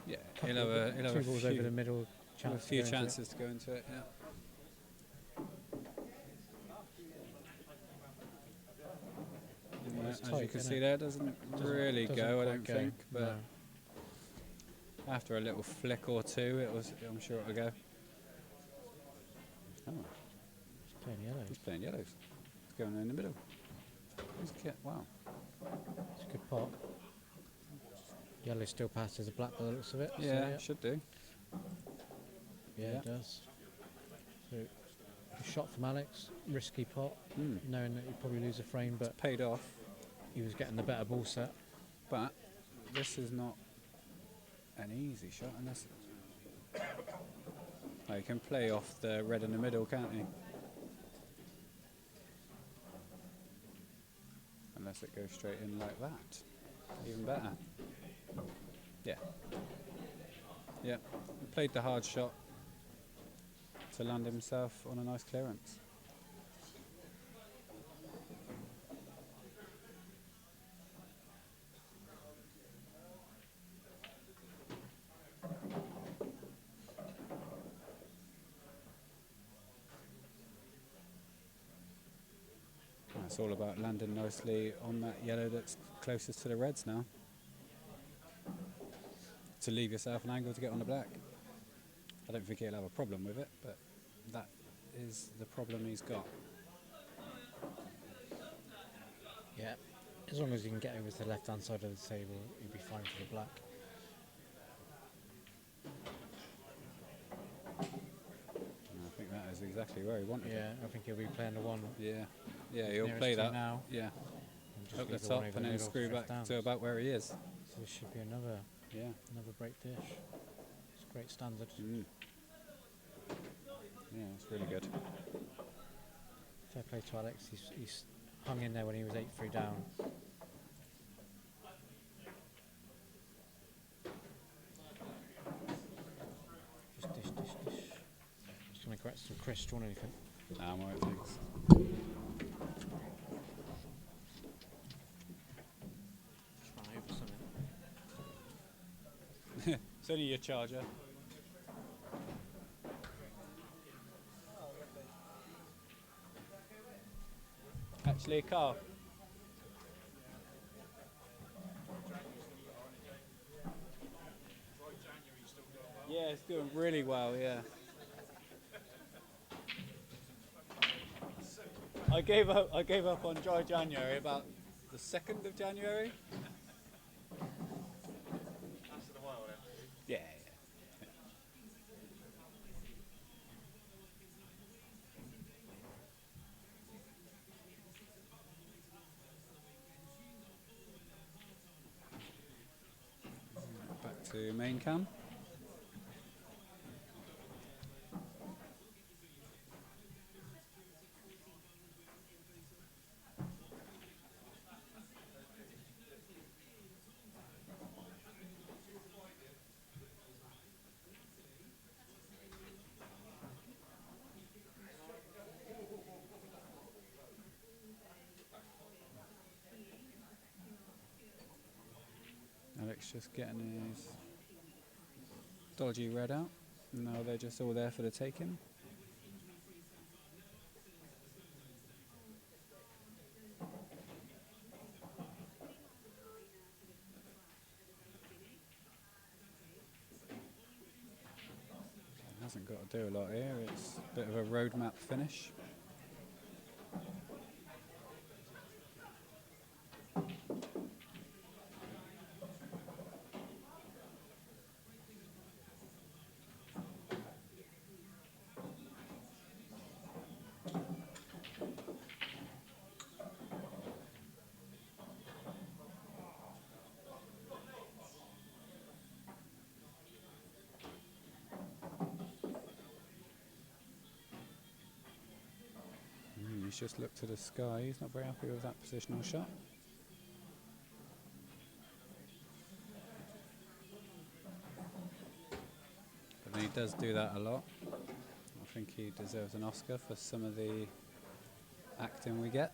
[SPEAKER 6] yeah.
[SPEAKER 1] couple
[SPEAKER 6] He'll have
[SPEAKER 1] of 2 balls over the middle.
[SPEAKER 6] he'll have a
[SPEAKER 1] Chance to
[SPEAKER 6] few
[SPEAKER 1] go into it.
[SPEAKER 6] chances to go into it. Yeah. Yeah,
[SPEAKER 1] it's
[SPEAKER 6] as
[SPEAKER 1] tight,
[SPEAKER 6] you can
[SPEAKER 1] isn't
[SPEAKER 6] see
[SPEAKER 1] it?
[SPEAKER 6] there, it doesn't really
[SPEAKER 1] doesn't
[SPEAKER 6] go, I
[SPEAKER 1] quite
[SPEAKER 6] don't
[SPEAKER 1] go,
[SPEAKER 6] think. But
[SPEAKER 1] no.
[SPEAKER 6] after a little flick or two, I'm sure it'll go. Oh,
[SPEAKER 1] He's playing yellow.
[SPEAKER 6] he's playing yellows. He's going in the middle. He's wow.
[SPEAKER 1] It's a good pot. Yellow still passes the black by the looks of it. so
[SPEAKER 6] Yeah, should do.
[SPEAKER 1] yeah,
[SPEAKER 6] yeah.
[SPEAKER 1] it does. So a shot from Alex, risky pot,
[SPEAKER 6] Mm.
[SPEAKER 1] knowing that he'd probably lose a frame, but
[SPEAKER 6] Paid off,
[SPEAKER 1] he was getting the better ball set.
[SPEAKER 6] but this is not an easy shot unless he can play off the red in the middle, can't he? Unless it goes straight in like that. Even better. Yeah. Yeah. He played the hard shot to land himself on a nice clearance. It's all about landing nicely on that yellow that's closest to the reds now. To leave yourself an angle to get on the black. I don't think he'll have a problem with it, but that is the problem he's got.
[SPEAKER 1] Yeah, as long as he can get over to the left-hand side of the table, he'll be fine for the black.
[SPEAKER 6] And I think that is exactly where he wanted
[SPEAKER 1] Yeah,
[SPEAKER 6] it.
[SPEAKER 1] I think he'll be playing the one
[SPEAKER 6] Yeah. Yeah, he'll
[SPEAKER 1] nearest
[SPEAKER 6] play
[SPEAKER 1] to
[SPEAKER 6] that.
[SPEAKER 1] now.
[SPEAKER 6] Yeah.
[SPEAKER 1] and just
[SPEAKER 6] Up the
[SPEAKER 1] leave the
[SPEAKER 6] top
[SPEAKER 1] one over
[SPEAKER 6] and
[SPEAKER 1] the
[SPEAKER 6] then
[SPEAKER 1] middle
[SPEAKER 6] screw
[SPEAKER 1] for
[SPEAKER 6] back
[SPEAKER 1] downs.
[SPEAKER 6] to about where he is.
[SPEAKER 1] So this should be another
[SPEAKER 6] Yeah.
[SPEAKER 1] break dish. It's a great standard.
[SPEAKER 6] Mm. Yeah, it's really good.
[SPEAKER 1] Fair play to Alex. He's hung in there when he was 8-3 down. Just dish. Just gonna grab some Chris. Do you want anything?
[SPEAKER 6] Nah, I'm alright, thanks.
[SPEAKER 1] Try over something.
[SPEAKER 6] It's only your charger. actually, Carl? Yeah, it's doing really well, yeah. I gave up on dry January about the 2nd of January.
[SPEAKER 2] Lasted a while then.
[SPEAKER 6] Yeah. Back to main cam. Alex just getting his dodgy red out. No, they're just all there for the taking. Hasn't got to do a lot here. It's a bit of a roadmap finish. He's just looked to the sky. He's not very happy with that positional shot. But then he does do that a lot. I think he deserves an Oscar for some of the acting we get.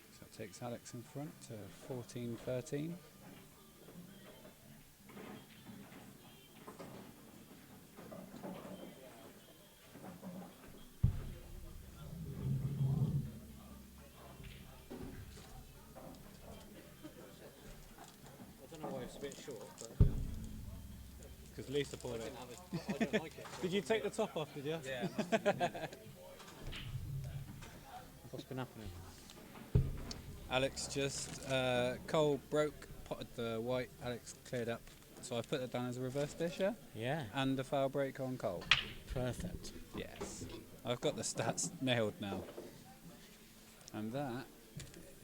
[SPEAKER 6] So it takes Alex in front to 14-13.
[SPEAKER 1] I don't know why it's a bit short, but
[SPEAKER 6] Because Lisa
[SPEAKER 1] I
[SPEAKER 6] pulled it.
[SPEAKER 1] didn't have it. I don't like it.
[SPEAKER 6] Did you take the top off, did you?
[SPEAKER 1] Yeah. It must have been, yeah. What's been happening?
[SPEAKER 6] Alex just, Cole broke, potted the white, Alex cleared up. So I put it down as a reverse disher
[SPEAKER 1] Yeah.
[SPEAKER 6] and a foul break on Cole.
[SPEAKER 1] Perfect.
[SPEAKER 6] Yes. I've got the stats nailed now. And that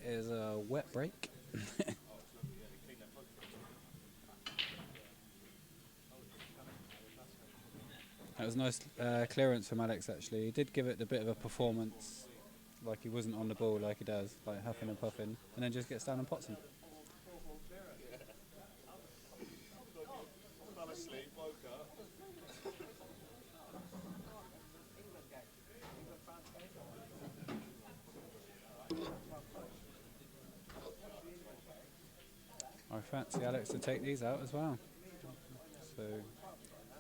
[SPEAKER 6] is a wet break. That was nice clearance from Alex actually. He did give it a bit of a performance, like he wasn't on the ball like he does, like huffing and puffing, and then just gets down and pots him.
[SPEAKER 2] Fell asleep, woke up.
[SPEAKER 6] I fancy Alex to take these out as well. So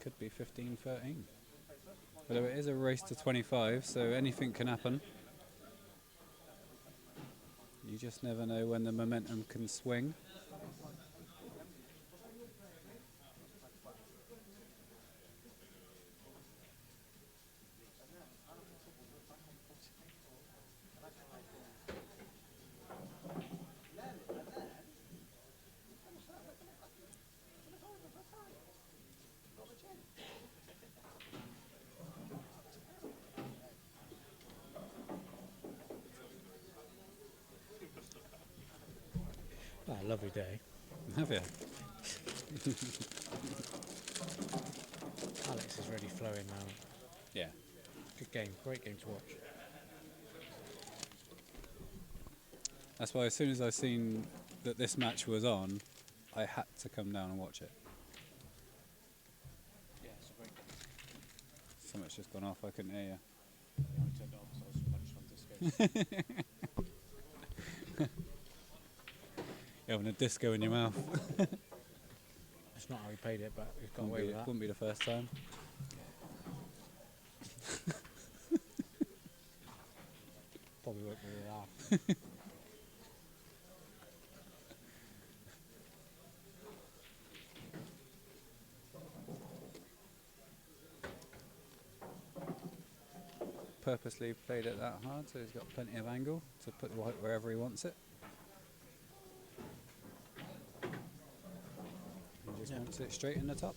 [SPEAKER 6] could be 15-13. Although it is a race to 25, so anything can happen. You just never know when the momentum can swing.
[SPEAKER 1] Oh, lovely day.
[SPEAKER 6] Have you?
[SPEAKER 1] Alex is really flowing now.
[SPEAKER 6] Yeah.
[SPEAKER 1] Good game. Great game to watch.
[SPEAKER 6] That's why as soon as I seen that this match was on, I had to come down and watch it.
[SPEAKER 1] Yeah, it's a great game.
[SPEAKER 6] Something's just gone off. I couldn't hear you.
[SPEAKER 1] Yeah, I turned it off because I was munched on discos.
[SPEAKER 6] You're having a disco in your mouth.
[SPEAKER 1] It's not how he played it, but we've got
[SPEAKER 6] Wouldn't
[SPEAKER 1] away
[SPEAKER 6] be,
[SPEAKER 1] with that.
[SPEAKER 6] wouldn't be the first time.
[SPEAKER 1] Probably won't be laugh.
[SPEAKER 6] Purposely played it that hard, so he's got plenty of angle to put the white wherever he wants it. He just
[SPEAKER 1] Yeah.
[SPEAKER 6] wants it straight in the top.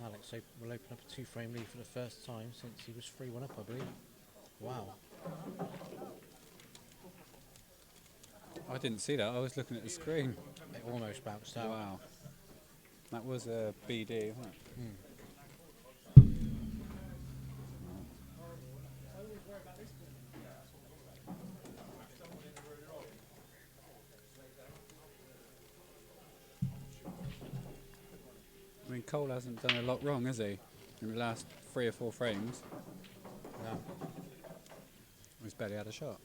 [SPEAKER 1] Alex will open up a 2-frame lead for the first time since he was 3-1 up, I believe. Wow.
[SPEAKER 6] I didn't see that. I was looking at the screen.
[SPEAKER 1] It almost bounced out.
[SPEAKER 6] Wow. That was a BD, wasn't it?
[SPEAKER 1] Hmm.
[SPEAKER 6] I mean, Cole hasn't done a lot wrong, has he? In the last 3 or 4 frames,
[SPEAKER 1] No.
[SPEAKER 6] he's barely had a shot.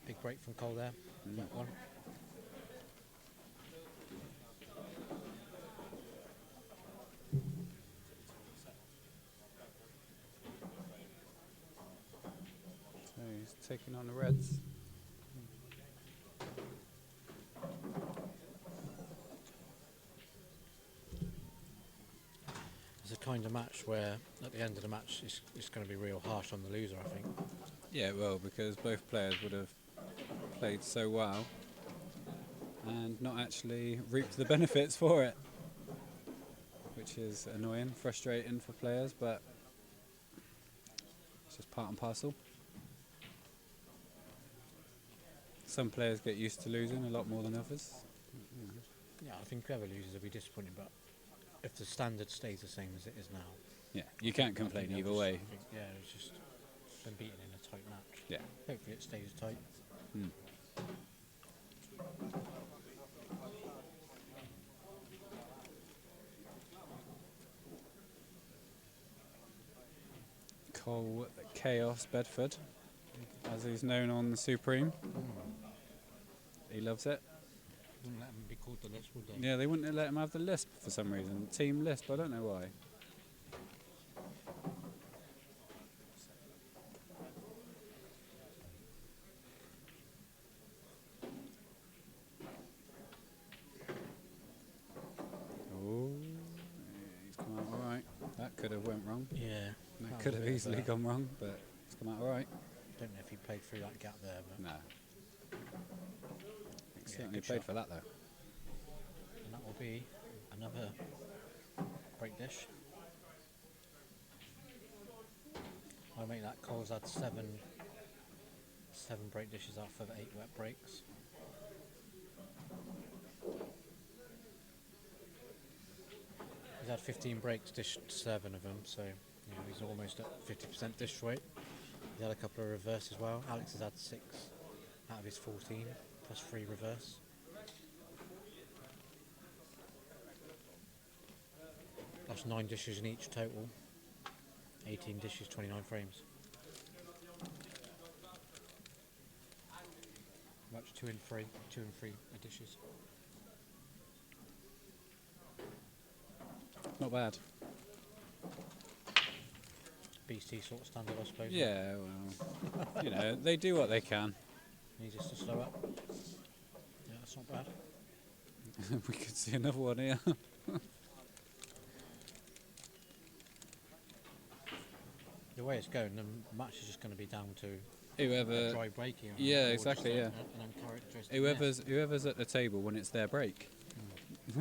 [SPEAKER 1] Big break from Cole there. That one.
[SPEAKER 6] So he's taking on the Reds.
[SPEAKER 1] It's a kind of match where at the end of the match it's going to be real harsh on the loser, I think.
[SPEAKER 6] Yeah, well, because both players would have played so well and not actually reaped the benefits for it, which is annoying, frustrating for players, but it's just part and parcel. Some players get used to losing a lot more than others.
[SPEAKER 1] Yeah, I think whoever loses will be disappointed, but if the standard stays the same as it is now,
[SPEAKER 6] Yeah, you can't
[SPEAKER 1] I think
[SPEAKER 6] complain
[SPEAKER 1] they'll
[SPEAKER 6] either
[SPEAKER 1] just-
[SPEAKER 6] way.
[SPEAKER 1] I think, yeah, it's just been beaten in a tight match.
[SPEAKER 6] Yeah.
[SPEAKER 1] Hopefully it stays tight.
[SPEAKER 6] Hmm. Cole Chaos Bedford, as he's known on the Supreme. He loves it.
[SPEAKER 1] Wouldn't let them be called the Lisp, would they?
[SPEAKER 6] Yeah, they wouldn't let him have the Lisp for some reason. Team Lisp, I don't know why. Oh, he's come out alright. That could have went wrong.
[SPEAKER 1] Yeah.
[SPEAKER 6] That
[SPEAKER 1] That
[SPEAKER 6] could
[SPEAKER 1] was
[SPEAKER 6] have
[SPEAKER 1] a bit
[SPEAKER 6] easily
[SPEAKER 1] of a-
[SPEAKER 6] gone wrong, but it's come out alright.
[SPEAKER 1] Don't know if he played through that gap there, but
[SPEAKER 6] No. He certainly
[SPEAKER 1] good
[SPEAKER 6] played
[SPEAKER 1] shot.
[SPEAKER 6] for that though.
[SPEAKER 1] and that will be another break dish. I make that Cole's had seven break dishes off of 8 wet breaks. He's had 15 breaks, dished 7 of them, so you know, he's almost at 50% dish rate. He's had a couple of reverse as well. Alex has had 6 out of his 14, plus 3 reverse. That's 9 dishes in each total. 18 dishes, 29 frames. Much 2 and 3 dishes.
[SPEAKER 6] Not bad.
[SPEAKER 1] BC sort of standard, I suppose.
[SPEAKER 6] Yeah, well, you know, they do what they can.
[SPEAKER 1] Needs us to slow up. Yeah, that's not bad.
[SPEAKER 6] We could see another one here.
[SPEAKER 1] The way it's going, the match is just going to be down to a
[SPEAKER 6] Whoever,
[SPEAKER 1] dry breaking.
[SPEAKER 6] yeah,
[SPEAKER 1] or
[SPEAKER 6] exactly,
[SPEAKER 1] just
[SPEAKER 6] yeah.
[SPEAKER 1] An uncharacteristic miss.
[SPEAKER 6] whoever's at the table when it's their break.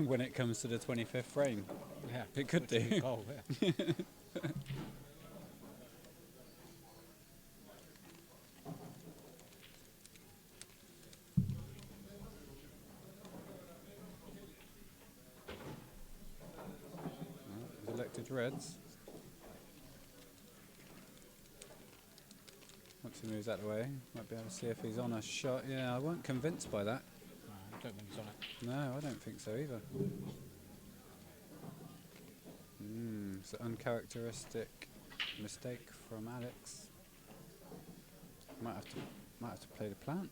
[SPEAKER 6] When it comes to the 25th frame,
[SPEAKER 1] Yeah,
[SPEAKER 6] it could
[SPEAKER 1] which is a
[SPEAKER 6] do.
[SPEAKER 1] goal, yeah.
[SPEAKER 6] He's elected Reds. What's He moves that way. Might be able to see if he's on a shot. Yeah, I wasn't convinced by that.
[SPEAKER 1] No, I don't think he's on it.
[SPEAKER 6] No, I don't think so either. It's an uncharacteristic mistake from Alex. Might have to play the plant.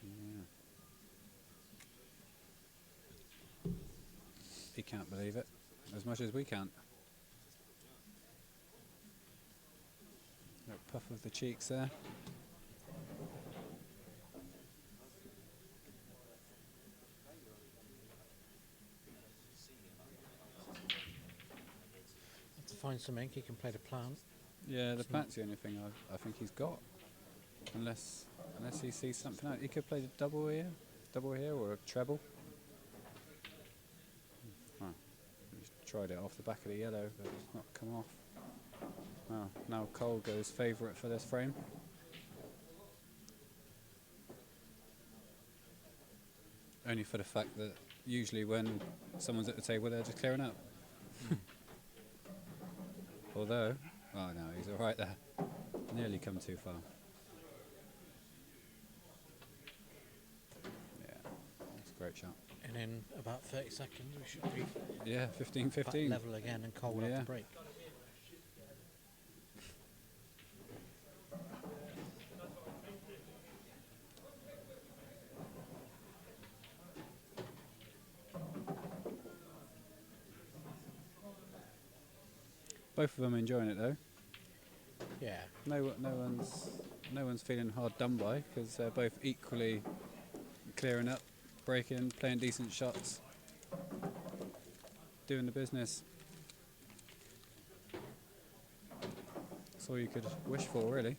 [SPEAKER 6] Yeah. He can't believe it, as much as we can't. Little puff of the cheeks there.
[SPEAKER 1] Have to find something. He can play the plant.
[SPEAKER 6] Yeah, the
[SPEAKER 1] It's
[SPEAKER 6] plant's the only thing I think he's got. Unless he sees something else. He could play the double here or a treble. He's tried it off the back of the yellow, but it's not come off. Oh, now Cole goes favourite for this frame. Only for the fact that usually when someone's at the table, they're just clearing up. Although, oh no, he's all right there. Nearly come too far. Yeah, that's a great shot.
[SPEAKER 1] And in about 30 seconds, we should be
[SPEAKER 6] Yeah, 15-15.
[SPEAKER 1] back level again, and Cole will have
[SPEAKER 6] Yeah.
[SPEAKER 1] to break.
[SPEAKER 6] Both of them enjoying it though.
[SPEAKER 1] Yeah.
[SPEAKER 6] No one's feeling hard done by because they're both equally clearing up, breaking, playing decent shots, doing the business. That's all you could wish for, really.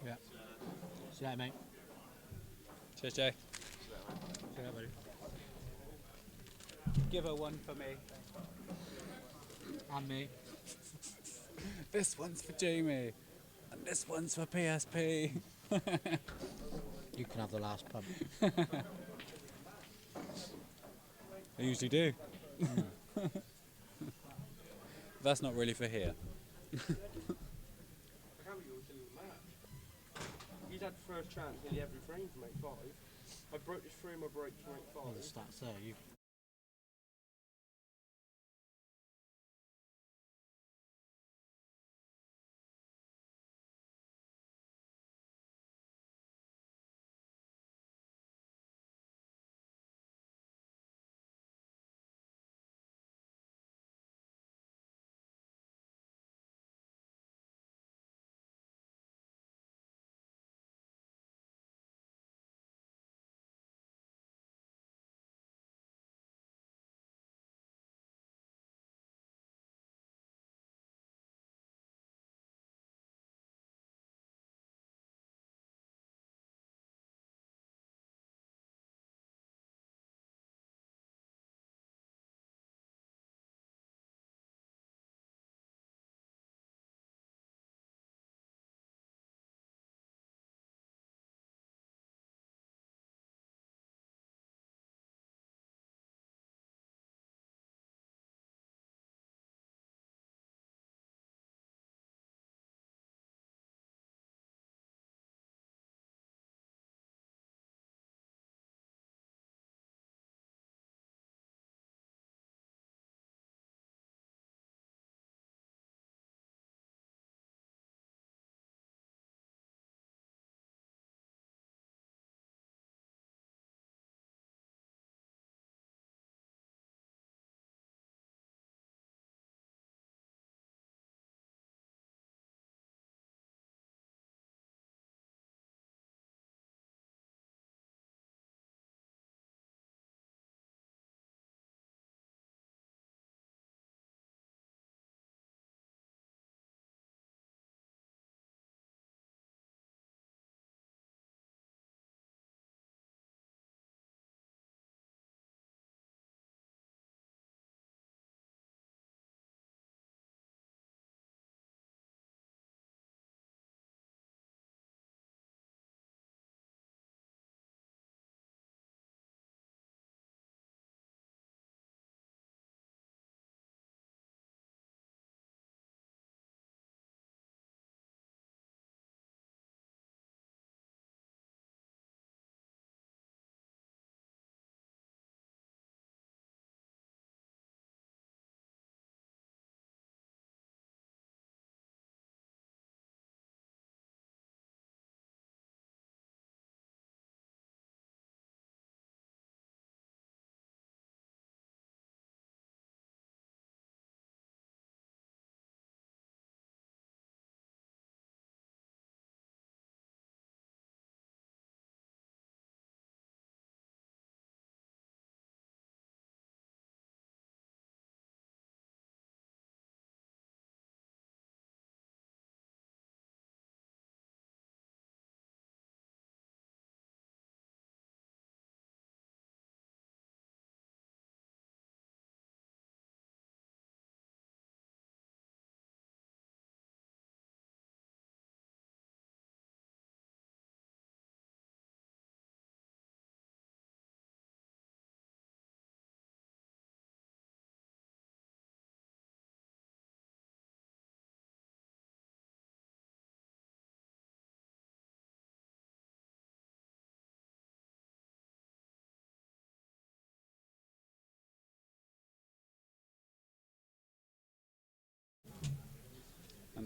[SPEAKER 1] Yeah. See that, mate?
[SPEAKER 6] Cheers, Jay.
[SPEAKER 1] See that, buddy?
[SPEAKER 6] Give her one for me.
[SPEAKER 1] And me.
[SPEAKER 6] This one's for Jamie, and this one's for PSP.
[SPEAKER 1] You can have the last pump.
[SPEAKER 6] I usually do. That's not really for here.
[SPEAKER 2] I can't believe you're killing the match. He's had first chance nearly every frame to make 5. I broke this frame, I broke to make 5.
[SPEAKER 1] All the stats there. You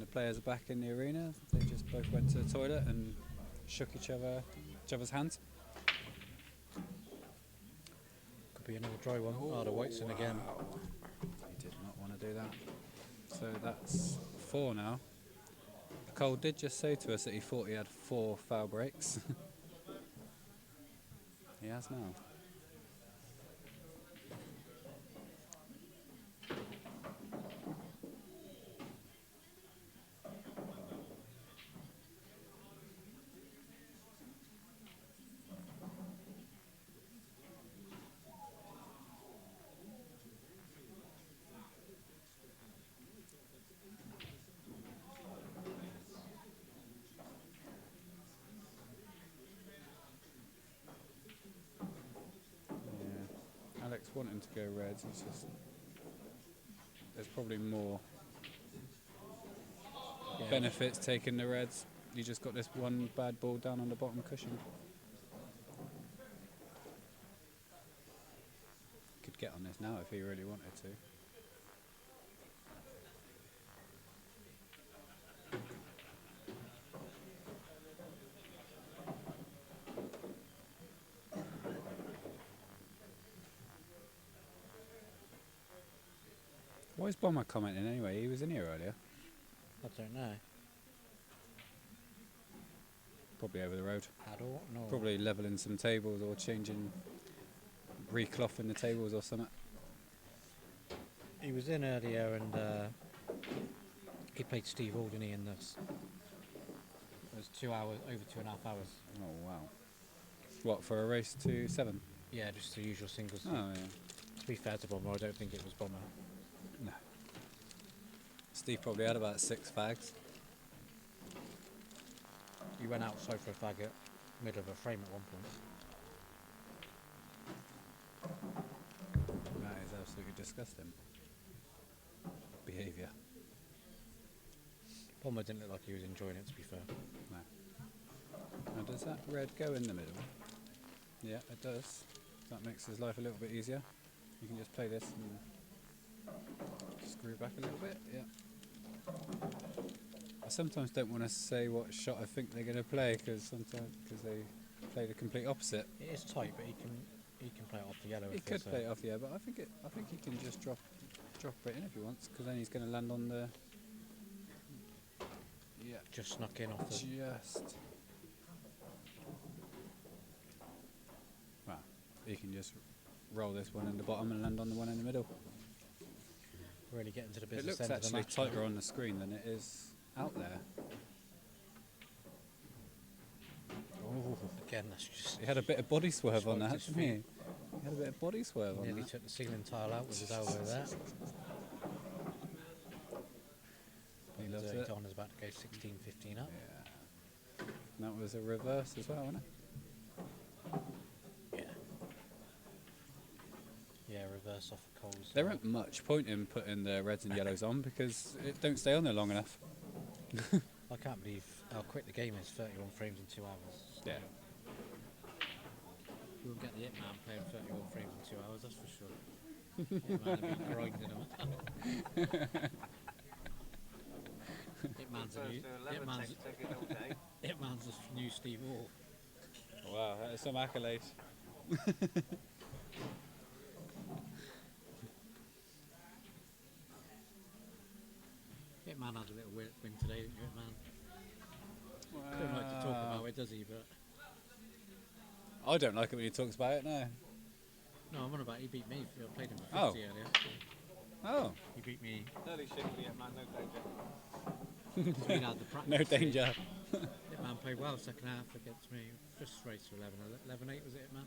[SPEAKER 6] the players are back in the arena. They just both went to the toilet and shook each other's hands.
[SPEAKER 1] Could be another dry one. Oh, the white's in again.
[SPEAKER 6] Wow. He did not want to do that. So that's 4 now. Cole did just say to us that he thought he had 4 foul breaks. He has now. Alex wanting to go reds, it's just there's probably more benefits taking the reds. You just got this one bad ball down on the bottom cushion. Could get on this now if he really wanted to. Why is Bomber commenting anyway? He was in here earlier.
[SPEAKER 1] I don't know.
[SPEAKER 6] Probably over the road.
[SPEAKER 1] I don't know.
[SPEAKER 6] Probably levelling some tables or changing, reclothing the tables or something.
[SPEAKER 1] He was in earlier and he played Steve Hall, didn't he, in this. It was 2 hours, over 2.5 hours.
[SPEAKER 6] Oh wow. What, for a race to 7?
[SPEAKER 1] Yeah, just the usual singles.
[SPEAKER 6] Oh yeah.
[SPEAKER 1] To be fair to Bomber, I don't think it was Bomber.
[SPEAKER 6] No. Steve probably had about 6 fags.
[SPEAKER 1] He went outside for a fag at middle of a frame at one point.
[SPEAKER 6] That is absolutely disgusting behaviour.
[SPEAKER 1] Bomber didn't look like he was enjoying it, to be fair.
[SPEAKER 6] No. Now does that red go in the middle? Yeah, it does. That makes his life a little bit easier. You can just play this and screw back a little bit. Yeah. I sometimes don't want to say what shot I think they're going to play because they play the complete opposite.
[SPEAKER 1] It is tight, but he can play it off the yellow.
[SPEAKER 6] He could play it off the air, but I think he can just drop it in if he wants, because then he's going to land on the. Yeah.
[SPEAKER 1] Just snuck in off the.
[SPEAKER 6] Just. Well, he can just roll this one in the bottom and land on the one in the middle.
[SPEAKER 1] Really getting to the
[SPEAKER 6] It
[SPEAKER 1] business
[SPEAKER 6] looks
[SPEAKER 1] end of the
[SPEAKER 6] actually
[SPEAKER 1] match.
[SPEAKER 6] tighter on the screen than it is out there.
[SPEAKER 1] Oh, again, that's just.
[SPEAKER 6] He had a bit of body swerve on
[SPEAKER 1] Swiped
[SPEAKER 6] that,
[SPEAKER 1] his
[SPEAKER 6] didn't he?
[SPEAKER 1] feet.
[SPEAKER 6] He had a bit of body swerve on
[SPEAKER 1] Nearly
[SPEAKER 6] that.
[SPEAKER 1] took the ceiling tile out with his elbow there.
[SPEAKER 6] He loves it.
[SPEAKER 1] Don is about to go 16-15 up.
[SPEAKER 6] Yeah. That was a reverse as well, wasn't it?
[SPEAKER 1] Yeah. Yeah, reverse off of Cole's.
[SPEAKER 6] There ain't much point in putting the reds and yellows on because it don't stay on there long enough.
[SPEAKER 1] I can't believe how quick the game is. 31 frames in 2 hours.
[SPEAKER 6] Yeah.
[SPEAKER 1] You won't get the Hitman playing 31 frames in 2 hours, that's for sure. Hitman will be grinding them. Hitman's a new. Hitman's the new Steve Hall.
[SPEAKER 6] Wow, that is some accolades.
[SPEAKER 1] Hitman had a little win today, didn't you, Hitman? Don't like to talk about it, does he? But
[SPEAKER 6] I don't like it when he talks about it, no.
[SPEAKER 1] no, I'm on about he beat me. I played him for 50
[SPEAKER 6] Oh.
[SPEAKER 1] earlier.
[SPEAKER 6] Oh,
[SPEAKER 1] He beat me.
[SPEAKER 2] Early shift for the man, no danger.
[SPEAKER 1] We had the practice.
[SPEAKER 6] no danger.
[SPEAKER 1] Hitman played well second half against me. Just raced to 11-8 was it, Hitman?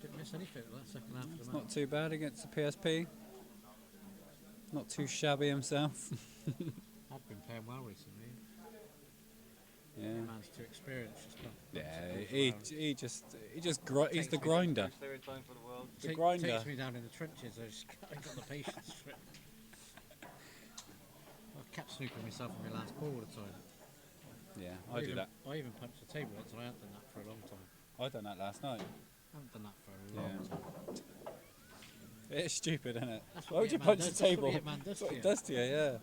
[SPEAKER 1] Didn't miss anything that second half of
[SPEAKER 6] It's
[SPEAKER 1] the
[SPEAKER 6] not
[SPEAKER 1] match.
[SPEAKER 6] too bad against the PSP. Not too shabby himself.
[SPEAKER 1] I've been playing well recently.
[SPEAKER 6] Yeah.
[SPEAKER 1] Hitman's too experienced. Just not
[SPEAKER 6] Yeah,
[SPEAKER 1] Takes
[SPEAKER 6] he's the grinder.
[SPEAKER 2] Stereotype for the world.
[SPEAKER 6] The grinder.
[SPEAKER 1] Takes me down in the trenches. I just I got the patience for it. I kept snooping myself on my last ball all the time.
[SPEAKER 6] Yeah, I do that.
[SPEAKER 1] I even punched the table once, and I haven't done that for a long time.
[SPEAKER 6] I done that last night.
[SPEAKER 1] I haven't done that for a long
[SPEAKER 6] Yeah.
[SPEAKER 1] time.
[SPEAKER 6] It's stupid, isn't it?
[SPEAKER 1] That's
[SPEAKER 6] Why
[SPEAKER 1] what
[SPEAKER 6] would
[SPEAKER 1] the
[SPEAKER 6] you
[SPEAKER 1] Hitman
[SPEAKER 6] punch
[SPEAKER 1] does-
[SPEAKER 6] the
[SPEAKER 1] that's what
[SPEAKER 6] table?
[SPEAKER 1] the Hitman does
[SPEAKER 6] That's what
[SPEAKER 1] to
[SPEAKER 6] it
[SPEAKER 1] you.
[SPEAKER 6] does to you, yeah.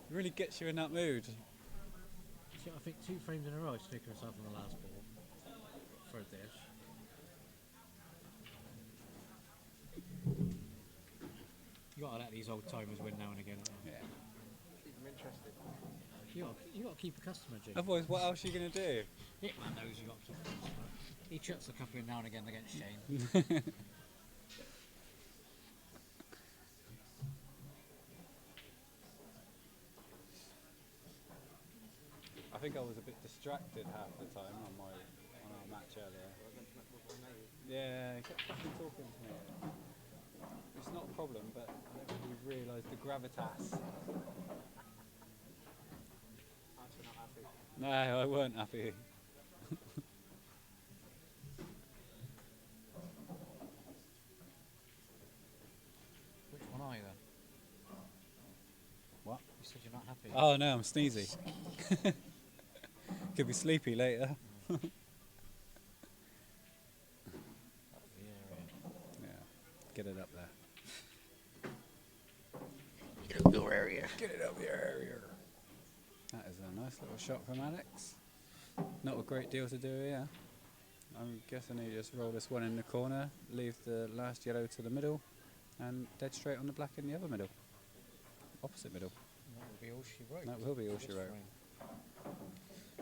[SPEAKER 6] really gets you in that mood.
[SPEAKER 1] See, I think 2 frames in a row I sticking myself on the last ball for a dish. You gotta let these old timers win now and again.
[SPEAKER 6] Yeah.
[SPEAKER 2] Keep them interested.
[SPEAKER 1] You gotta keep a customer, Jim.
[SPEAKER 6] Otherwise, what else are you going to do?
[SPEAKER 1] Hitman knows you got to keep a customer. He chucks a couple in now and again against Shane.
[SPEAKER 6] I think I was a bit distracted half the time on our match earlier. Yeah, he kept fucking talking to me. It's not a problem, but I don't think he realised the gravitas.
[SPEAKER 2] Not happy.
[SPEAKER 6] No, I weren't happy.
[SPEAKER 1] Which one are you then?
[SPEAKER 6] What?
[SPEAKER 1] You said you're not happy.
[SPEAKER 6] Oh no, I'm sneezy. Could be sleepy later. Yeah, get it up there. Get it up your area. That is a nice little shot from Alex. Not a great deal to do here. I'm guessing he just roll this one in the corner, leave the last yellow to the middle, and dead straight on the black in the other middle. Opposite middle.
[SPEAKER 1] That will be all she wrote.
[SPEAKER 6] That will be all
[SPEAKER 1] This
[SPEAKER 6] she wrote.
[SPEAKER 1] frame.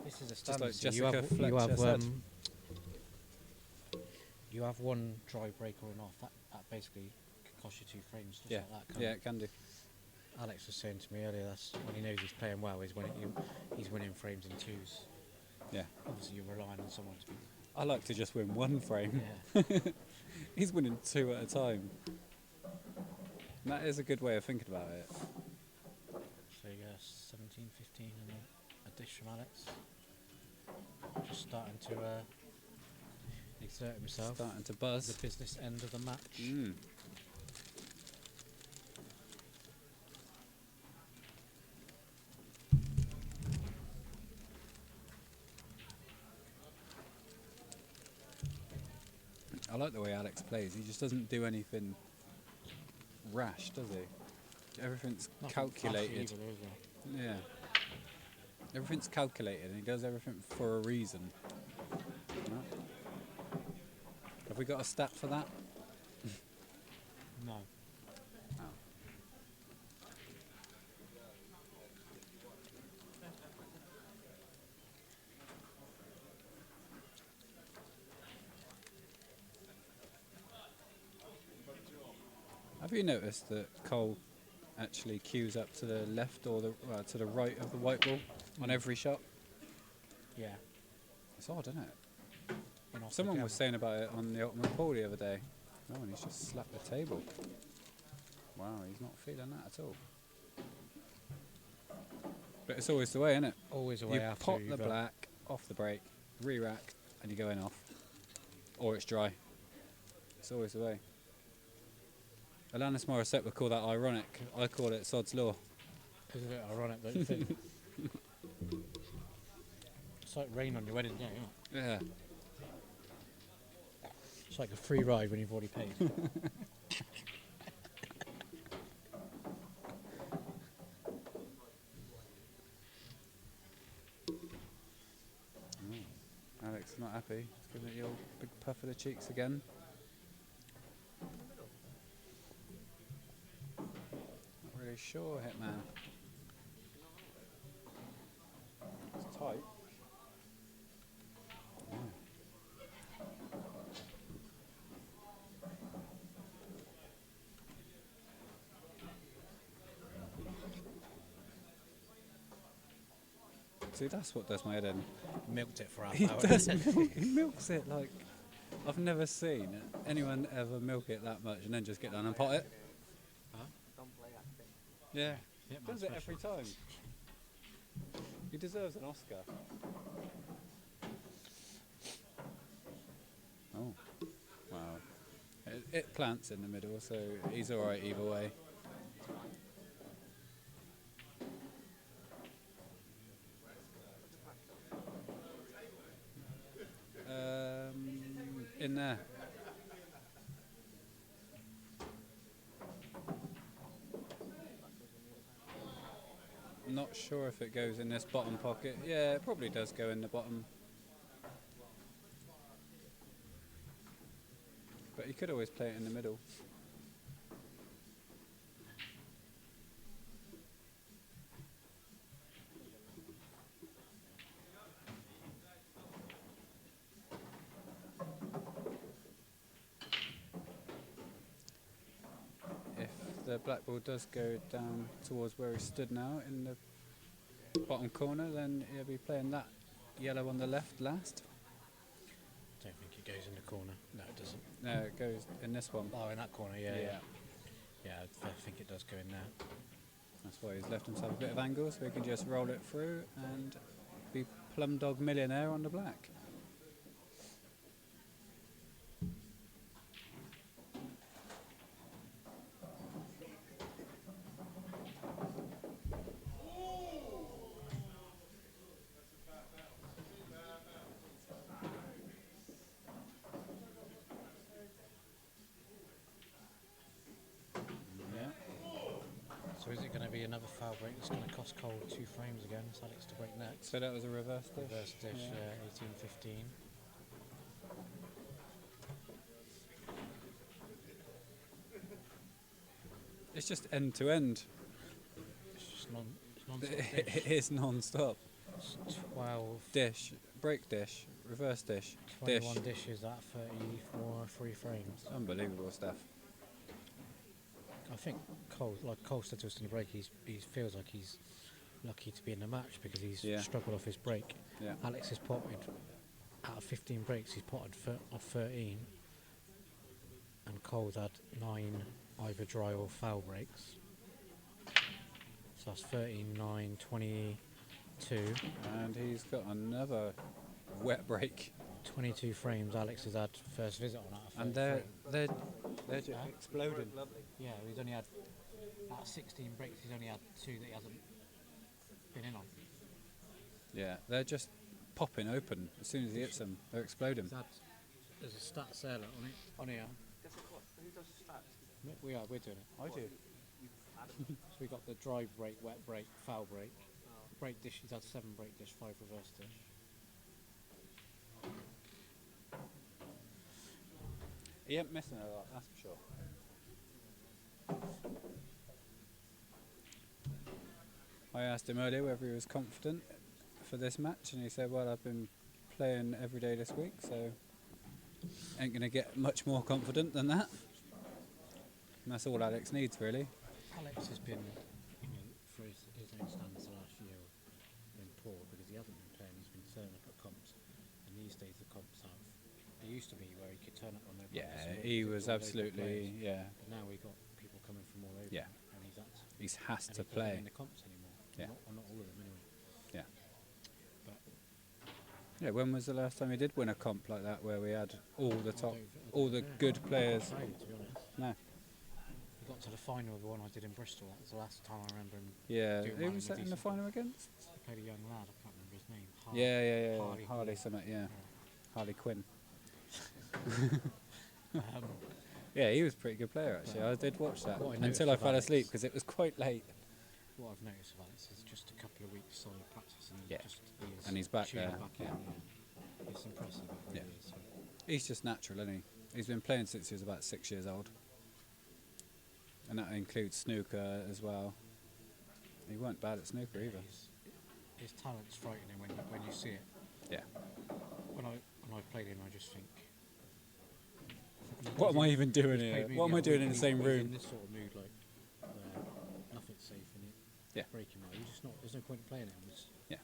[SPEAKER 1] This is a
[SPEAKER 6] Just
[SPEAKER 1] standard.
[SPEAKER 6] like
[SPEAKER 1] so you
[SPEAKER 6] Jessica Fletcher said.
[SPEAKER 1] You have one dry break or an off. That basically could cost you 2 frames. Just
[SPEAKER 6] Yeah,
[SPEAKER 1] like that, can't
[SPEAKER 6] yeah,
[SPEAKER 1] it?
[SPEAKER 6] it can do.
[SPEAKER 1] Alex was saying to me earlier, that's when he knows he's playing well, is when he's winning frames in 2s.
[SPEAKER 6] Yeah,
[SPEAKER 1] Obviously, you're relying on someone to be.
[SPEAKER 6] I like to just win one frame.
[SPEAKER 1] Yeah.
[SPEAKER 6] He's winning 2 at a time. And that is a good way of thinking about it.
[SPEAKER 1] So you got 17, 15, and a dish from Alex. Just starting to exert himself.
[SPEAKER 6] Starting to buzz.
[SPEAKER 1] The business end of the match.
[SPEAKER 6] Mm. I like the way Alex plays. He just doesn't do anything rash, does he? Everything's
[SPEAKER 1] Nothing
[SPEAKER 6] calculated.
[SPEAKER 1] flashy either, is there?
[SPEAKER 6] Yeah. Everything's calculated and he does everything for a reason. Right. Have we got a stat for that?
[SPEAKER 1] No.
[SPEAKER 6] Oh. Have you noticed that Cole actually cues up to the left or to the right of the white ball on every shot?
[SPEAKER 1] Yeah.
[SPEAKER 6] It's odd, isn't it?
[SPEAKER 1] And off
[SPEAKER 6] Someone
[SPEAKER 1] the
[SPEAKER 6] was
[SPEAKER 1] camera.
[SPEAKER 6] saying about it on the ultimate pool the other day. Oh, and he's just slapped the table. Wow, he's not feeling that at all. But it's always the way, isn't it?
[SPEAKER 1] Always away
[SPEAKER 6] You
[SPEAKER 1] after
[SPEAKER 6] pop
[SPEAKER 1] you've
[SPEAKER 6] the black off the break, re-rack, and you're going off. Or it's dry. It's always the way. Alanis Morissette would call that ironic. I call it sod's law.
[SPEAKER 1] Isn't it ironic, don't you think? It's like rain on your wedding day, isn't it?
[SPEAKER 6] Yeah.
[SPEAKER 1] It's like a free ride when you've already paid.
[SPEAKER 6] Alex not happy. He's giving it the old big puff of the cheeks again. Not really sure, Hitman. It's tight. Yeah. See, that's what does my head in.
[SPEAKER 1] Milked it for half
[SPEAKER 6] He
[SPEAKER 1] an hour.
[SPEAKER 6] does. He milks it like I've never seen anyone ever milk it that much and then just get down and pot it.
[SPEAKER 2] Don't play acting.
[SPEAKER 6] Yeah,
[SPEAKER 1] Yeah,
[SPEAKER 6] does it every time. He deserves an Oscar. Oh, wow! It plants in the middle, so he's all right either way. In there. not sure if it goes in this bottom pocket. Yeah, it probably does go in the bottom. But you could always play it in the middle. If the black ball does go down towards where he stood now in the bottom corner, then he'll be playing that yellow on the left last.
[SPEAKER 1] Don't think it goes in the corner. No, it doesn't.
[SPEAKER 6] No, it goes in this one.
[SPEAKER 1] Oh, in that corner, yeah. Yeah, I think it does go in there.
[SPEAKER 6] That's why he's left himself a bit of angle, so he can just roll it through and be plum dog millionaire on the black. Yeah.
[SPEAKER 1] So is it going to be another foul break that's going to cost Cole 2 frames again? It's Alex to break next.
[SPEAKER 6] So that was a reverse dish.
[SPEAKER 1] Reverse dish,
[SPEAKER 6] Yeah.
[SPEAKER 1] 18-15.
[SPEAKER 6] It's just end to end.
[SPEAKER 1] It's just non-stop
[SPEAKER 6] It
[SPEAKER 1] dish.
[SPEAKER 6] is non-stop.
[SPEAKER 1] It's 12,
[SPEAKER 6] Dish, break dish, reverse dish,
[SPEAKER 1] 21
[SPEAKER 6] dish.
[SPEAKER 1] dishes at 34 free frames.
[SPEAKER 6] Unbelievable stuff.
[SPEAKER 1] I think Cole said to us in the break, he feels like he's lucky to be in the match because he's
[SPEAKER 6] Yeah.
[SPEAKER 1] struggled off his break.
[SPEAKER 6] Yeah.
[SPEAKER 1] Alex has potted, out of 15 breaks, he's potted off 13. And Cole's had 9 either dry or foul breaks. So that's 13, 9, 22.
[SPEAKER 6] And he's got another wet break.
[SPEAKER 1] 22 frames Alex has had first visit on out of 33.
[SPEAKER 6] And they're just
[SPEAKER 1] Huh?
[SPEAKER 6] exploding.
[SPEAKER 1] Yeah, he's only had, out of 16 breaks, he's only had 2 that he hasn't been in on.
[SPEAKER 6] Yeah, they're just popping open as soon as he hits them. They're exploding.
[SPEAKER 1] There's a stats there look, on here.
[SPEAKER 2] Guess what? Who does stats?
[SPEAKER 1] We're doing it.
[SPEAKER 6] I do.
[SPEAKER 1] So we got the dry break, wet break, foul break. Break dish, he's had 7 break dish, 5 reverse dish.
[SPEAKER 6] He ain't missing a lot, that's for sure. I asked him earlier whether he was confident for this match, and he said, well, I've been playing every day this week, so ain't going to get much more confident than that. And that's all Alex needs, really.
[SPEAKER 1] Alex has been, for his own standards the last year, been poor because he hasn't been playing, he's been turning up at comps. And these days the comps have, it used to be where he could turn up on their
[SPEAKER 6] Yeah,
[SPEAKER 1] players,
[SPEAKER 6] he
[SPEAKER 1] all
[SPEAKER 6] was
[SPEAKER 1] local
[SPEAKER 6] absolutely,
[SPEAKER 1] players.
[SPEAKER 6] yeah.
[SPEAKER 1] But now we got people coming from all over.
[SPEAKER 6] Yeah.
[SPEAKER 1] And he's at,
[SPEAKER 6] He has
[SPEAKER 1] and
[SPEAKER 6] to
[SPEAKER 1] he doesn't
[SPEAKER 6] play.
[SPEAKER 1] in the comps anymore.
[SPEAKER 6] Yeah.
[SPEAKER 1] Not all of them anyway.
[SPEAKER 6] Yeah.
[SPEAKER 1] But
[SPEAKER 6] Yeah, when was the last time he did win a comp like that, where we had all the top,
[SPEAKER 1] I
[SPEAKER 6] all the
[SPEAKER 1] don't know.
[SPEAKER 6] good players?
[SPEAKER 1] I don't know, to be honest.
[SPEAKER 6] No.
[SPEAKER 1] We got to the final of the one I did in Bristol. That was the last time I remember him.
[SPEAKER 6] Yeah,
[SPEAKER 1] Doing
[SPEAKER 6] who
[SPEAKER 1] mine
[SPEAKER 6] was
[SPEAKER 1] with
[SPEAKER 6] that in the
[SPEAKER 1] decent-
[SPEAKER 6] final against?
[SPEAKER 1] He played a young lad. I can't remember his name.
[SPEAKER 6] Yeah.
[SPEAKER 1] Harley
[SPEAKER 6] Summit, yeah. Harley Quinn.
[SPEAKER 1] Um,
[SPEAKER 6] Yeah, he was a pretty good player actually. I did watch that
[SPEAKER 1] What I noticed
[SPEAKER 6] until I
[SPEAKER 1] of
[SPEAKER 6] fell asleep
[SPEAKER 1] Alex-
[SPEAKER 6] because it was quite late.
[SPEAKER 1] what I've noticed of Alex is just a couple of weeks solid practice and
[SPEAKER 6] Yeah.
[SPEAKER 1] he
[SPEAKER 6] He's back
[SPEAKER 1] tuned
[SPEAKER 6] there,
[SPEAKER 1] Back
[SPEAKER 6] yeah.
[SPEAKER 1] in, yeah. It's impressive. It really
[SPEAKER 6] Yeah.
[SPEAKER 1] is. So
[SPEAKER 6] He's just natural, isn't he? He's been playing since he was about 6 years old, and that includes snooker as well. He weren't bad at snooker either.
[SPEAKER 1] his talent's frightening when you see it.
[SPEAKER 6] Yeah.
[SPEAKER 1] When I played him, I just think.
[SPEAKER 6] What am I even doing
[SPEAKER 1] he's
[SPEAKER 6] here?
[SPEAKER 1] played me
[SPEAKER 6] What am I
[SPEAKER 1] other
[SPEAKER 6] doing
[SPEAKER 1] week
[SPEAKER 6] in the
[SPEAKER 1] and
[SPEAKER 6] same
[SPEAKER 1] he's
[SPEAKER 6] room?
[SPEAKER 1] in this sort of mood, like nothing's safe and
[SPEAKER 6] Yeah.
[SPEAKER 1] breaking right. You just not. There's no point in playing it.
[SPEAKER 6] Yeah.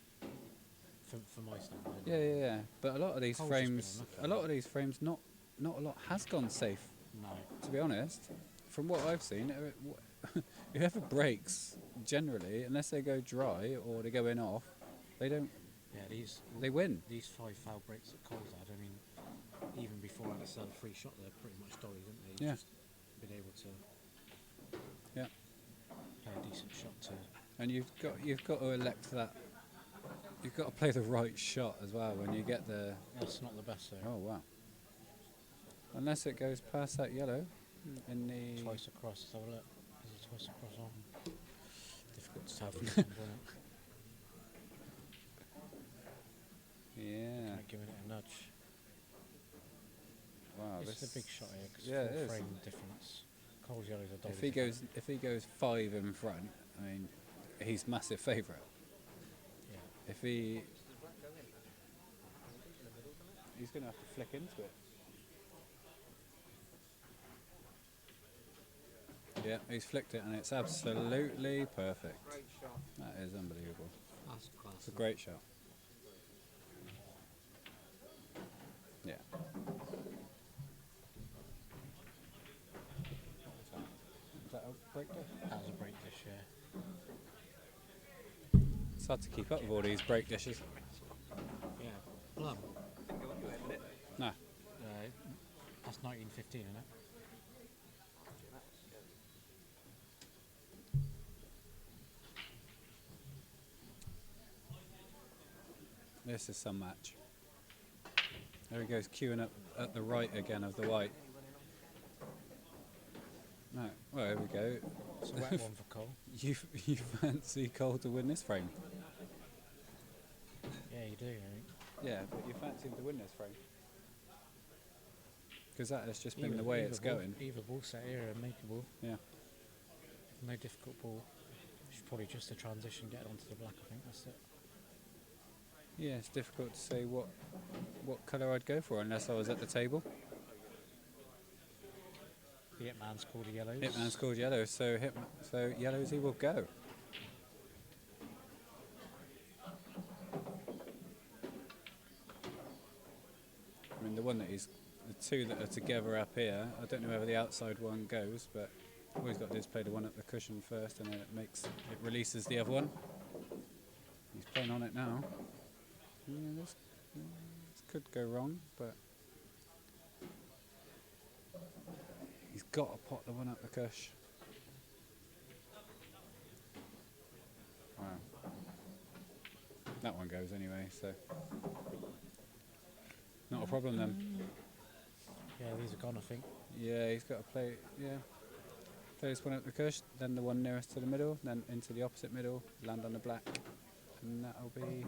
[SPEAKER 1] For my standpoint.
[SPEAKER 6] Yeah. But a lot of these
[SPEAKER 1] Cole's just been
[SPEAKER 6] frames,
[SPEAKER 1] unlucky.
[SPEAKER 6] not a lot has gone safe.
[SPEAKER 1] No.
[SPEAKER 6] To be honest, from what I've seen, whoever breaks generally, unless they go dry or they go in off, they don't.
[SPEAKER 1] Yeah.
[SPEAKER 6] They win.
[SPEAKER 1] These 5 foul breaks that Cole's had. I mean, even before Alex had a free shot, they're pretty much dollies, aren't they? He's
[SPEAKER 6] Yeah.
[SPEAKER 1] just been able to
[SPEAKER 6] Yeah.
[SPEAKER 1] play a decent shot to.
[SPEAKER 6] And you've got to elect that. You've got to play the right shot as well when you get the.
[SPEAKER 1] That's not the best though.
[SPEAKER 6] Oh wow! Unless it goes past that yellow in the.
[SPEAKER 1] Twice across. Let's have a look. Is it twice across on? difficult to tell from this one, isn't it?
[SPEAKER 6] Yeah.
[SPEAKER 1] Like giving it a nudge.
[SPEAKER 6] Wow.
[SPEAKER 1] This
[SPEAKER 6] This
[SPEAKER 1] is a big shot here because
[SPEAKER 6] Yeah, it
[SPEAKER 1] full
[SPEAKER 6] is.
[SPEAKER 1] frame difference. Cole's yellow's a dog.
[SPEAKER 6] If he goes 5 in front, I mean, he's massive favourite.
[SPEAKER 1] Yeah.
[SPEAKER 6] If he, he's going to have to flick into it. Yeah, he's flicked it and it's absolutely perfect.
[SPEAKER 2] Great shot.
[SPEAKER 6] That is unbelievable.
[SPEAKER 1] That's class.
[SPEAKER 6] It's a great shot. Yeah. Was that a break dish?
[SPEAKER 1] That was a break dish, yeah.
[SPEAKER 6] It's hard to keep up with all these break dishes.
[SPEAKER 1] Yeah. Plum.
[SPEAKER 6] No.
[SPEAKER 1] That's 1915, isn't it?
[SPEAKER 6] This is some match. There he goes, queuing up at the right again of the white. No, well, there we go.
[SPEAKER 1] It's a wet one for Cole.
[SPEAKER 6] You fancy Cole to win this frame?
[SPEAKER 1] Yeah, you do, I think.
[SPEAKER 6] Yeah, but you fancy him to win this frame? Because that has just been the way it's going.
[SPEAKER 1] Either ball set here and makeable.
[SPEAKER 6] Yeah.
[SPEAKER 1] No difficult ball. Should probably just a transition, get it onto the black, I think that's it.
[SPEAKER 6] Yeah, it's difficult to say what colour I'd go for unless I was at the table.
[SPEAKER 1] The Hitman's called a yellows.
[SPEAKER 6] Hitman's called yellow, so yellows he will go. I mean, the two that are together up here, I don't know whether the outside one goes, but all he's got to do is play the one up the cushion first and then it releases the other one. He's playing on it now. Yeah, this could go wrong, but he's got to pot the one up the cush. Wow. That one goes anyway, so not a problem then.
[SPEAKER 1] Yeah, these are gone, I think.
[SPEAKER 6] Yeah, he's got to play this one up the cush, then the one nearest to the middle, then into the opposite middle, land on the black, and that'll be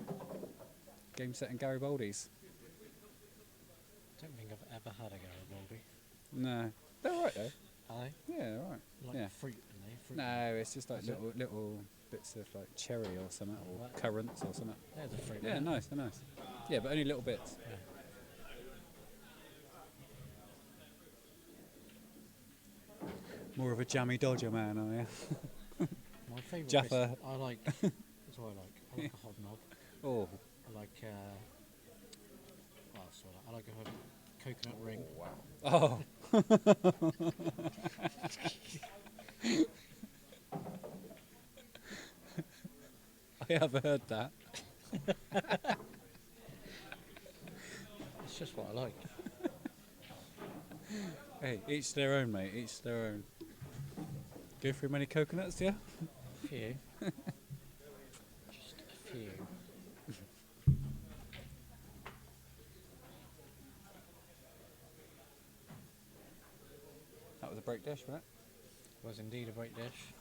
[SPEAKER 6] game set in Garibaldi's.
[SPEAKER 1] I don't think I've ever had a Garibaldi.
[SPEAKER 6] No, they're alright though.
[SPEAKER 1] Are they?
[SPEAKER 6] Yeah, they're alright.
[SPEAKER 1] Like
[SPEAKER 6] Yeah.
[SPEAKER 1] fruit, aren't they? Fruit.
[SPEAKER 6] No, it's just like
[SPEAKER 1] Is it?
[SPEAKER 6] little bits of like cherry or something, or
[SPEAKER 1] What?
[SPEAKER 6] currants or something.
[SPEAKER 1] There's a fruit.
[SPEAKER 6] Yeah,
[SPEAKER 1] isn't it?
[SPEAKER 6] nice, they're nice. Yeah, but only little bits.
[SPEAKER 1] Yeah.
[SPEAKER 6] More of a jammy dodger man, are you?
[SPEAKER 1] My favourite
[SPEAKER 6] Jaffa.
[SPEAKER 1] biscuit I like. That's what I like. I like a hobnob.
[SPEAKER 6] Oh,
[SPEAKER 1] I like. What else do I like? I like a coconut ring.
[SPEAKER 6] oh. I have heard that.
[SPEAKER 1] It's just what I like.
[SPEAKER 6] Hey, each their own, mate. Each their own. Go through many coconuts, yeah?
[SPEAKER 1] A few. Just a few.
[SPEAKER 6] That was a break dish, wasn't it?
[SPEAKER 1] Was indeed a break dish.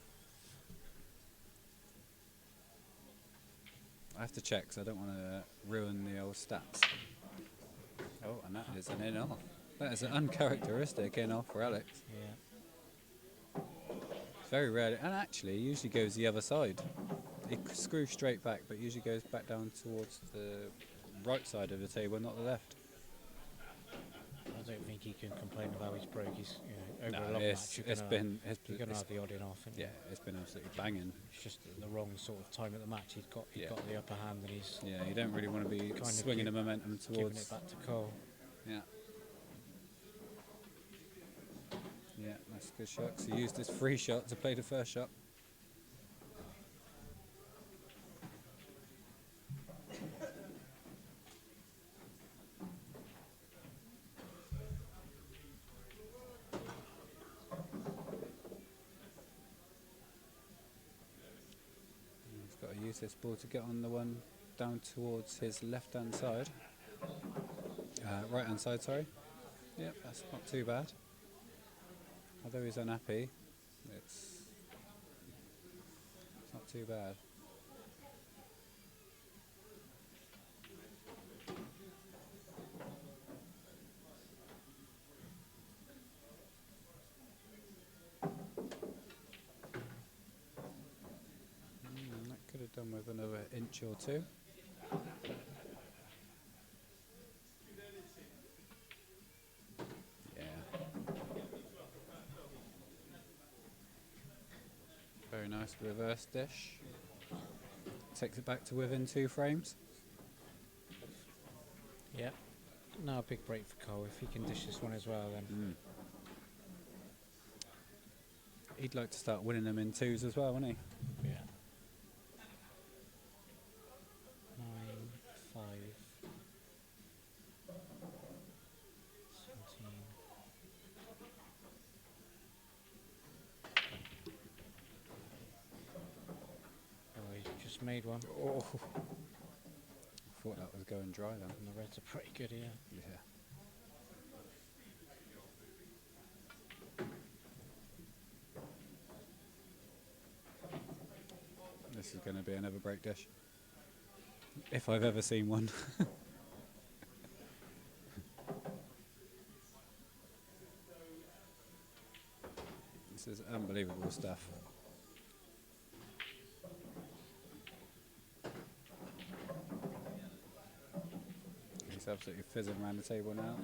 [SPEAKER 6] I have to check because I don't want to ruin the old stats. Oh, and that is an in-off. That is an uncharacteristic in-off for Alex.
[SPEAKER 1] Yeah.
[SPEAKER 6] Very rarely, and actually, he usually goes the other side. He screws straight back, but usually goes back down towards the right side of the table, not the left.
[SPEAKER 1] I don't think he can complain of how he's broke. He's, over
[SPEAKER 6] No,
[SPEAKER 1] a long
[SPEAKER 6] it's
[SPEAKER 1] match,
[SPEAKER 6] been
[SPEAKER 1] you're going to have the odd in off.
[SPEAKER 6] yeah, it's been absolutely banging.
[SPEAKER 1] It's just the wrong sort of time at the match. He's got
[SPEAKER 6] Yeah.
[SPEAKER 1] the upper hand, and he's
[SPEAKER 6] Yeah, you don't really want to be
[SPEAKER 1] Kind of
[SPEAKER 6] swinging the
[SPEAKER 1] keep-
[SPEAKER 6] momentum
[SPEAKER 1] giving
[SPEAKER 6] towards.
[SPEAKER 1] it back to Cole.
[SPEAKER 6] Yeah. Yeah, that's a good shot. So he used his free shot to play the first shot. He's got to use this ball to get on the one down towards his left-hand side. Right-hand side, sorry. Yep, that's not too bad. Although he's unhappy, it's not too bad. That could have done with another inch or two. Yeah. Very nice reverse dish. Takes it back to within 2 frames.
[SPEAKER 1] Yep. Now a big break for Cole. If he can dish this one as well, then
[SPEAKER 6] He'd like to start winning them in 2s as well, wouldn't he?
[SPEAKER 1] yeah. 9, 5, 17. Oh, he just made one.
[SPEAKER 6] Oh. I thought that was going dry then.
[SPEAKER 1] And the reds are pretty good here.
[SPEAKER 6] Yeah. This is going to be another break dish. If I've ever seen one. This is unbelievable stuff. He's absolutely fizzing around the table now.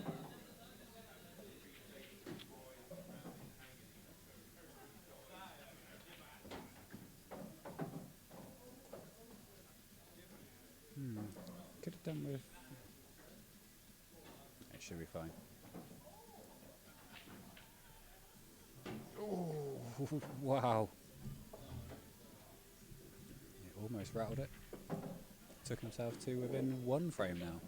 [SPEAKER 6] Could have done with... It should be fine. Oh, wow. It almost rattled it. Took himself to within 1 frame now.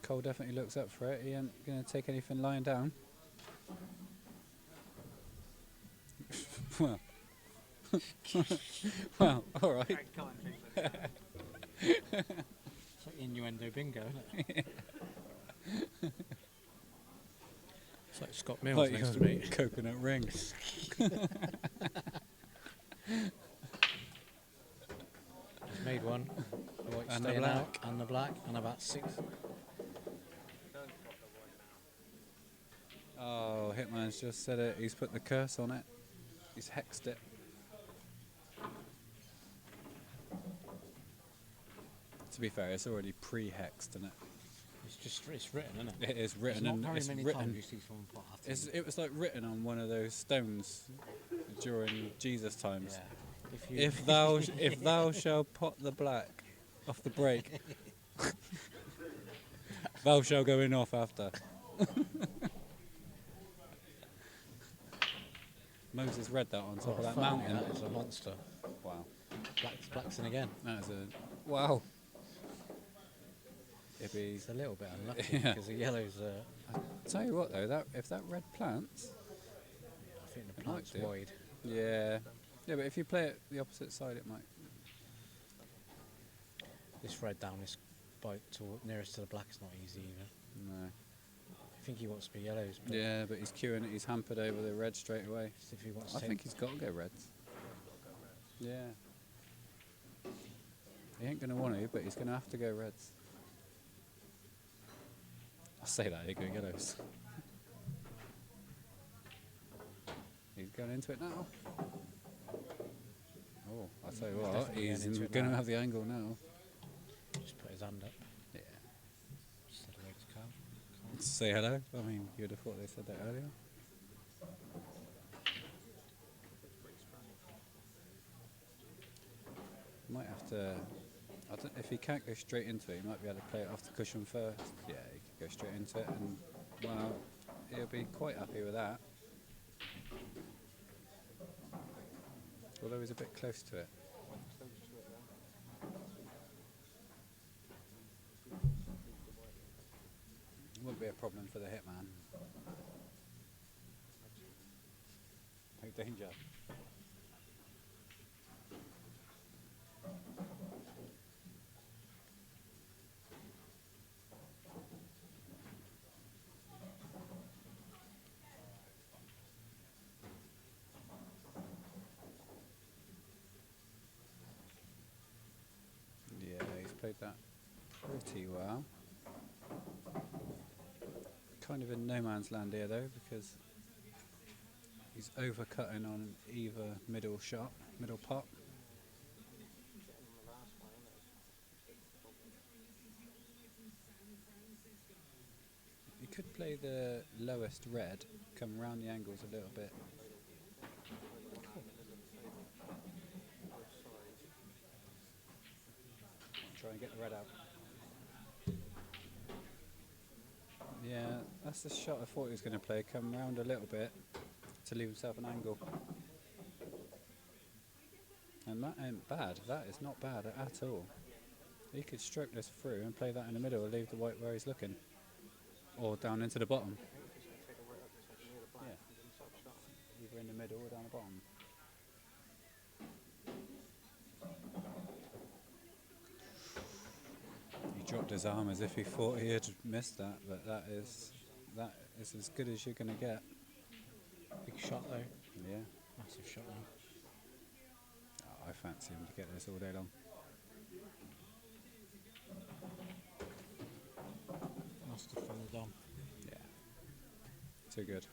[SPEAKER 6] Cole definitely looks up for it. He ain't going to take anything lying down. Well, well, all right.
[SPEAKER 1] It's like innuendo bingo, isn't it? It's like Scott Mills
[SPEAKER 6] Like
[SPEAKER 1] next to
[SPEAKER 6] your
[SPEAKER 1] me.
[SPEAKER 6] coconut ring.
[SPEAKER 1] He's made one. The white's
[SPEAKER 6] And the
[SPEAKER 1] staying
[SPEAKER 6] black.
[SPEAKER 1] out, and the black, and about 6.
[SPEAKER 6] Oh, Hitman's just said it. He's put the curse on it. He's hexed it. To be fair, it's already pre-hexed, isn't it?
[SPEAKER 1] It's written, isn't it?
[SPEAKER 6] It is written.
[SPEAKER 1] There's
[SPEAKER 6] And
[SPEAKER 1] not very
[SPEAKER 6] it's
[SPEAKER 1] many
[SPEAKER 6] written.
[SPEAKER 1] times you see someone put half
[SPEAKER 6] It was like written on one of those stones during Jesus times.
[SPEAKER 1] Yeah.
[SPEAKER 6] If thou shalt pot the black off the break, thou shalt go in off after. Moses read that on top of that mountain.
[SPEAKER 1] That is a monster.
[SPEAKER 6] Wow.
[SPEAKER 1] Black's in again.
[SPEAKER 6] That is a wow. It'd be.
[SPEAKER 1] It's a little bit unlucky
[SPEAKER 6] Yeah.
[SPEAKER 1] because the yellow's.
[SPEAKER 6] Tell you what though, that if that red plants,
[SPEAKER 1] I think the
[SPEAKER 6] It might
[SPEAKER 1] plant's
[SPEAKER 6] do.
[SPEAKER 1] wide.
[SPEAKER 6] yeah, but if you play it the opposite side, it might.
[SPEAKER 1] This red down this bite nearest to the black's not easy either.
[SPEAKER 6] No.
[SPEAKER 1] I think he wants to be yellows. But
[SPEAKER 6] Yeah, but he's queuing it. He's hampered over the red straight away.
[SPEAKER 1] if he wants
[SPEAKER 6] I
[SPEAKER 1] to
[SPEAKER 6] think he's got to go reds. Yeah. He ain't going to want to, but he's going to have to go reds. I'll say that, he'll go yellows. He's going into it now. Oh, I'll tell you what,
[SPEAKER 1] definitely
[SPEAKER 6] he's
[SPEAKER 1] going into it
[SPEAKER 6] going to
[SPEAKER 1] now.
[SPEAKER 6] have the angle now.
[SPEAKER 1] just put his hand up.
[SPEAKER 6] Yeah.
[SPEAKER 1] Said hello to Carl.
[SPEAKER 6] Say hello. I mean, you'd have thought they said that earlier. Might have to. I don't, if he can't go straight into it, he might be able to play it off the cushion first. Yeah, he could go straight into it, and well, he'll be quite happy with that. Although he's a bit close to it. Wouldn't be a problem for the hitman. No danger. pretty well. Kind of in no man's land here though, because he's overcutting on either middle shot, middle pot. You could play the lowest red, come round the angles a little bit. Try and get the red out. Yeah, that's the shot I thought he was going to play. Come round a little bit to leave himself an angle. And that ain't bad. That is not bad at all. He could stroke this through and play that in the middle and leave the white where he's looking. Or down into the bottom. Yeah. Either in the middle or down the bottom. He dropped his arm as if he thought he had missed that, but that is as good as you're going to get.
[SPEAKER 1] Big shot though.
[SPEAKER 6] Yeah.
[SPEAKER 1] Massive shot though.
[SPEAKER 6] Oh, I fancy him to get this all day long.
[SPEAKER 1] Must have from the dom.
[SPEAKER 6] Yeah. Too good.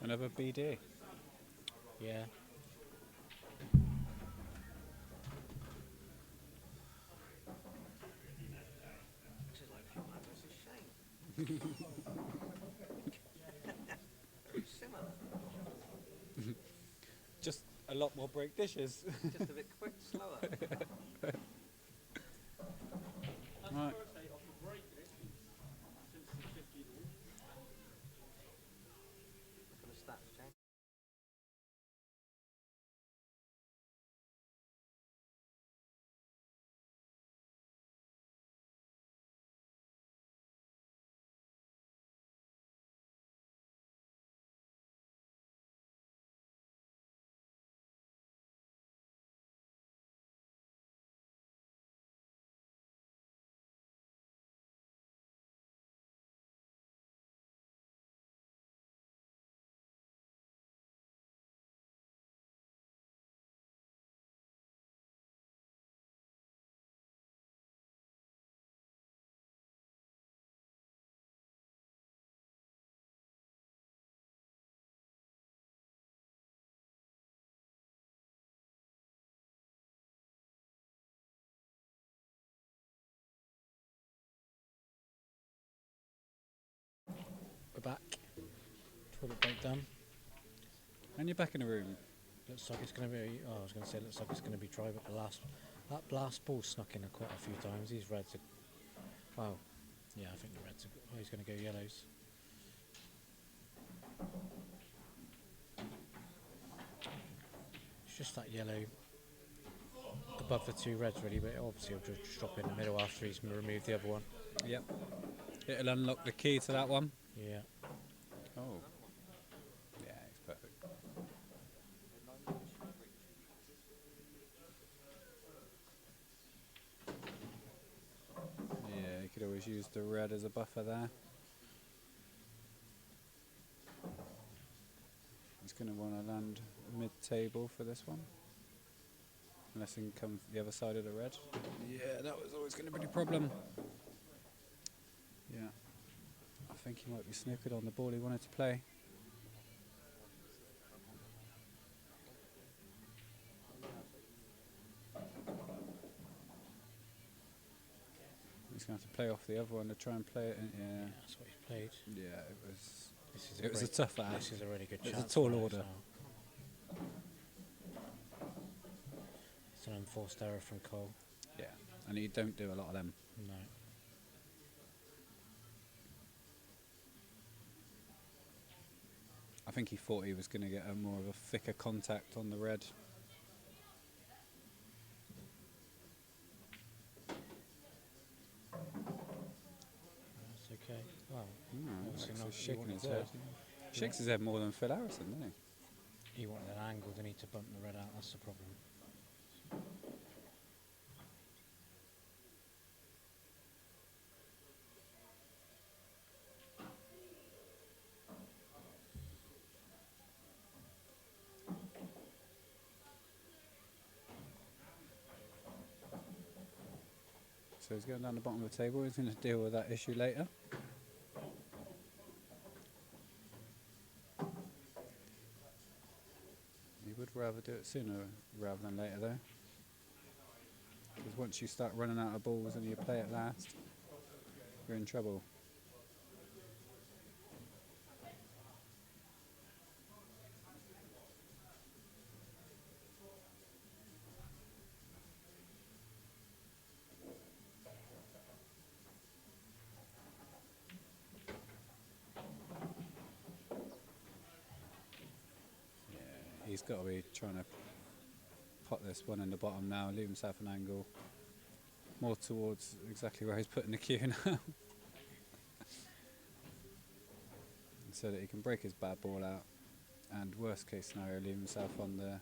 [SPEAKER 6] Another BD.
[SPEAKER 1] Yeah.
[SPEAKER 3] This is like Hitman versus Shane. Similar.
[SPEAKER 6] Just a lot more break dishes.
[SPEAKER 3] Just a bit quick, slower.
[SPEAKER 2] That's
[SPEAKER 6] Right.
[SPEAKER 2] the first day of the break since the 50th.
[SPEAKER 3] Look at the stats, Jane.
[SPEAKER 1] We're back. Toilet break done.
[SPEAKER 6] And you're back in the room.
[SPEAKER 1] Looks like it's going to be. Oh, I was going to say, looks like it's going to be dry, but that blast ball snuck in quite a few times. These reds are. Well, yeah, I think the reds are. Oh, he's going to go yellows. It's just that yellow above the two reds, really, but obviously he'll just drop in the middle after he's removed the other one.
[SPEAKER 6] Yep. It'll unlock the key to that one.
[SPEAKER 1] Yeah.
[SPEAKER 6] Oh. Yeah, it's perfect. Yeah, you could always use the red as a buffer there. He's going to want to land mid-table for this one. Unless he can come the other side of the red. Yeah, that was always going to be the problem. Yeah. I think he might be snookered on the ball he wanted to play. He's going to have to play off the other one to try and play it.
[SPEAKER 1] Yeah, that's what he's played.
[SPEAKER 6] Yeah, it was.
[SPEAKER 1] This is
[SPEAKER 6] It was a tough ask.
[SPEAKER 1] This is a really good
[SPEAKER 6] It's a
[SPEAKER 1] chance.
[SPEAKER 6] tall
[SPEAKER 1] for us
[SPEAKER 6] order.
[SPEAKER 1] now. It's an unforced error from Cole.
[SPEAKER 6] Yeah, and you don't do a lot of them.
[SPEAKER 1] No.
[SPEAKER 6] I think he thought he was going to get a more of a thicker contact on the red.
[SPEAKER 1] That's okay. Well, obviously
[SPEAKER 6] Alex
[SPEAKER 1] not.
[SPEAKER 6] is
[SPEAKER 1] He
[SPEAKER 6] shaking
[SPEAKER 1] wanted
[SPEAKER 6] his
[SPEAKER 1] to-
[SPEAKER 6] head. Shakes his head more than Phil Harrison, doesn't
[SPEAKER 1] He wanted an angle, didn't he, to bump the red out? That's the problem.
[SPEAKER 6] So he's going down the bottom of the table. He's going to deal with that issue later. He would rather do it sooner rather than later, though. Because once you start running out of balls and you play it last, you're in trouble. Yeah, he's got to be trying to pot this one in the bottom now, leave himself an angle. More towards exactly where he's putting the cue now. So that he can break his bad ball out, and worst case scenario, leave himself on the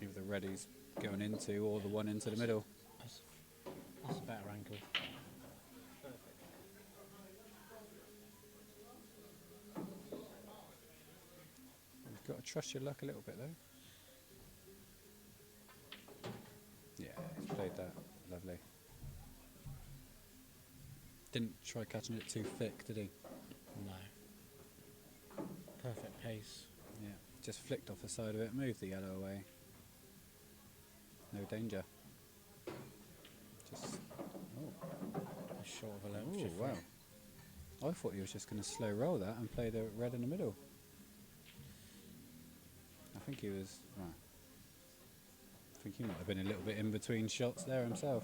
[SPEAKER 6] either the red he's going into or the one into the middle.
[SPEAKER 1] That's a better angle.
[SPEAKER 6] You've got to trust your luck a little bit though. Yeah, he's played that lovely. Didn't try catching it too thick, did he?
[SPEAKER 1] No. Perfect pace.
[SPEAKER 6] Yeah, just flicked off the side of it, moved the yellow away. No danger. Just,
[SPEAKER 1] That's short of a little
[SPEAKER 6] oh
[SPEAKER 1] shift.
[SPEAKER 6] wow. I thought he was just going to slow roll that and play the red in the middle. I think he was, well, I think he might have been a little bit in between shots there himself.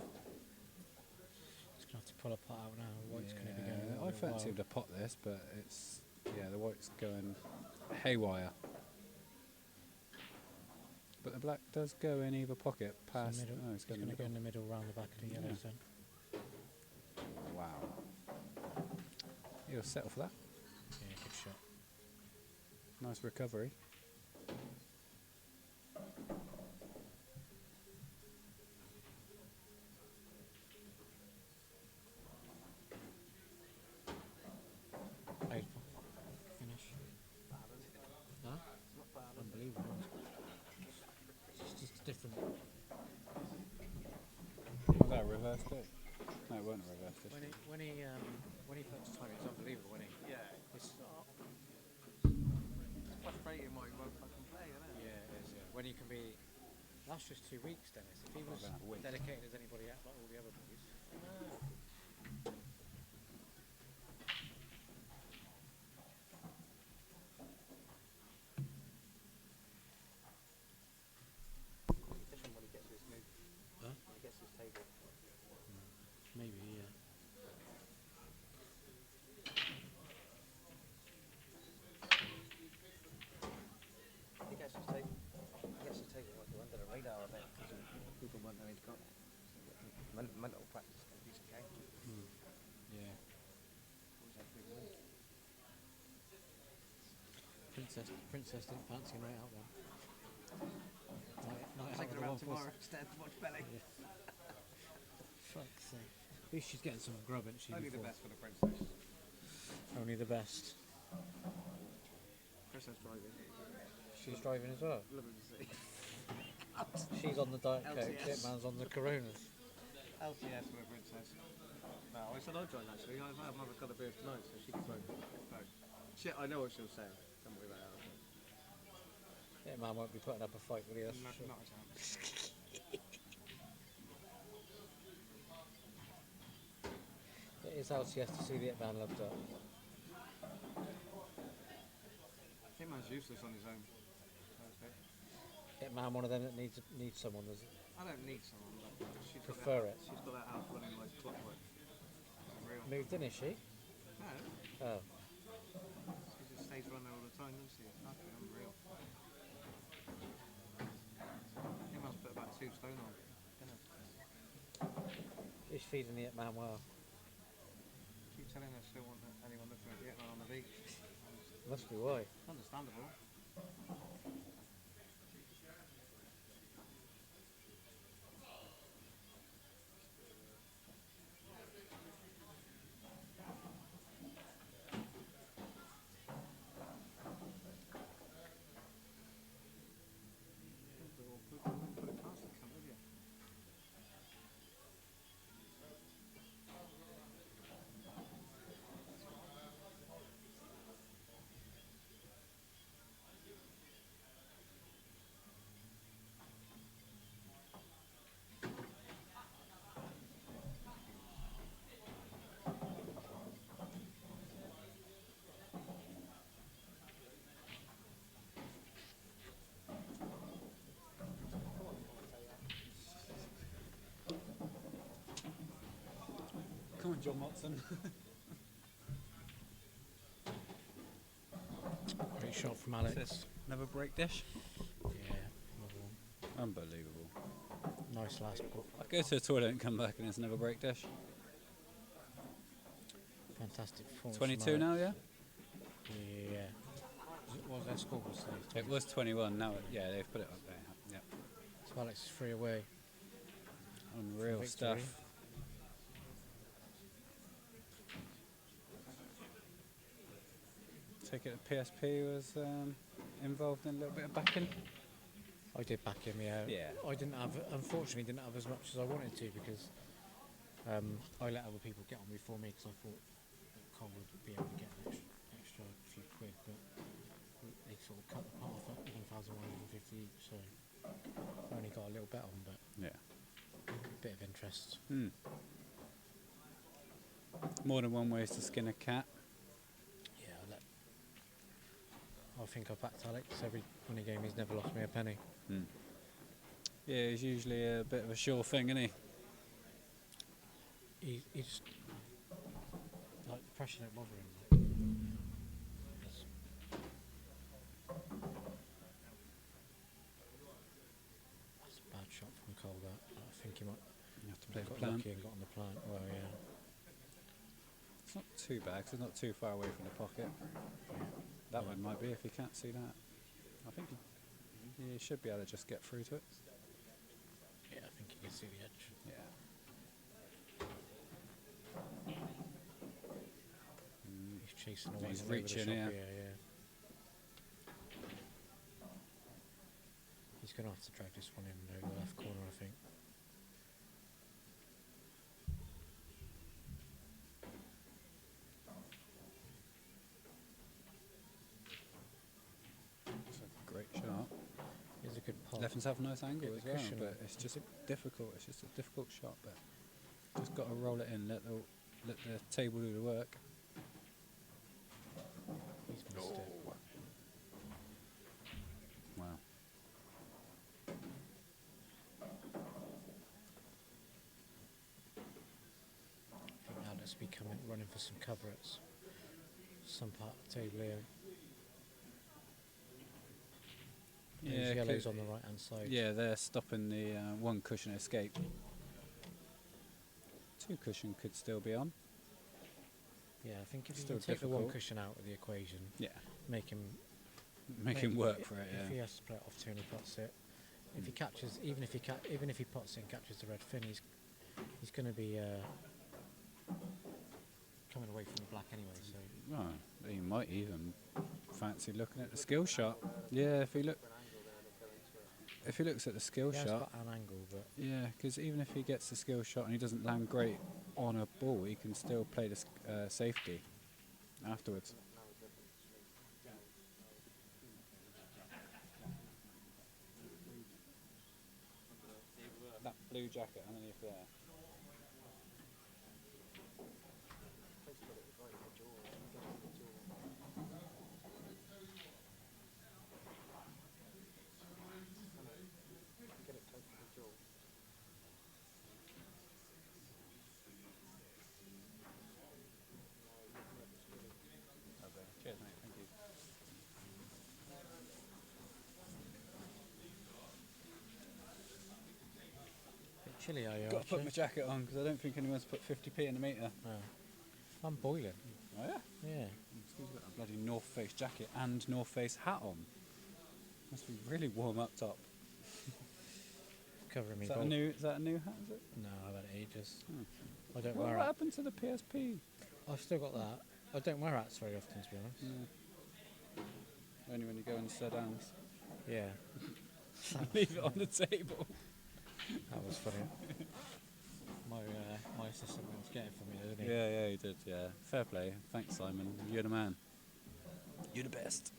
[SPEAKER 1] He's going to have to pull a pot out now. White's going to be going a
[SPEAKER 6] I
[SPEAKER 1] little
[SPEAKER 6] fancy him
[SPEAKER 1] wild.
[SPEAKER 6] to pot this, but it's, yeah, the white's going haywire. But the black does go in either pocket
[SPEAKER 1] It's
[SPEAKER 6] past.
[SPEAKER 1] the middle.
[SPEAKER 6] Oh, it's
[SPEAKER 1] He's
[SPEAKER 6] going
[SPEAKER 1] going to go in the middle round the back of the yellows
[SPEAKER 6] Yeah.
[SPEAKER 1] then.
[SPEAKER 6] Wow. He'll settle for that.
[SPEAKER 1] Yeah, good shot.
[SPEAKER 6] Nice recovery.
[SPEAKER 1] Beautiful. Finish. Huh? Unbelievable. It's just different.
[SPEAKER 6] Was that a reverse kick? No, it wasn't a reverse kick.
[SPEAKER 1] When he puts time, it's unbelievable, when he.
[SPEAKER 2] Yeah.
[SPEAKER 1] It's,
[SPEAKER 2] It's frustrating why he won't fucking play, isn't it?
[SPEAKER 1] yeah, it is. Yeah. When you can be. That's just 2 weeks, Dennis. If he was
[SPEAKER 6] About a week.
[SPEAKER 1] dedicated as anybody else, like all the other boys.
[SPEAKER 2] Different when he gets his move.
[SPEAKER 1] Huh?
[SPEAKER 2] When he gets his table.
[SPEAKER 1] Maybe, yeah.
[SPEAKER 2] He gets his table. He gets his table like under the radar a bit because people won't know he's got it. So mental practice for a decent game.
[SPEAKER 1] Yeah.
[SPEAKER 2] Always had a big win.
[SPEAKER 1] Princess didn't fancy him right out there. Night out
[SPEAKER 2] Taking
[SPEAKER 1] with
[SPEAKER 2] her
[SPEAKER 1] the
[SPEAKER 2] out
[SPEAKER 1] one
[SPEAKER 2] tomorrow
[SPEAKER 1] foot.
[SPEAKER 2] instead to watch belly.
[SPEAKER 1] Fuck's sake. At least she's getting some grub, isn't she?
[SPEAKER 2] Only the
[SPEAKER 1] before?
[SPEAKER 2] best for the princess.
[SPEAKER 1] Only the best.
[SPEAKER 2] Princess driving.
[SPEAKER 1] She's driving as well.
[SPEAKER 2] Love him to see.
[SPEAKER 1] She's on the Diet Coke,
[SPEAKER 2] LTS.
[SPEAKER 1] Hitman's on the Coronas.
[SPEAKER 2] LTS for the princess. No, I said I'd join actually. I have another couple of beers tonight, so she can vote. Shit, I know what she'll say. Don't worry about it.
[SPEAKER 1] Hitman won't be putting up a fight with you, that's for
[SPEAKER 2] Not,
[SPEAKER 1] sure.
[SPEAKER 2] not a chance.
[SPEAKER 1] It is LCS to see the Hitman loved up.
[SPEAKER 2] Hitman's useless on his own.
[SPEAKER 1] Hitman, one of them that needs someone, does it?
[SPEAKER 2] I don't need someone, but she's got
[SPEAKER 1] Prefer
[SPEAKER 2] that,
[SPEAKER 1] it.
[SPEAKER 2] She's got that house running like clockwork. Real.
[SPEAKER 1] Moved in, is she?
[SPEAKER 2] No,
[SPEAKER 1] Oh.
[SPEAKER 2] she just stays running all the time, doesn't she? It's fucking unreal. Hitman's put about 2 stone on. Dinner.
[SPEAKER 1] She's feeding the Hitman well.
[SPEAKER 2] Keep telling her she don't want anyone looking at the Hitman on the beach.
[SPEAKER 1] Must be why.
[SPEAKER 2] Understandable. Put it past the cunt, would you?
[SPEAKER 6] John Watson.
[SPEAKER 1] Great shot from Alex.
[SPEAKER 6] Another break dish.
[SPEAKER 1] Yeah, another one.
[SPEAKER 6] Unbelievable.
[SPEAKER 1] Nice last ball.
[SPEAKER 6] I go to the toilet and come back and it's another break dish.
[SPEAKER 1] Fantastic performance.
[SPEAKER 6] 22
[SPEAKER 1] from
[SPEAKER 6] now,
[SPEAKER 1] Alex.
[SPEAKER 6] yeah?
[SPEAKER 1] Yeah. What was their score? Was
[SPEAKER 6] It was 21, now yeah, they've put it up there. Yep.
[SPEAKER 1] So Alex is 3 away.
[SPEAKER 6] Unreal
[SPEAKER 1] Victory.
[SPEAKER 6] stuff. Take it that PSP was involved in a little bit of backing.
[SPEAKER 1] I did back him, yeah.
[SPEAKER 6] Yeah.
[SPEAKER 1] I didn't have, unfortunately, didn't have as much as I wanted to because I let other people get on before me because I thought that Cole would be able to get an extra few quid, but they sort of cut the pot off at 1,150 each, so I only got a little bet on, but
[SPEAKER 6] Yeah.
[SPEAKER 1] a bit of interest.
[SPEAKER 6] More than one ways to skin a cat.
[SPEAKER 1] Yeah, I think I backed Alex every money game. He's never lost me a penny.
[SPEAKER 6] Yeah, he's usually a bit of a sure thing, isn't he?
[SPEAKER 1] He just like the pressure don't bother him. It's- That's a bad shot from Cole. That I think he might
[SPEAKER 6] You have to play
[SPEAKER 1] have
[SPEAKER 6] the
[SPEAKER 1] got
[SPEAKER 6] plan.
[SPEAKER 1] lucky and got on the plant. Well, yeah.
[SPEAKER 6] It's not too bad 'cause it's not too far away from the pocket. That one might be if you can't see that. I think you should be able to just get through to it.
[SPEAKER 1] Yeah, I think you can see the edge.
[SPEAKER 6] Yeah.
[SPEAKER 1] He's chasing away.
[SPEAKER 6] He's
[SPEAKER 1] over the
[SPEAKER 6] reaching,
[SPEAKER 1] shot
[SPEAKER 6] yeah.
[SPEAKER 1] here, yeah. He's going to have to drag this one in over the left corner, I think.
[SPEAKER 6] It's a great shot.
[SPEAKER 1] Here's a good pot.
[SPEAKER 6] Left have a nice angle
[SPEAKER 1] Get
[SPEAKER 6] as
[SPEAKER 1] the
[SPEAKER 6] well,
[SPEAKER 1] cushion.
[SPEAKER 6] but it's just difficult. It's just a difficult shot, but just got to roll it in. Let the table do the work.
[SPEAKER 1] He's missed it.
[SPEAKER 6] Wow.
[SPEAKER 1] I think Alex will be running for some cover at some part of the table here.
[SPEAKER 6] Yeah,
[SPEAKER 1] Those yellows
[SPEAKER 6] 'cause-
[SPEAKER 1] on the right hand side.
[SPEAKER 6] Yeah, they're stopping the one cushion escape. Two cushion could still be on.
[SPEAKER 1] Yeah, I think if you
[SPEAKER 6] Still
[SPEAKER 1] can take the one
[SPEAKER 6] difficult.
[SPEAKER 1] cushion out of the equation,
[SPEAKER 6] Yeah,
[SPEAKER 1] make him
[SPEAKER 6] make him work for it.
[SPEAKER 1] If he
[SPEAKER 6] Yeah.
[SPEAKER 1] has to play it off two and he pots it, if he catches, even if he pots it and catches the red fin, he's going to be coming away from the black anyway. So
[SPEAKER 6] Well, he might even fancy looking at the skill shot. Yeah, if he looks at the skill
[SPEAKER 1] he has
[SPEAKER 6] shot.
[SPEAKER 1] got an angle, but
[SPEAKER 6] Yeah, because even if he gets the skill shot and he doesn't land great on a ball, he can still play the safety afterwards. That blue jacket underneath there. Cheers, mate. Thank you.
[SPEAKER 1] bit chilly are you?
[SPEAKER 6] Got to
[SPEAKER 1] actually?
[SPEAKER 6] put my jacket on because I don't think anyone's put 50p in the meter.
[SPEAKER 1] I'm boiling.
[SPEAKER 6] Oh yeah.
[SPEAKER 1] Yeah.
[SPEAKER 6] He's got a bloody North Face jacket and North Face hat on. Must be really warm up top.
[SPEAKER 1] Covering me.
[SPEAKER 6] Is that a
[SPEAKER 1] both.
[SPEAKER 6] new hat? Is it?
[SPEAKER 1] No, I've had it ages.
[SPEAKER 6] Hmm.
[SPEAKER 1] I don't
[SPEAKER 6] What
[SPEAKER 1] wear hats.
[SPEAKER 6] happened to the PSP?
[SPEAKER 1] I've still got that. I don't wear hats very often, to be honest.
[SPEAKER 6] Only when you go in sedans.
[SPEAKER 1] Yeah.
[SPEAKER 6] Leave it on the table.
[SPEAKER 1] That was funny. My assistant went to get it for me, didn't he?
[SPEAKER 6] Yeah, he did. Yeah, fair play. Thanks, Simon. You're the man. You're the best.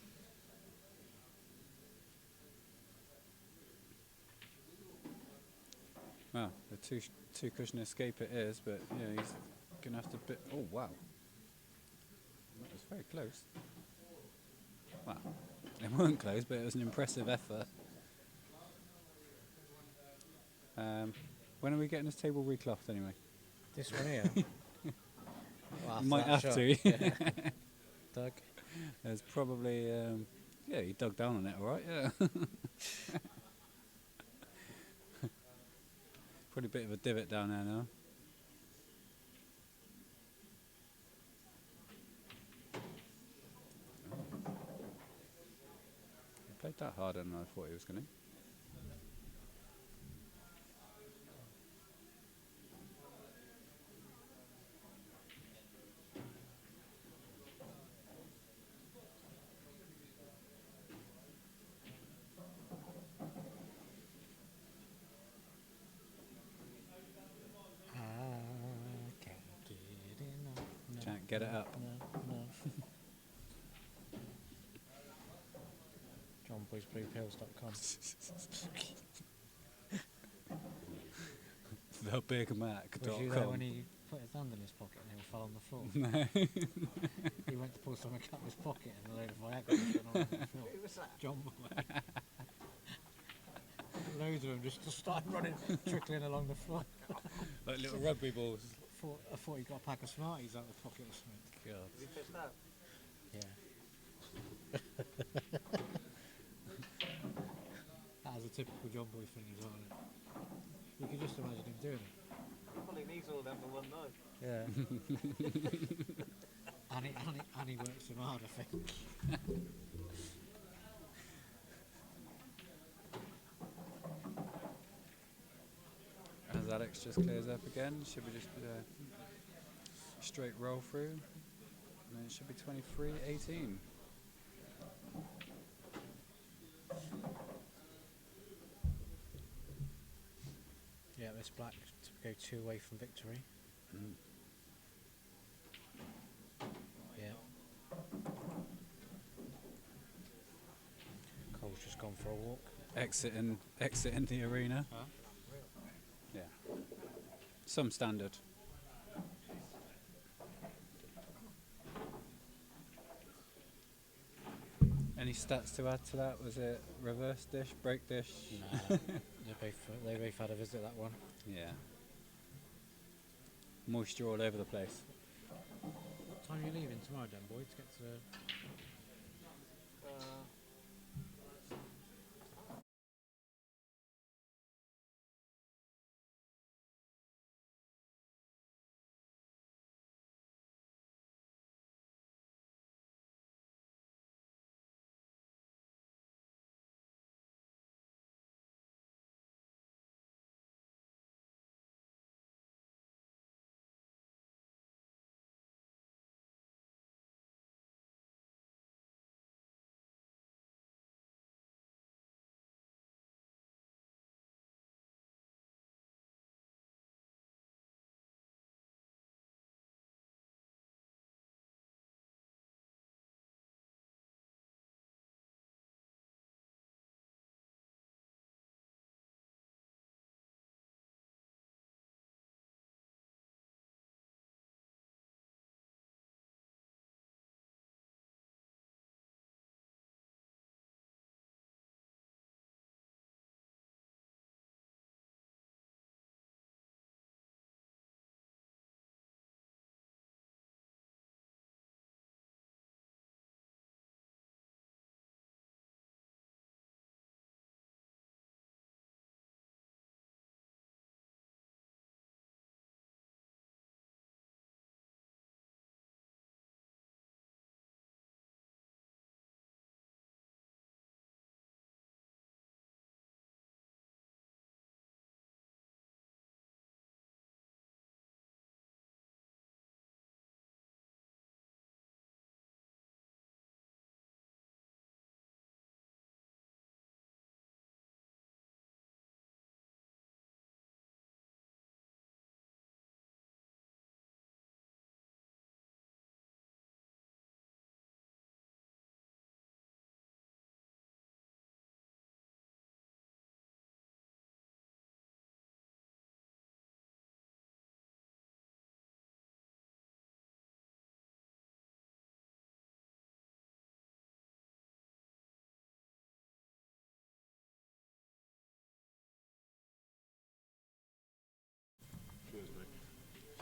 [SPEAKER 6] Well, the two cushion escape it is, but yeah, he's gonna have to bit. Oh wow, that was very close. Well, it weren't close, but it was an impressive effort. When are we getting this table reclothed anyway?
[SPEAKER 1] This one here. after
[SPEAKER 6] might
[SPEAKER 1] that
[SPEAKER 6] have
[SPEAKER 1] shot.
[SPEAKER 6] to.
[SPEAKER 1] Yeah. Doug.
[SPEAKER 6] There's probably, yeah, you dug down on it, all right, yeah. Probably a bit of a divot down there now. He played that harder than I thought he was going to.
[SPEAKER 1] Can't get enough. No,
[SPEAKER 6] Can't get it
[SPEAKER 1] no,
[SPEAKER 6] up.
[SPEAKER 1] No, no. JohnBoysBluePills.com. Was you there
[SPEAKER 6] TheBigMac.com.
[SPEAKER 1] when he put his hand in his pocket and it fell on the floor?
[SPEAKER 6] No.
[SPEAKER 1] He went to pull something out of his pocket and a load of Viagra just went all over the floor.
[SPEAKER 5] Who was that?
[SPEAKER 1] John Boy. Loads of them just started running, trickling along the floor.
[SPEAKER 6] Like little rugby balls.
[SPEAKER 1] I thought he got a pack of Smarties out of the pocket or something.
[SPEAKER 6] God.
[SPEAKER 2] Is he pissed out?
[SPEAKER 1] Yeah. That was a typical John Boy thing as well. Isn't it? You could just imagine him doing it.
[SPEAKER 2] Well, he needs all of them for one night.
[SPEAKER 1] Yeah. and he works him hard, I think.
[SPEAKER 6] As Alex just clears up again, should we just straight roll through? And then it should be 23-18.
[SPEAKER 1] Yeah, this black to go 2 away from victory. Yeah. Cole's just gone for a walk.
[SPEAKER 6] Exiting the arena.
[SPEAKER 1] Huh?
[SPEAKER 6] Yeah. Some standard. Any stats to add to that? Was it reverse dish, break dish?
[SPEAKER 1] Nah, they both had a visit that one.
[SPEAKER 6] Yeah. Moisture all over the place.
[SPEAKER 1] What time are you leaving tomorrow, then, boy, to get to the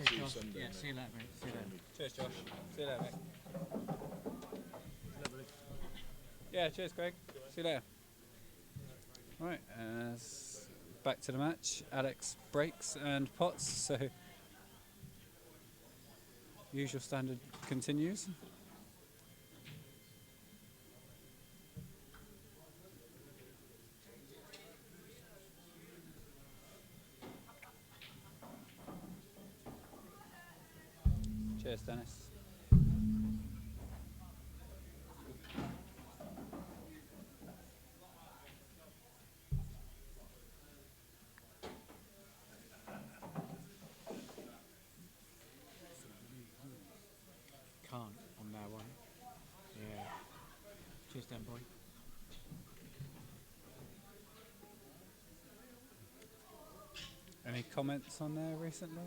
[SPEAKER 1] Cheers,
[SPEAKER 7] See you
[SPEAKER 1] Josh.
[SPEAKER 7] Sunday,
[SPEAKER 1] Yeah,
[SPEAKER 7] mate.
[SPEAKER 1] see you later, mate. See you later.
[SPEAKER 6] Cheers, Josh. See you later, mate. Yeah, cheers, Greg. See you later. Right, back to the match. Alex breaks and pots, so usual standard continues. Cheers, Dennis.
[SPEAKER 1] Can't on that one. Yeah. Cheers, then, boy.
[SPEAKER 6] Any comments on there recently?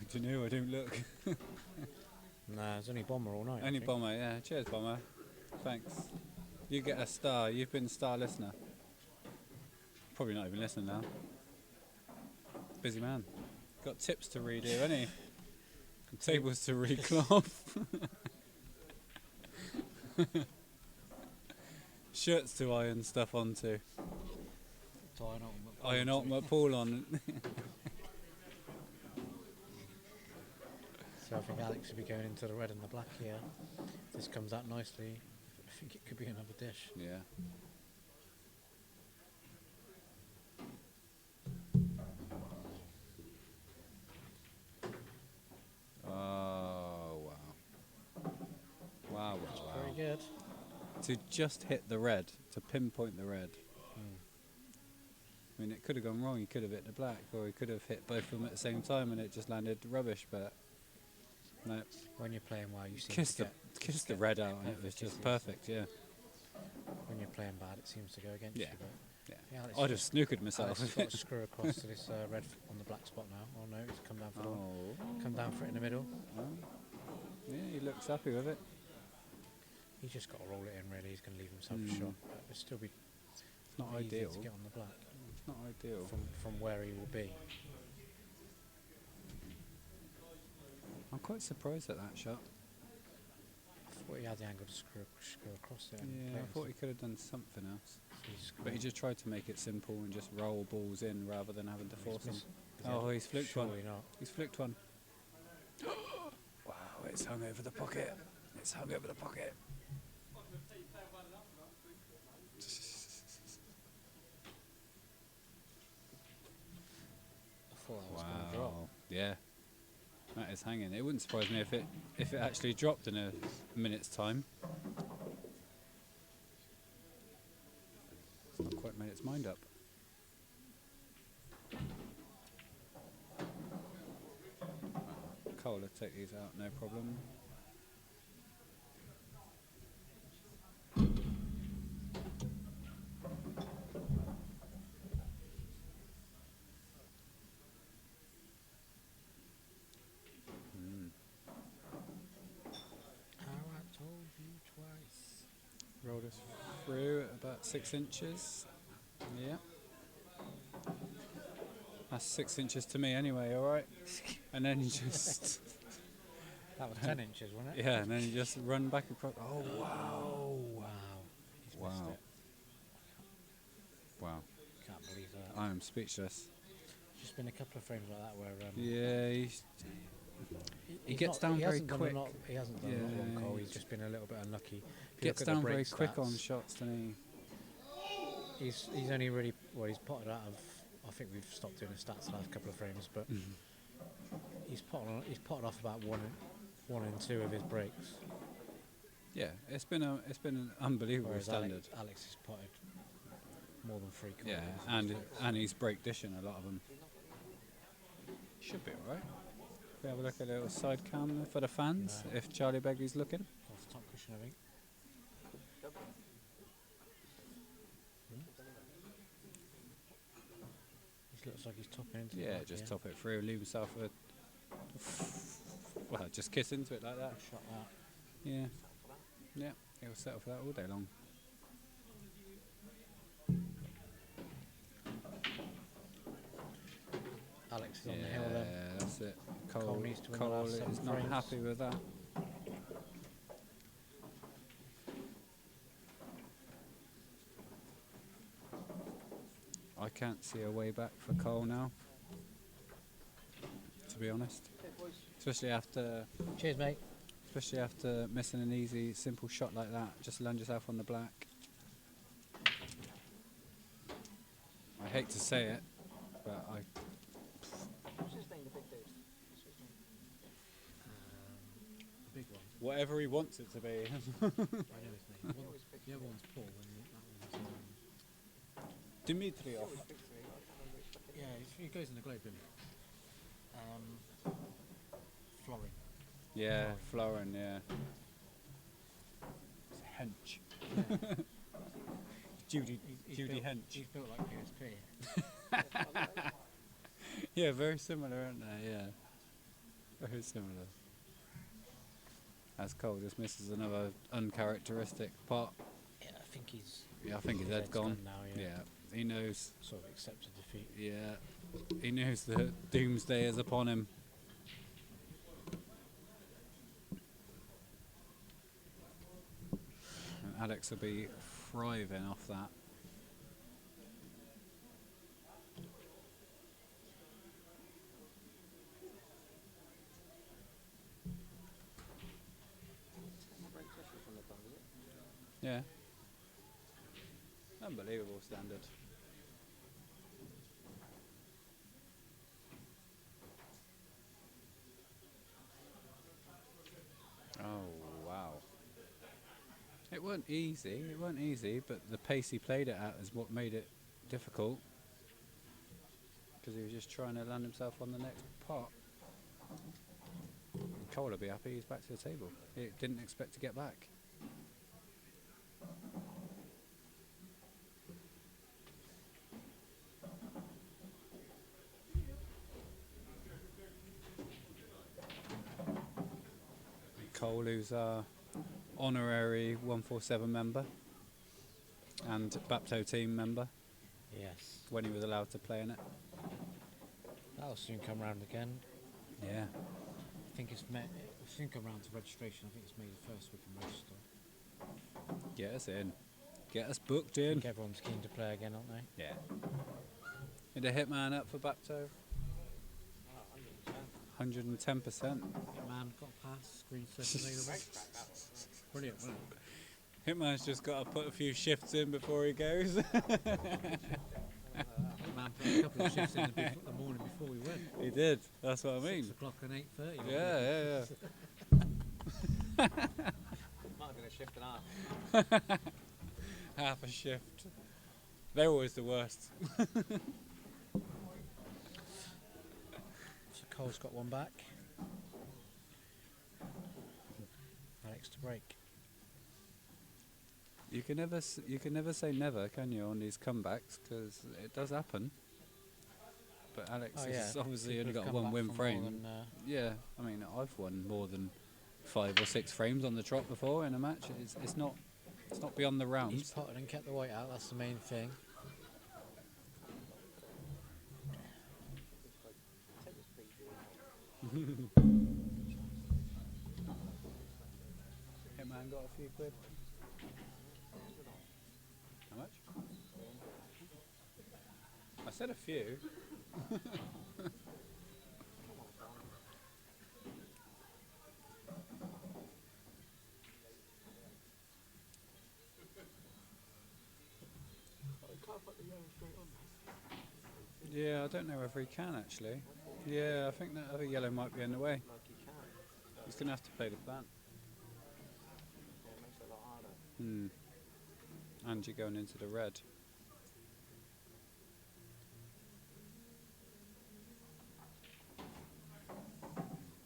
[SPEAKER 6] Do you know? I don't look.
[SPEAKER 1] Nah, it's only Bomber all night. I
[SPEAKER 6] Only
[SPEAKER 1] think.
[SPEAKER 6] Bomber, yeah. Cheers, Bomber. Thanks. You get a star. You've been a star listener. Probably not even listening now. Busy man. Got tips to redo, ain't he? Tables to reclop. Shirts to iron stuff onto.
[SPEAKER 1] So
[SPEAKER 6] Iron ultimate pool on.
[SPEAKER 1] So I think Alex will be going into the red and the black here. If this comes out nicely, I think it could be another dish.
[SPEAKER 6] Yeah. Oh, wow. Wow.
[SPEAKER 1] Very good.
[SPEAKER 6] To just hit the red, to pinpoint the red. I mean, it could have gone wrong. He could have hit the black, or he could have hit both of them at the same time, and it just landed rubbish. But no,
[SPEAKER 1] When you're playing well, you seem
[SPEAKER 6] kiss
[SPEAKER 1] to
[SPEAKER 6] the
[SPEAKER 1] get
[SPEAKER 6] red out, and it
[SPEAKER 1] perfect
[SPEAKER 6] was just
[SPEAKER 1] kisses.
[SPEAKER 6] perfect. Yeah,
[SPEAKER 1] When you're playing bad, it seems to go against
[SPEAKER 6] Yeah.
[SPEAKER 1] you. But
[SPEAKER 6] yeah.
[SPEAKER 1] yeah, Alex
[SPEAKER 6] I'd have snookered myself.
[SPEAKER 1] Alex has got to screw across to this red on the black spot now. Oh no, it's come down for the one. Come down for it in the middle.
[SPEAKER 6] Yeah, he looks happy with it.
[SPEAKER 1] He's just got to roll it in. Really, he's going to leave himself a shot. But it'll still be
[SPEAKER 6] It's not
[SPEAKER 1] easy
[SPEAKER 6] ideal.
[SPEAKER 1] to get on the black
[SPEAKER 6] It's not ideal.
[SPEAKER 1] from where he will be.
[SPEAKER 6] I'm quite surprised at that shot.
[SPEAKER 1] I thought he had the angle to screw across it. And
[SPEAKER 6] Yeah,
[SPEAKER 1] play
[SPEAKER 6] I
[SPEAKER 1] it
[SPEAKER 6] thought he could have done something else.
[SPEAKER 1] He's
[SPEAKER 6] But he just tried to make it simple and just roll balls in rather than having to force them.
[SPEAKER 1] missed-
[SPEAKER 6] Oh, he's flicked one.
[SPEAKER 1] Surely not.
[SPEAKER 6] He's flicked one. Wow, it's hung over the pocket. It's hung over the pocket.
[SPEAKER 1] I thought that was going to drop.
[SPEAKER 6] Wow. Yeah. That is hanging. It wouldn't surprise me if it actually dropped in a minute's time. It's not quite made its mind up. Cole will take these out, no problem.
[SPEAKER 1] How I told you twice.
[SPEAKER 6] Rolled us through at about 6 inches. Yeah. That's 6 inches to me anyway, alright? And then you just...
[SPEAKER 1] That was 10 inches, wasn't it?
[SPEAKER 6] Yeah, and then you just run back across. Oh, wow.
[SPEAKER 1] Oh, wow. He's missed
[SPEAKER 6] Wow.
[SPEAKER 1] it.
[SPEAKER 6] Wow.
[SPEAKER 1] Can't believe that.
[SPEAKER 6] I am speechless.
[SPEAKER 1] Just been a couple of frames like that where
[SPEAKER 6] Yeah, he
[SPEAKER 1] he's
[SPEAKER 6] gets
[SPEAKER 1] not-
[SPEAKER 6] down
[SPEAKER 1] he
[SPEAKER 6] very
[SPEAKER 1] hasn't done a
[SPEAKER 6] quick.
[SPEAKER 1] lot- He hasn't done a lot
[SPEAKER 6] Yeah,
[SPEAKER 1] on Cole. He's
[SPEAKER 6] he's-
[SPEAKER 1] just been a little bit unlucky. If you
[SPEAKER 6] gets
[SPEAKER 1] look at the
[SPEAKER 6] down very
[SPEAKER 1] break
[SPEAKER 6] quick on
[SPEAKER 1] stats,
[SPEAKER 6] shots, doesn't
[SPEAKER 1] He's only really he's potted out of. I think we've stopped doing the stats the last couple of frames, but
[SPEAKER 6] he?
[SPEAKER 1] he's potted off about one and two of his breaks.
[SPEAKER 6] Yeah, it's been an unbelievable
[SPEAKER 1] Whereas
[SPEAKER 6] standard.
[SPEAKER 1] Alex has potted more than 3 quarters.
[SPEAKER 6] Yeah,
[SPEAKER 1] of his breaks.
[SPEAKER 6] and he's break dishing a lot of them. Should be alright. We have a look at a little side cam for the fans,
[SPEAKER 1] No.
[SPEAKER 6] if Charlie Beggy's looking.
[SPEAKER 1] Off the top cushion, I think. He looks like he's topping into the
[SPEAKER 6] Yeah,
[SPEAKER 1] back,
[SPEAKER 6] just top it through, leave himself a... Well, just kiss into it like that.
[SPEAKER 1] Shot that.
[SPEAKER 6] Yeah. Yeah, he'll settle for that all day long.
[SPEAKER 1] Alex is on the hill then.
[SPEAKER 6] Yeah, that's it.
[SPEAKER 1] Cole
[SPEAKER 6] Cole,
[SPEAKER 1] needs to win the
[SPEAKER 6] Cole
[SPEAKER 1] last 7
[SPEAKER 6] is not
[SPEAKER 1] frames.
[SPEAKER 6] happy with that. I can't see a way back for Cole now, to be honest. Especially after
[SPEAKER 1] Cheers, mate.
[SPEAKER 6] missing an easy, simple shot like that. Just land yourself on the black. I hate to say it, but
[SPEAKER 1] What's his name, the big dude? What's his name? The big one.
[SPEAKER 6] whatever he wants it to be.
[SPEAKER 1] I know his name. The other one's Paul, and that one's...
[SPEAKER 6] Dimitriov.
[SPEAKER 1] yeah, he goes in the globe, doesn't he? Florin.
[SPEAKER 6] Yeah, Florin, yeah. It's Hench.
[SPEAKER 1] Yeah.
[SPEAKER 6] Judy
[SPEAKER 1] He's
[SPEAKER 6] Judy
[SPEAKER 1] built,
[SPEAKER 6] Hench.
[SPEAKER 1] He's built like PSP.
[SPEAKER 6] Yeah, very similar, aren't they? Yeah. Very similar. As Cole just misses another uncharacteristic pot.
[SPEAKER 1] Yeah, I think he's...
[SPEAKER 6] Yeah, I think his head's gone.
[SPEAKER 1] now,
[SPEAKER 6] Yeah, he knows.
[SPEAKER 1] Sort of accepted defeat.
[SPEAKER 6] Yeah, he knows the doomsday is upon him. And Alex will be thriving off that. Yeah. Unbelievable standard. Oh, wow. It weren't easy, but the pace he played it at is what made it difficult. Because he was just trying to land himself on the next pot. Cole will be happy, he's back to the table. He didn't expect to get back. Cole, who's our honorary 147 member and Bapto team member
[SPEAKER 1] Yes.
[SPEAKER 6] when he was allowed to play in it.
[SPEAKER 1] That'll soon come round again.
[SPEAKER 6] Yeah.
[SPEAKER 1] I think it's soon come round to registration. I think it's May the 1st we can register.
[SPEAKER 6] Get us in. Get us booked
[SPEAKER 1] I
[SPEAKER 6] in.
[SPEAKER 1] think everyone's keen to play again, aren't they?
[SPEAKER 6] Yeah. Need a hitman up for Bapto? 110%.
[SPEAKER 1] Man, got a pass, screen set available. Brilliant, wasn't it?
[SPEAKER 6] Hitman's just got to put a few shifts in before he goes.
[SPEAKER 1] Man put a couple of shifts in the morning before we went.
[SPEAKER 6] He did. That's what I
[SPEAKER 1] 6
[SPEAKER 6] mean.
[SPEAKER 1] o'clock and 8:30.
[SPEAKER 6] Yeah.
[SPEAKER 2] Might have been a shift and a half.
[SPEAKER 6] Half a shift. They're always the worst.
[SPEAKER 1] So Cole's got one back. Alex to break.
[SPEAKER 6] You can never say never, can you, on these comebacks? Because it does happen. But Alex has obviously only got one win frame. Yeah, I mean, I've won more than 5 or 6 frames on the trot before in a match. It's not beyond the
[SPEAKER 1] He's
[SPEAKER 6] rounds.
[SPEAKER 1] potted and kept the white out. That's the main thing.
[SPEAKER 6] Hitman got a few quid. How much? I said a few. Yeah, I don't know whether he can actually. Yeah, I think that other yellow might be in the way.
[SPEAKER 2] Like you can.
[SPEAKER 6] He's going to have to play the plan.
[SPEAKER 2] Yeah, it makes it a lot harder.
[SPEAKER 6] And you're going into the red.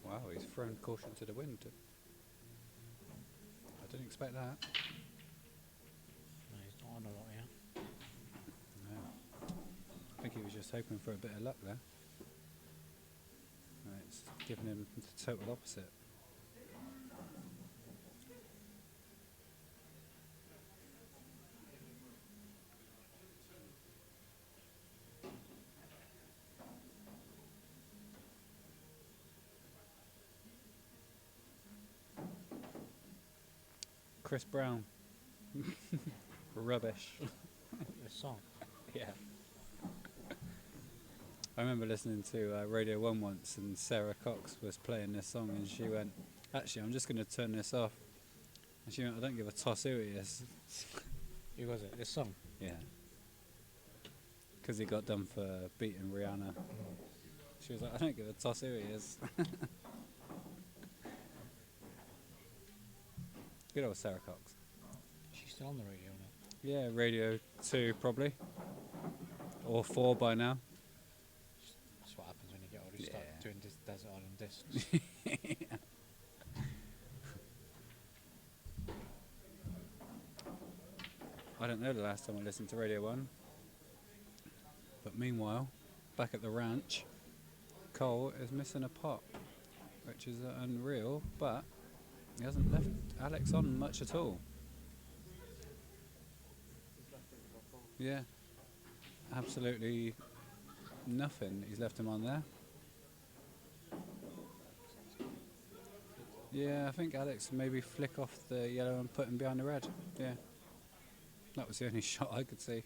[SPEAKER 6] Wow, he's thrown caution to the wind. I didn't expect that.
[SPEAKER 1] No, he's not on a lot here.
[SPEAKER 6] No. I think he was just hoping for a bit of luck there. And it's given him the total opposite. Chris Brown. Rubbish.
[SPEAKER 1] The song.
[SPEAKER 6] Yeah. I remember listening to Radio 1 once, and Sarah Cox was playing this song, and she went, "Actually, I'm just going to turn this off." And she went, "I don't give a toss who he is."
[SPEAKER 1] Who was it? This song?
[SPEAKER 6] Yeah. Because he got done for beating Rihanna. She was like, "I don't give a toss who he is." Good old Sarah Cox.
[SPEAKER 1] She's still on the radio now.
[SPEAKER 6] Yeah, Radio 2 probably. Or 4 by now.
[SPEAKER 1] That's what happens when you get older. You
[SPEAKER 6] Yeah.
[SPEAKER 1] start doing Desert Island Discs.
[SPEAKER 6] I don't know the last time I listened to Radio 1. But meanwhile, back at the ranch, Cole is missing a pot, which is unreal, but he hasn't left Alex on much at all. Yeah. Absolutely nothing. He's left him on there. Yeah, I think Alex maybe flick off the yellow and put him behind the red. Yeah. That was the only shot I could see.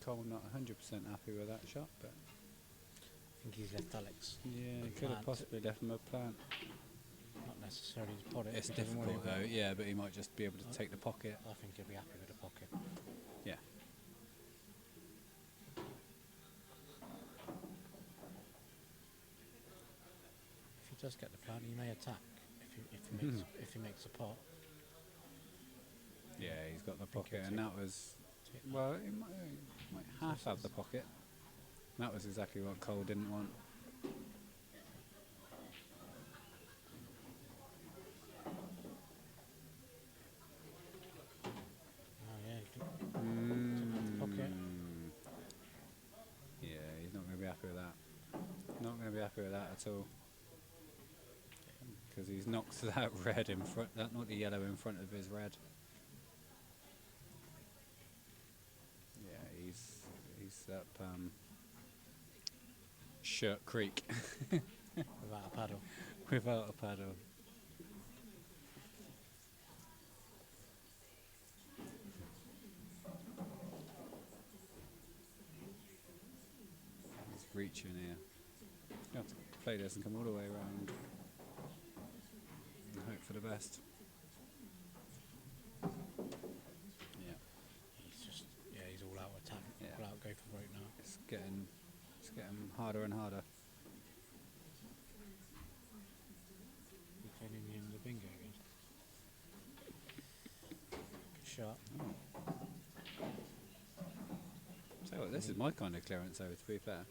[SPEAKER 6] Cole not 100% happy with that shot, but
[SPEAKER 1] I think he's left Alex.
[SPEAKER 6] yeah,
[SPEAKER 1] The
[SPEAKER 6] he could have
[SPEAKER 1] plant.
[SPEAKER 6] possibly left him a plant.
[SPEAKER 1] Not necessarily to pot it.
[SPEAKER 6] It's
[SPEAKER 1] if he doesn't want
[SPEAKER 6] difficult
[SPEAKER 1] it,
[SPEAKER 6] though, yeah, but he might just be able to take the pocket.
[SPEAKER 1] I think he'll be happy with the pocket.
[SPEAKER 6] Yeah.
[SPEAKER 1] If he does get the plant, he may attack. If he makes a pot.
[SPEAKER 6] Yeah, he's got the
[SPEAKER 1] think
[SPEAKER 6] pocket,
[SPEAKER 1] he'll
[SPEAKER 6] and
[SPEAKER 1] take
[SPEAKER 6] that was, well, he might half have the pocket. That was exactly what Cole didn't want.
[SPEAKER 1] Oh yeah, he can pocket.
[SPEAKER 6] Yeah, he's not going to be happy with that. Not going to be happy with that at all. Because he's knocked that red in front, not the yellow in front of his red. Yeah, he's up Shirt Creek
[SPEAKER 1] Without a paddle.
[SPEAKER 6] without a paddle. He's reaching here. You have to play this and come all the way around. And hope for the best. Yeah,
[SPEAKER 1] He's all out attack.
[SPEAKER 6] Yeah.
[SPEAKER 1] All out go for broke now.
[SPEAKER 6] it's getting harder and harder.
[SPEAKER 1] He came in the bingo again. Good shot.
[SPEAKER 6] So what, this is my kind of clearance though, to be fair.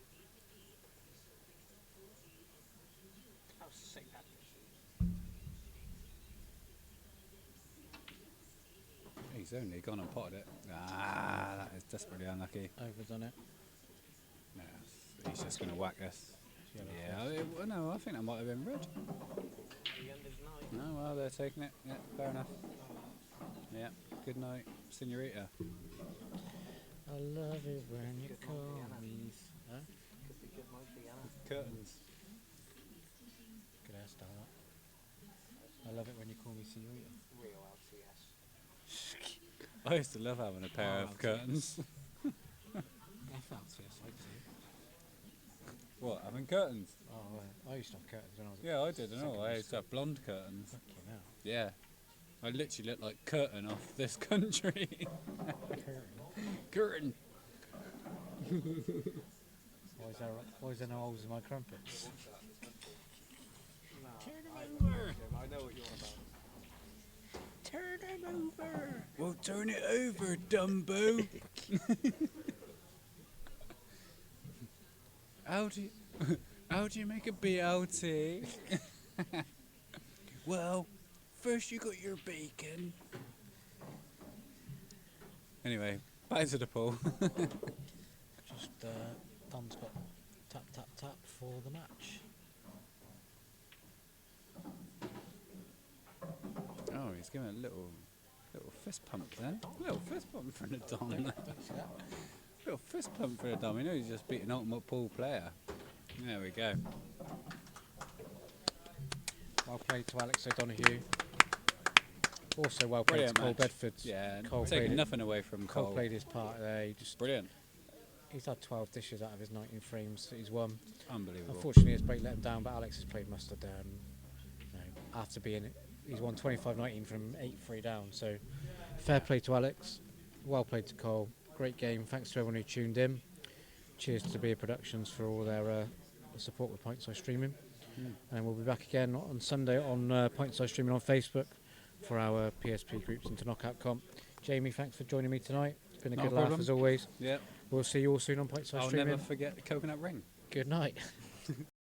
[SPEAKER 2] How sick that is.
[SPEAKER 6] He's only gone and potted it. Ah, that is desperately unlucky.
[SPEAKER 1] Overdone it.
[SPEAKER 6] No, he's just going to whack this.
[SPEAKER 1] Yellow
[SPEAKER 6] Yeah, well, no, I think that might have been red.
[SPEAKER 2] The end of night.
[SPEAKER 6] No, well, they're taking it. Yeah, fair enough. Yeah, good night, senorita.
[SPEAKER 1] I love it when you call me. Huh?
[SPEAKER 2] Could be good night, Vienna.
[SPEAKER 6] Curtains.
[SPEAKER 1] Good hairstyle. That. I love it when you call me senorita.
[SPEAKER 2] Real LCS.
[SPEAKER 6] I used to love having a pair
[SPEAKER 1] Oh,
[SPEAKER 6] of curtains.
[SPEAKER 1] FLTS, I'd say.
[SPEAKER 6] What, having curtains?
[SPEAKER 1] Oh, I used to have curtains when I was
[SPEAKER 6] Yeah, I did, and all.
[SPEAKER 1] secondary
[SPEAKER 6] I used to have blonde curtains.
[SPEAKER 1] Fucking hell.
[SPEAKER 6] Yeah. I literally looked like curtain off this country. Curtain.
[SPEAKER 1] Why is there no holes in my crumpets?
[SPEAKER 2] No,
[SPEAKER 1] Turn it over!
[SPEAKER 2] I know what you're on about.
[SPEAKER 1] Turn it over!
[SPEAKER 6] Well, turn it over, Dumbo. How do you make a BLT? Well, first you got your bacon. Anyway, back to the pool.
[SPEAKER 1] Just, Don's got tap, tap, tap for the match.
[SPEAKER 6] he's giving a little fist pump then. A little fist pump for the Dom. Little fist pump for the Dom. You know he's just beat an ultimate pool player. There we go.
[SPEAKER 1] Well played to Alex Odonoghue. Also well played
[SPEAKER 6] Brilliant
[SPEAKER 1] to Cole
[SPEAKER 6] match.
[SPEAKER 1] Bedford.
[SPEAKER 6] Yeah,
[SPEAKER 1] Cole
[SPEAKER 6] taking
[SPEAKER 1] played,
[SPEAKER 6] nothing away from
[SPEAKER 1] Cole
[SPEAKER 6] Cole.
[SPEAKER 1] played his part there. He just
[SPEAKER 6] Brilliant.
[SPEAKER 1] He's had 12 dishes out of his 19 frames that he's won.
[SPEAKER 6] Unbelievable.
[SPEAKER 1] Unfortunately, his break let him down, but Alex has played mustard there. And, you know, after being, he's won 25-19 from 8-3 down. So, fair play to Alex. Well played to Cole. Great game. Thanks to everyone who tuned in. Cheers to Beer Productions for all their support with Pint Size Streaming. And we'll be back again on Sunday on Pint Size Streaming on Facebook for our PSP groups into Knockout Comp. Jamie, thanks for joining me tonight. It's been a
[SPEAKER 6] Not a
[SPEAKER 1] good laugh
[SPEAKER 6] problem.
[SPEAKER 1] as always.
[SPEAKER 6] Yeah.
[SPEAKER 1] We'll see you all soon on Pint Size
[SPEAKER 6] I'll
[SPEAKER 1] Streaming.
[SPEAKER 6] never forget the coconut ring.
[SPEAKER 1] Good night.